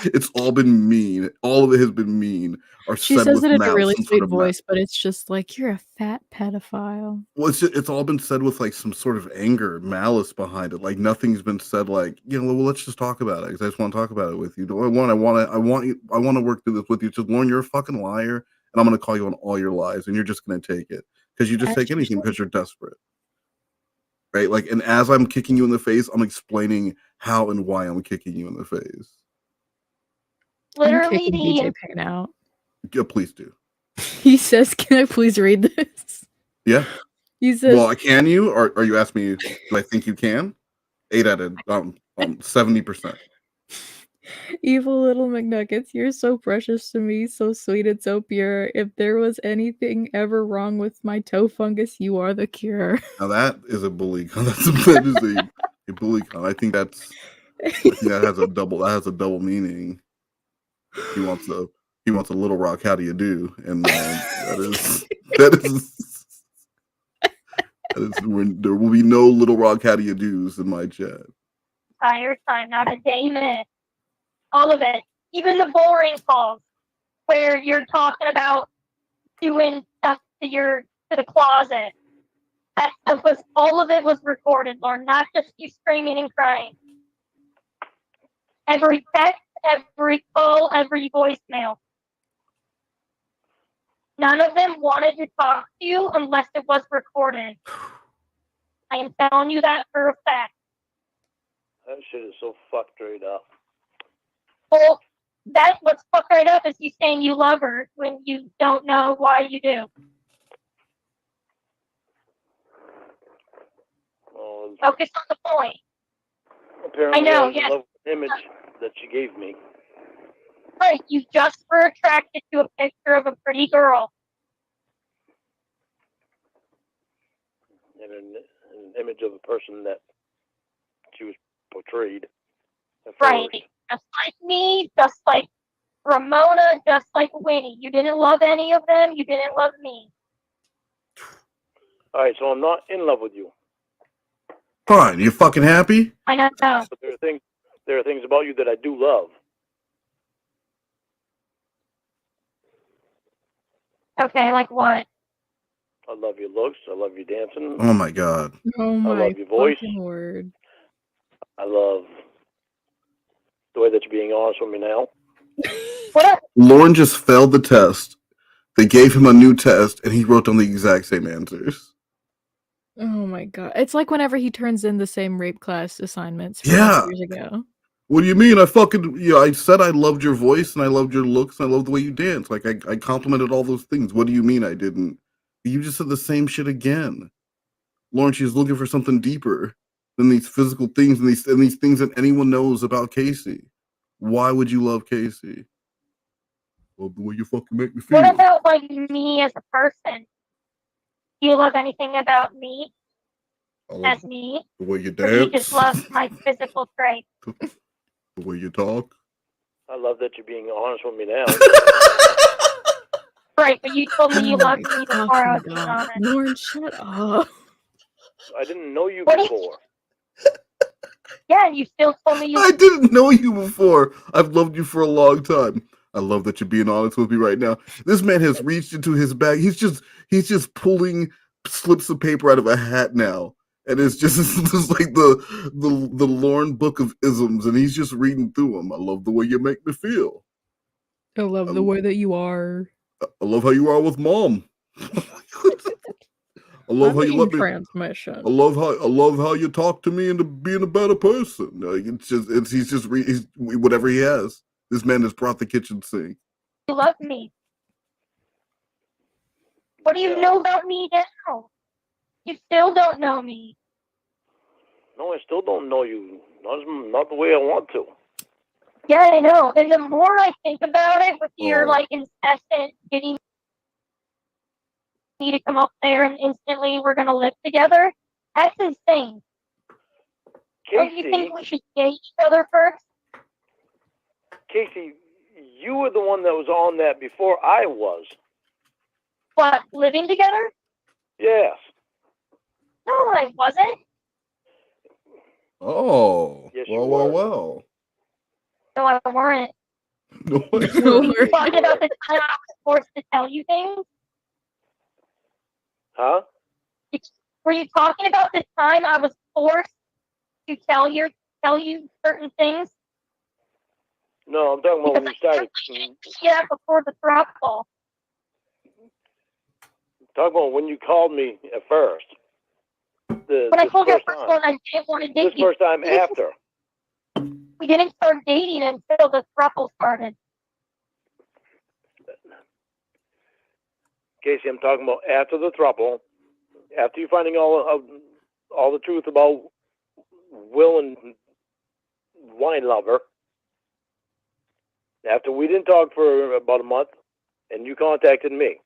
It's all been mean. All of it has been mean. Or She said says with it in a malice, really some sweet sort of voice, but it's just like, you're a fat pedophile. Well, it's all been said with like some sort of anger, malice behind it. Like nothing's been said like, well, let's just talk about it because I just want to talk about it with you. I want to work through this with you. Just Lorne, you're a fucking liar, and I'm gonna call you on all your lies, and you're just gonna take it because you just take anything because you're desperate, right? Like, and as I'm kicking you in the face, I'm explaining how and why I'm kicking you in the face. Literally, I'm kicking DJ Payne out. Yeah, please do. He says, "Can I please read this?" Yeah. He says, Well, can you? Or are you asking me? Do I think you can? 8 out of 70%. "Evil little McNuggets, you're so precious to me, so sweet and so pure. If there was anything ever wrong with my toe fungus, you are the cure." Now that is a bully. That is a bully. I think that has a double meaning. He wants a Little Rock. How do you do? And that is when there will be no Little Rock. How do you do's in my chat. Entire time, not a day minute. All of it, even the boring calls where you're talking about doing stuff to the closet. That stuff all of it was recorded, Lorne, not just you screaming and crying. Every text, every call, every voicemail. None of them wanted to talk to you unless it was recorded. I am telling you that for a fact. That shit is so fucked right up. Well, that's what's fucked right up is you saying you love her when you don't know why you do. Well, Focus on the point. apparently, I know, was in yes. love with the image that she gave me. Right, you just were attracted to a picture of a pretty girl. And an image of a person that she was portrayed. Right, just like me, just like Ramona, just like Winnie. You didn't love any of them, you didn't love me. Alright, so I'm not in love with you. Fine, you fucking happy? I know. But there are things about you that I do love. Okay, like what? I love your looks. I love your dancing. Oh my god. Oh my love your voice. fucking word. I love the way that you're being honest with me now. What? Lorne just failed the test. They gave him a new test, and he wrote down the exact same answers. Oh my god. It's like whenever he turns in the same rape class assignments from years ago. What do you mean? I said I loved your voice, and I loved your looks, and I loved the way you dance. Like, I complimented all those things. What do you mean I didn't? You just said the same shit again. Lorne, she's looking for something deeper than these physical things and these things that anyone knows about Casey. Why would you love Casey? Well, the way you fucking make me feel. What about like me as a person? Do you love anything about me as me? The way you Or dance. do you just love my physical traits? The way you talk. I love that you're being honest with me now. Right, but you told me you loved me before I was fucking being god. honest. Lorne, shut up. I didn't know you What? before. Yeah, you still told me you. I didn't know you before. I've loved you for a long time. I love that you're being honest with me right now. This man has reached into his bag. He's just pulling slips of paper out of a hat now. And it's just like the Lorne book of isms, and he's just reading through them. I love the way you make me feel. I love the way that you are. I love how you are with mom. I love how you let me. Transmission. I love how you talk to me into being a better person. Like he's whatever he has. This man has brought the kitchen sink. You love me. What do you know about me now? You still don't know me. No, I still don't know you. Not the way I want to. Yeah, I know. And the more I think about it, with your like incessant getting me to come up there and instantly we're gonna live together, That's insane. Don't you Casey, think we should date each other first? Casey, you were the one that was on that before I was. What, living together? Yes. No, I wasn't. Oh, Yes, you well, were. well. No, I weren't. No, Yes, you were. Were you talking about the time I was forced to tell you things? Huh? Were you talking about the time I was forced to tell you certain things? No, I'm talking about when you started. Yeah, before the throuple. Talking about when you called me at first. When I told you at first one, I didn't want to date This first time after. We didn't start dating until the throuple started. Casey, I'm talking about after the throuple, after you finding all the truth about Will and Wine Lover. After we didn't talk for about a month, and you contacted me.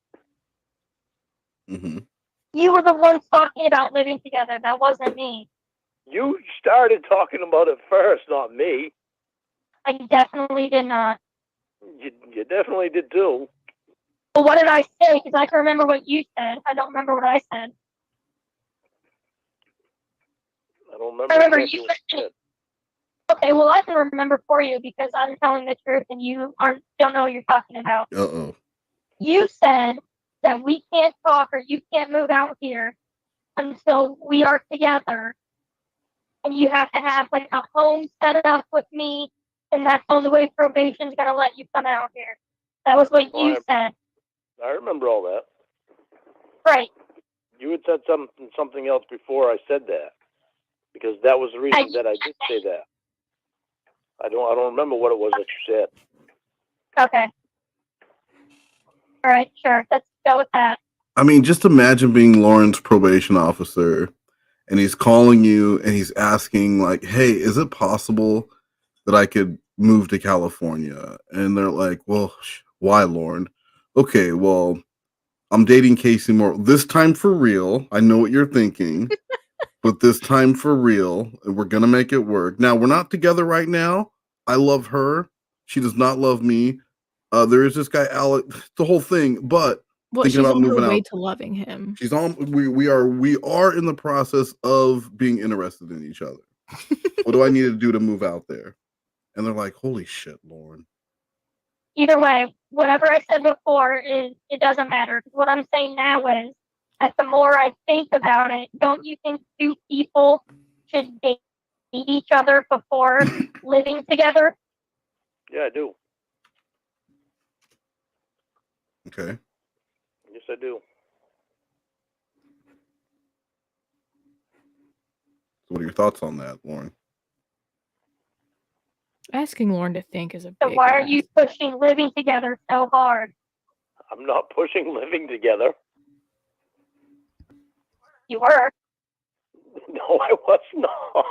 Mm-hmm. You were the one talking about living together. That wasn't me. You started talking about it first, not me. I definitely did not. You definitely did too. Well, what did I say? Because I can remember what you said. I don't remember what I said. I don't remember. I remember exactly you what you said. Okay, well, I can remember for you because I'm telling the truth and you don't know what you're talking about. Uh-oh. You said that we can't talk or you can't move out here until we are together. And you have to have like a home set up with me, and that's the only way probation's gonna let you come out here. That was what you said. I remember all that. Right. You had said something else before I said that, because that was the reason that I did say that. I don't remember what it was that you said. Okay. All right, sure. Let's go with that. I mean, just imagine being Lauren's probation officer and he's calling you and he's asking like, hey, is it possible that I could move to California? And they're like, well, why, Lorne? Okay, well, I'm dating Casey Moore. This time for real. I know what you're thinking, but this time for real. We're going to make it work. Now, we're not together right now. I love her. She does not love me. There is this guy, Alec, the whole thing, but she's thinking about on her moving way out. to loving him. She's on. We are in the process of being interested in each other. What do I need to do to move out there? And they're like, holy shit, Lauren. Either way, whatever I said before it doesn't matter. What I'm saying now is that the more I think about it, don't you think two people should date each other before living together? Yeah, I do. Okay. Yes, I do. So what are your thoughts on that, Lauren? Asking Lauren to think is a So big why are ask. you pushing living together so hard? I'm not pushing living together. You were. No, I was not.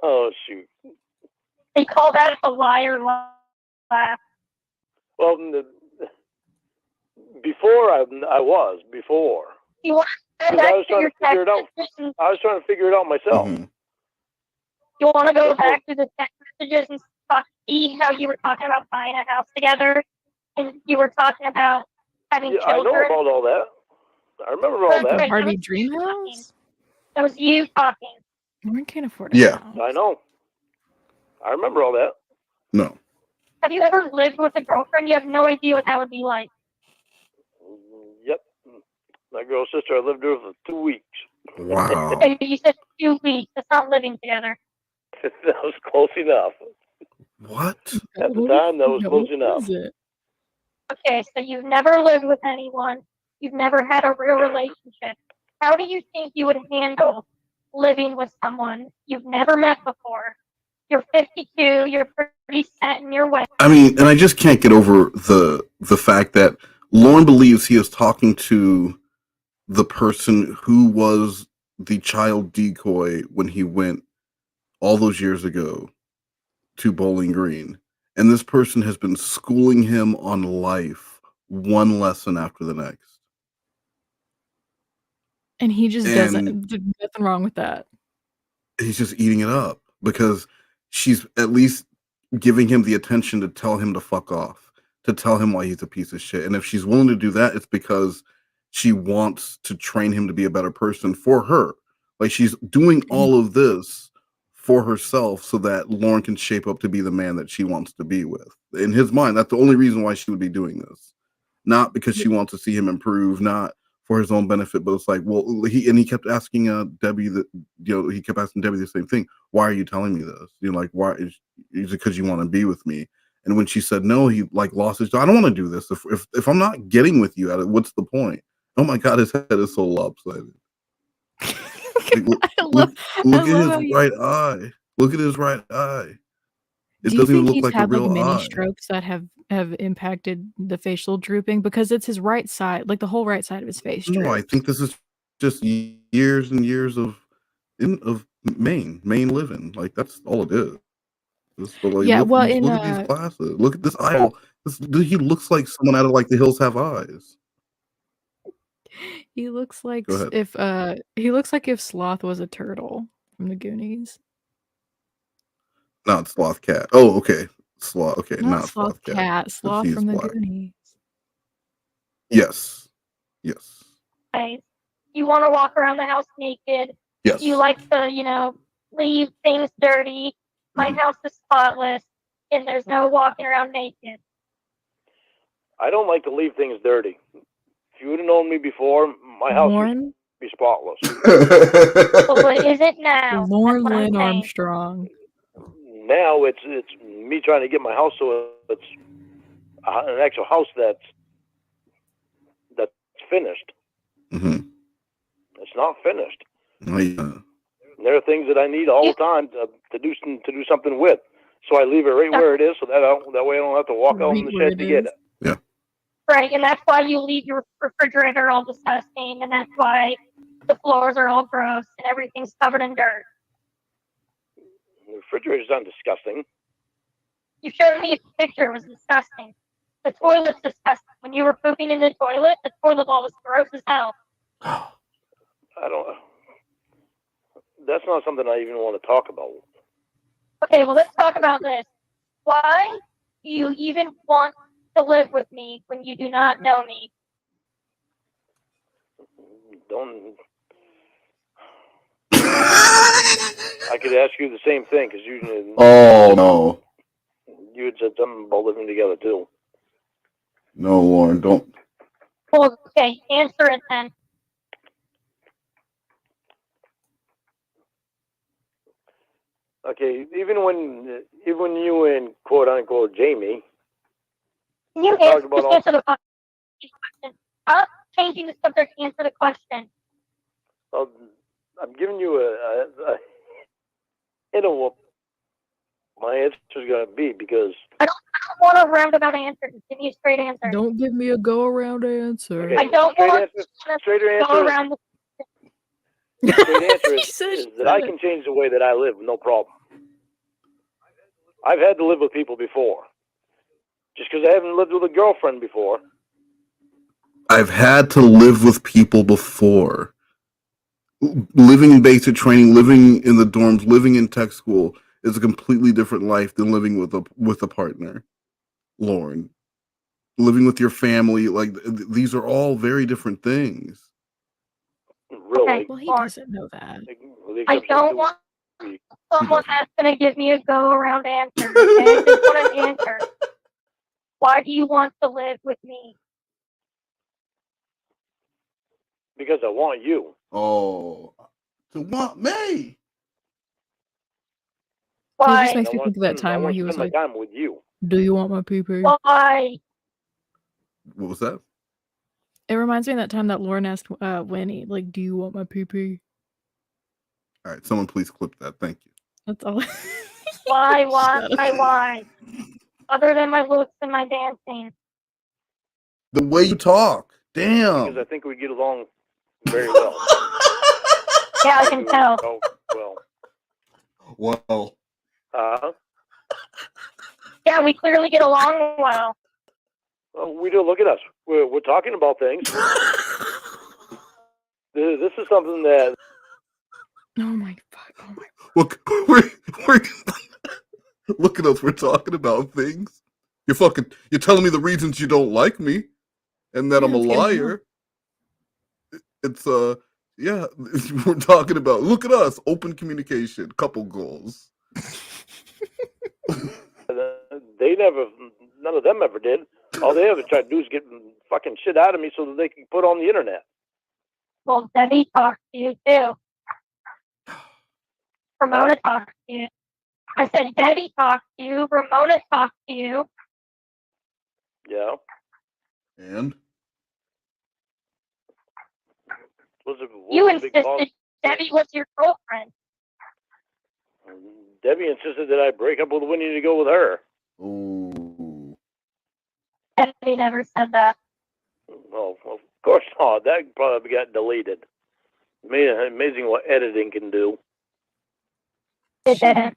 Oh, shoot. They call that a liar laugh. Well, before I was. You want to go Because back I was to trying your to figure it text out. messages? I was trying to figure it out myself. Mm-hmm. You want to go That's back to the text messages and see how you were talking about buying a house together, and you were talking about having Yeah, I children? know about all that. I remember all That's that. The right. Barbie dream house? That was you talking. Lauren can't afford a Yeah. house. I know. I remember all that. No. Have you ever lived with a girlfriend? You have no idea what that would be like. Yep. My girl's sister, I lived with her for 2 weeks. Wow. Okay, you said 2 weeks. That's not living together. That was close enough. What? At the time, that was No, close what enough. is it? Okay, so you've never lived with anyone. You've never had a real relationship. How do you think you would handle living with someone you've never met before? You're 52. You're pretty set in your way. I mean, and I just can't get over the fact that Lauren believes he is talking to the person who was the child decoy when he went all those years ago to Bowling Green. And this person has been schooling him on life, one lesson after the next. And he just And- doesn't. There's nothing wrong with that. He's just eating it up because she's at least giving him the attention to tell him to fuck off, to tell him why he's a piece of shit. And if she's willing to do that, it's because she wants to train him to be a better person for her. Like, she's doing all of this for herself so that Lorne can shape up to be the man that she wants to be with. In his mind, that's the only reason why she would be doing this. Not because she wants to see him improve, not for his own benefit, but it's like, well, he kept asking Debbie that, he kept asking Debbie the same thing. Why are you telling me this? Like, why? Is it because you want to be with me? And when she said no, he like lost his. I don't want to do this. If I'm not getting with you at it, what's the point? Oh my God, his head is so lopsided. Like, look at his right eye. Look at his right eye. It Do you doesn't even think look he's like a had like real mini eye. strokes that have impacted the facial drooping? Because it's his right side, like the whole right side of his face. No, I think this is just years and years of Maine living. Like, that's all it is. But like, Yeah, look, well, look at these glasses. Look at this eye. He looks like someone out of like The Hills Have Eyes. He looks like Go ahead. if Sloth was a turtle from the Goonies. Not Sloth Cat. Oh, okay. Sloth. Okay, Not Sloth Cat. Sloth from the Goonies. Yes. You want to walk around the house naked. Yes. You like to, leave things dirty. My house is spotless, and there's no walking around naked. I don't like to leave things dirty. If you would have known me before, my house would be spotless. Well, but is it now? Lorne Armstrong. Now it's me trying to get my house so it's an actual house that's finished. Mm-hmm. It's not finished. Oh, yeah. There are things that I need all the time to do something with. So I leave it right where it is, so that way I don't have to walk out in the shed to get it. Yeah. Right, and that's why you leave your refrigerator all disgusting, and that's why the floors are all gross and everything's covered in dirt. The refrigerator's not disgusting. You showed me a picture; it was disgusting. The toilet's disgusting. When you were pooping in the toilet bowl was gross as hell. That's not something I even want to talk about. Okay, well, let's talk about this. Why do you even want to live with me when you do not know me? I could ask you the same thing because you. Oh no. You had said something about living together too. No, Lorne, don't. Well, okay, answer it then. Okay, even when you and quote unquote Jamie. You answer the question. Stop changing the subject. Answer the question. Well, I'm giving you a hint of what my answer is going to be because I don't want a roundabout answer. Just give me a straight answer. Don't give me a go-around answer. Okay, I don't want straighter answer. Go around the straight answer is that I can change the way that I live, no problem. I've had to live with people before. Just because I haven't lived with a girlfriend before. I've had to live with people before. Living in basic training, living in the dorms, living in tech school is a completely different life than living with a partner. Lorne, living with your family, like these are all very different things. Really? Well, he doesn't know that. I don't want someone that's going to give me a go-around answer. Okay? I just want an answer. Why do you want to live with me? Because I want you. Oh, to want me? Why? He just makes me think of that time where he was like, time with you. "Do you want my pee-pee?" Why? What was that? It reminds me of that time that Lorne asked Winnie, like, "Do you want my pee-pee?" All right, someone please clip that. Thank you. That's all. Why? Other than my looks and my dancing. The way you talk. Damn. Because I think we get along very well. Yeah, I can tell. Oh, well. Yeah, we clearly get along well. Well, we do. Look at us. We're talking about things. this is something that Oh my fuck. Oh my. Look, we're look at us. We're talking about things. You're telling me the reasons you don't like me, and that Yeah, I'm a it's getting liar. It's yeah. We're talking about. Look at us. Open communication. Couple goals. none of them ever did. All they ever tried to do is get fucking shit out of me so that they could put on the internet. Well, Debbie talked to you too. Ramona talked to you. I said Debbie talked to you. Ramona talked to you. Yeah. And You insisted Debbie was your girlfriend. Debbie insisted that I break up with Winnie to go with her. oh, Debbie never said that. Well, of course not. That probably got deleted. Amazing what editing can do. It didn't.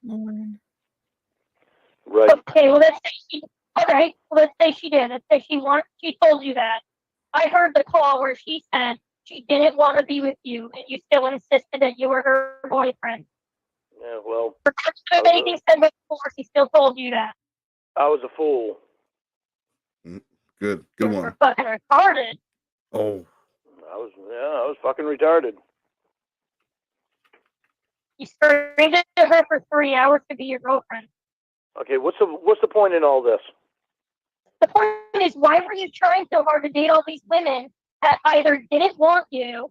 Right. Okay, well let's say she. All right, well, let's say she did. Let's say she told you that. I heard the call where she said she didn't want to be with you, and you still insisted that you were her boyfriend. Yeah, well. Regardless of anything said before, she still told you that. I was a fool. good You're one. fucking retarded. Oh, I was fucking retarded. You screamed at her for 3 hours to be your girlfriend. Okay, what's the point in all this? The point is, why were you trying so hard to date all these women that either didn't want you,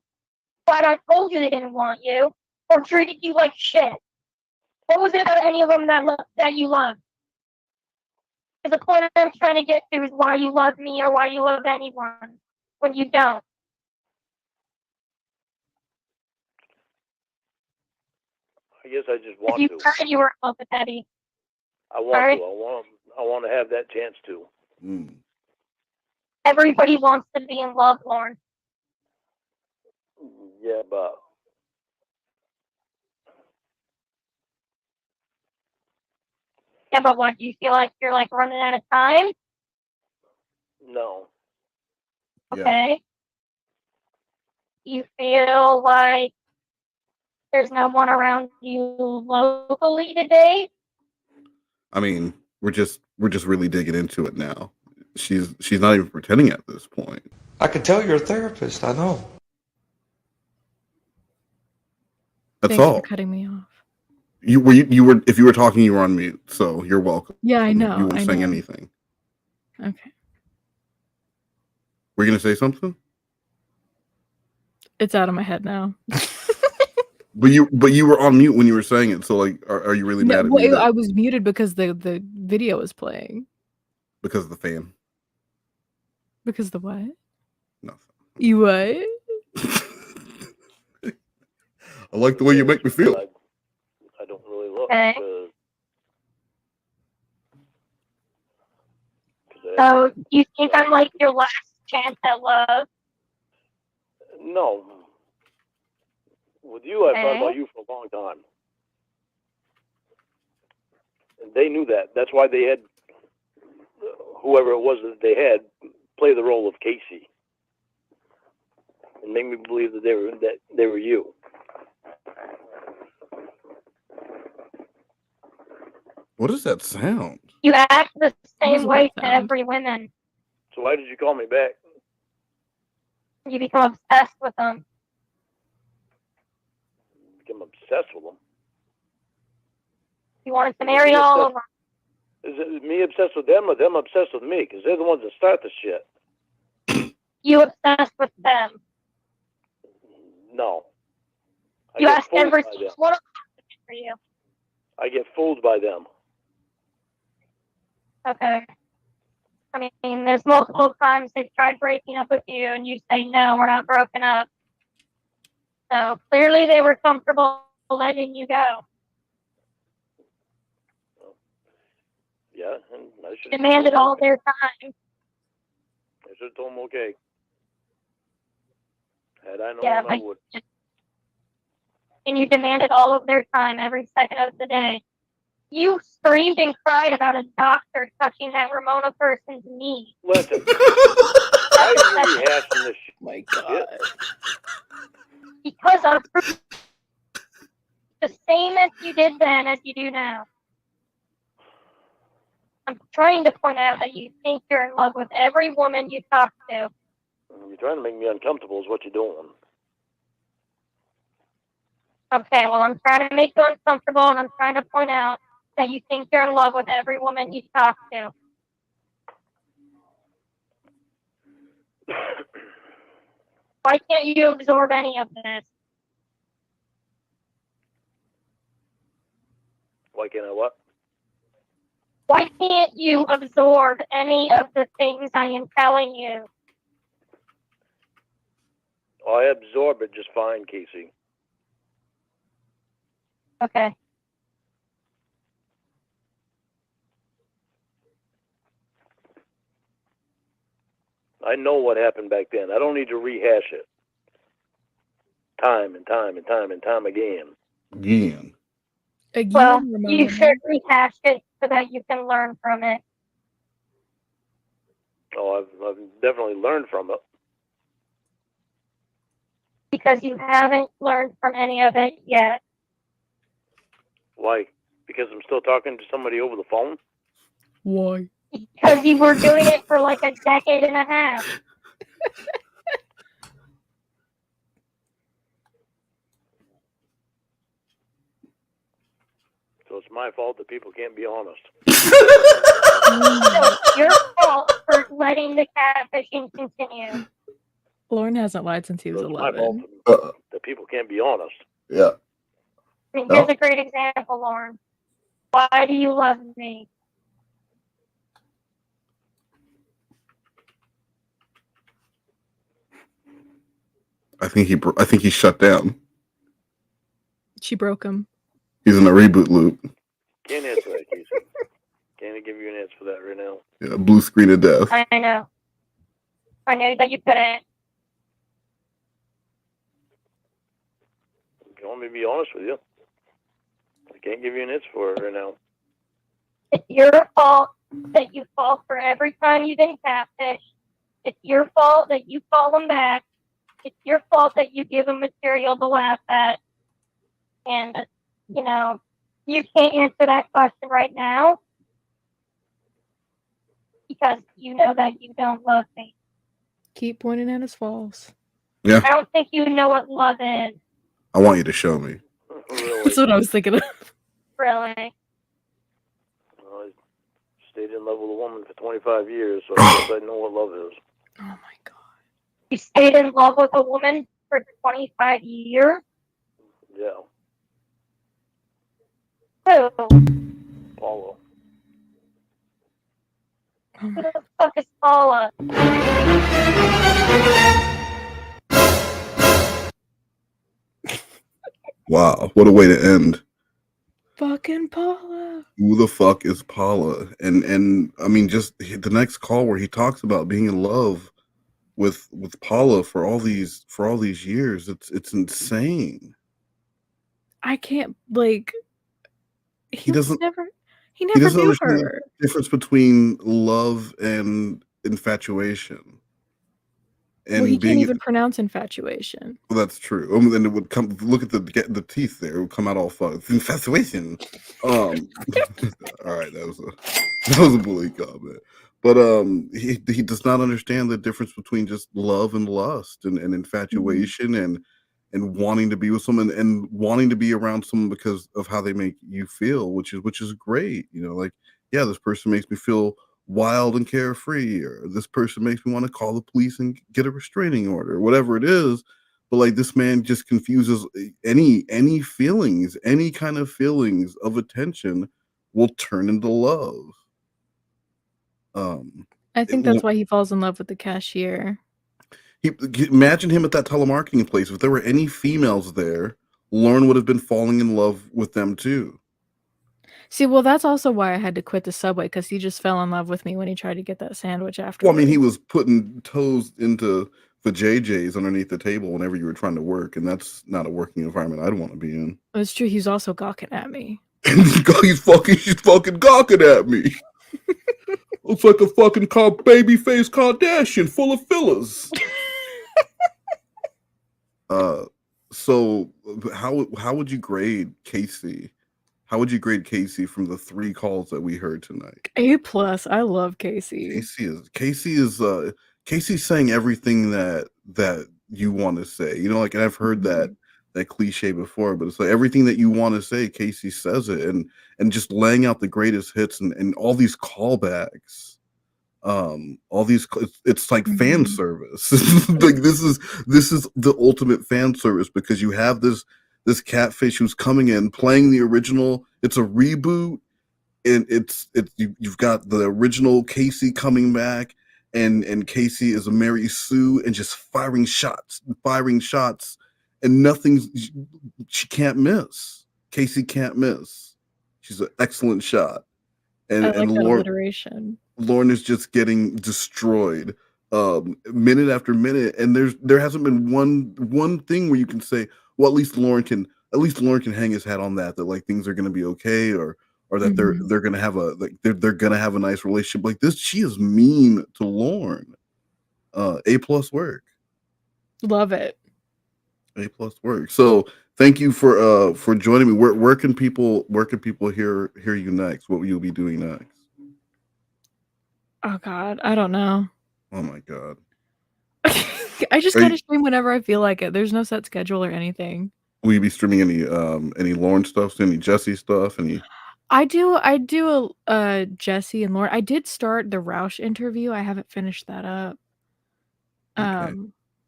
flat out told you they didn't want you, or treated you like shit? What was it about any of them that you loved? Because the point I'm trying to get to is why you love me or why you love anyone when you don't. I guess I just want You to. said you were in love with Eddie. I want Sorry? to. I want to have that chance to. Everybody wants to be in love, Lorne. Yeah, but Yeah, but what, do you feel like you're like running out of time? no. Okay. You feel like there's no one around you locally today? I mean, we're just really digging into it now. She's not even pretending at this point. I could tell you're a therapist, I know. That's Thanks all. for cutting me off. You were if you were talking, you were on mute, so you're welcome. Yeah, I know. You weren't I saying know. anything. Okay. Were you gonna say something? It's out of my head now. But you were on mute when you were saying it. So like, are you really mad at me? I was muted because the video was playing. Because of the fan. Because the what? Nothing. You what? I like the way you make me feel. I don't really look. Okay. So you think I'm like your last chance at love? No. With you, I've thought Okay. about you for a long time. And they knew that. That's why they had whoever it was that they had play the role of Casey and make me believe that they were you. What is that sound? You act the Who's same way what to sound? every woman. So why did you call me back? You become obsessed with them. I'm obsessed with them. You wanted to marry all of them. Is it me obsessed with them or them obsessed with me? Because they're the ones that start the shit. You obsessed with them. No. You ask every by them. single one of them for you. I get fooled by them. Okay. I mean, there's multiple times they've tried breaking up with you, and you say, no, we're not broken up. So clearly they were comfortable letting you go. Yeah, and I should Demanded all their time. I should have told them okay. Had I known, Yeah, I would. And you demanded all of their time every second of the day. You screamed and cried about a doctor touching that Ramona person's knee. Listen, why are you rehashing this shit? My God. Because I'm the same as you did then as you do now. I'm trying to point out that you think you're in love with every woman you talk to. You're trying to make me uncomfortable is what you're doing. Okay, well, I'm trying to make you uncomfortable, and I'm trying to point out that you think you're in love with every woman you talk to. Why can't you absorb any of this? Why can't I what? Why can't you absorb any of the things I am telling you? I absorb it just fine, Casey. Okay. I know what happened back then. I don't need to rehash it. Time and time and time and time again. Again. Well, Ramona. you should rehash it so that you can learn from it. Oh, I've definitely learned from it. Because you haven't learned from any of it yet. Why? Because I'm still talking to somebody over the phone? Why? Because you were doing it for like a decade and a half. So it's my fault that people can't be honest. So it's your fault for letting the catfishing continue. Lorne hasn't lied since he was So it's my fault 11. that people can't be honest. Yeah. I mean, here's a great example, Lorne. Why do you love me? I think he shut down. She broke him. He's in a reboot loop. Can't answer that, Casey. Can't give you an answer for that right now. Yeah, blue screen of death. I know. I know that you couldn't. If you want me to be honest with you, I can't give you an answer for it right now. It's your fault that you fall for every time you've been catfished. It's your fault that you call them back. It's your fault that you give them material to laugh at. And, you know, you can't answer that question right now because you know that you don't love me. Keep pointing at his faults. Yeah. I don't think you know what love is. I want you to show me. Really? That's what I was thinking of. Really. Well, I stayed in love with a woman for 25 years, so I guess I know what love is. Oh my god. You stayed in love with a woman for 25 years? Yeah. Who? Paula. Oh Who my. the fuck is Paula? Wow, what a way to end. Fucking Paula. Who the fuck is Paula? And I mean, just the next call where he talks about being in love with Paula for all these years. It's insane. I can't, like, he doesn't never he doesn't knew understand her. the difference between love and infatuation. And Well, he being can't even pronounce infatuation. well, that's true. Then it would come. Look at the teeth there. It would come out all fun. It's infatuation. All right, that was a bully comment. But he does not understand the difference between just love and lust and infatuation and wanting to be with someone and wanting to be around someone because of how they make you feel, which is great. You know, like, yeah, this person makes me feel wild and carefree, or this person makes me want to call the police and get a restraining order, whatever it is. But like, this man just confuses any feelings, any kind of feelings of attention will turn into love. I think that's why he falls in love with the cashier. Imagine him at that telemarketing place. If there were any females there, Lorne would have been falling in love with them too. See, well, that's also why I had to quit the Subway, because he just fell in love with me when he tried to get that sandwich after. Well, I mean, he was putting toes into the JJs underneath the table whenever you were trying to work, and that's not a working environment I'd want to be in. It's true. He's also gawking at me. She's fucking gawking at me. Looks like a fucking baby face Kardashian full of fillers. So how would you grade Cas3y? How would you grade Cas3y from the 3 calls that we heard tonight? A+. I love Casey. Casey's saying everything that you want to say. You know, like, and I've heard that cliche before, but it's like everything that you want to say, Casey says it, and just laying out the greatest hits and all these callbacks. It's like fan service. Like this is the ultimate fan service, because you have this catfish who's coming in playing the original. It's a reboot, and you've got the original Casey coming back, and Casey is a Mary Sue and just firing shots, and she can't miss. Casey can't miss. She's an excellent shot, and I like that Lorne, alliteration. Lorne is just getting destroyed minute after minute, and there hasn't been one thing where you can say, well, at least Lorne can hang his hat on that like things are going to be okay, or that they're going to have they're going to have a nice relationship. Like this, she is mean to Lorne. A+ work. Love it. A+ work. So thank you for joining me. Where can people hear you next? What will you be doing next? Oh God, I don't know. Oh my God. I just kind of stream whenever I feel like it. There's no set schedule or anything. Will you be streaming any Lorne stuff, any Jesse stuff, any? I do a Jesse and Lorne. I did start the Roush interview. I haven't finished that up. Okay.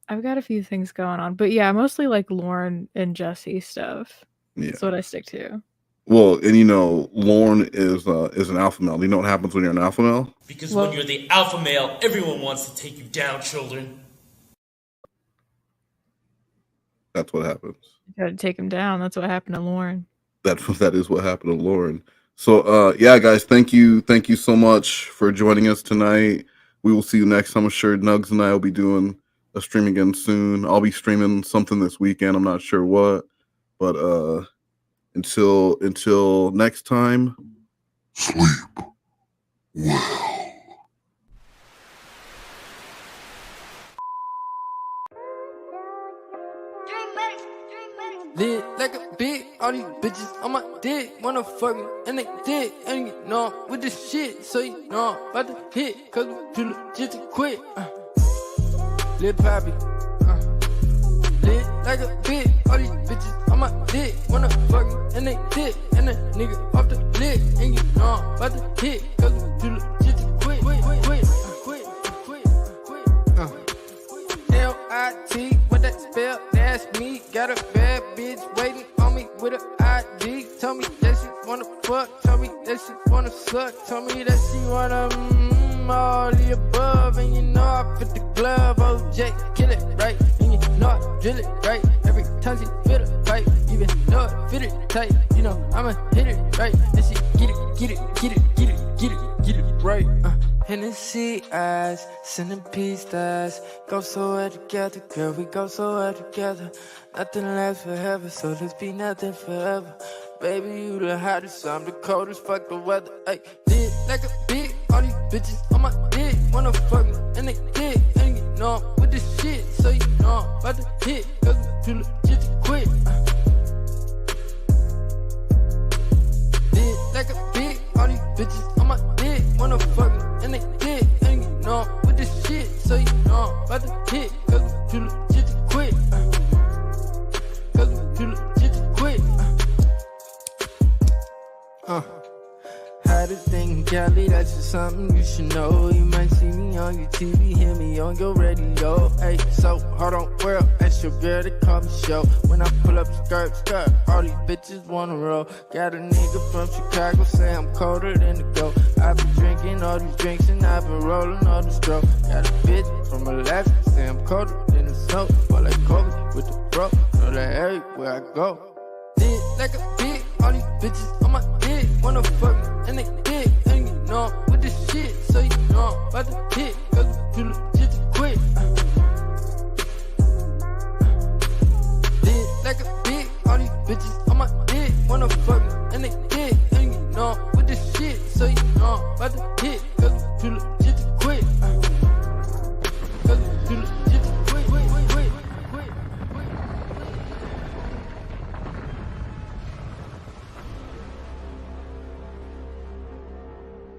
I've got a few things going on, but yeah, mostly like Lorne and Jesse stuff. Yeah. That's what I stick to. Well, and Lorne is an alpha male. Do you know what happens when you're an alpha male? Because when you're the alpha male, everyone wants to take you down, children. That's what happens. You gotta take him down. That's what happened to Lorne. That is what happened to Lorne. So yeah, guys, thank you so much for joining us tonight. We will see you next time. I'm sure Nugs and I will be doing a stream again soon. I'll be streaming something this weekend. I'm not sure what, but until next time, sleep well. Lit like a bitch, all these bitches on my dick wanna fuck me, and they did, and you know I'm with this shit, so you know I'm about to hit, cause we too legit to quit. Lit Poppy, lit like a bitch, all these bitches on my dick wanna fuck me, and they did, and the nigga off the lit, and you know I'm about to hit, cause we too legit to quit. L-I-T, what that spell? That's me. Got a bad bitch waiting on me with an ID. Tell me that she wanna fuck. Tell me that she wanna suck. Tell me that she wanna all the above. And you know I fit the glove. OJ, kill it right. And you know I drill it right. Every time she fit a pipe, even though it fit it tight. You know I'ma hit it right. And she get it right. Hennessy eyes, centipede stars. Go so well together, girl, we go so well together. Nothing lasts forever, so let's be nothing forever. Baby, you the hottest, I'm the coldest, fuck the weather. Ay, lit like a bitch, all these bitches on my dick wanna fuck me, and they did. And you know I'm with this shit, so you know I'm about to hit, cause we too legit to quit. Lit like a bitch, all these bitches on my dick wanna fuck me, and they did, and you know I'm with this shit, so you know I'm about to hit, cause we too legit to quit. Cause we too legit to quit. Hottest thing in Cali, that's just something you should know. You might see me on your TV, hear me on your radio. Hey, so hold on, world, that's your girl, they call me show. When I pull up skirt, all these bitches wanna roll. Got a nigga from Chicago, say I'm colder than the go. I've been drinking all these drinks and I've been rolling all the stroke. Got a bitch from Alaska, say I'm colder than the snow. While I Kobe with the bro, know that everywhere I go. Lit like a bitch, all these bitches on my dick wanna fuck me, and they did, and you know I'm with this shit, so you know I'm about to hit, cause we too legit to quit. Lit like a bitch, all these bitches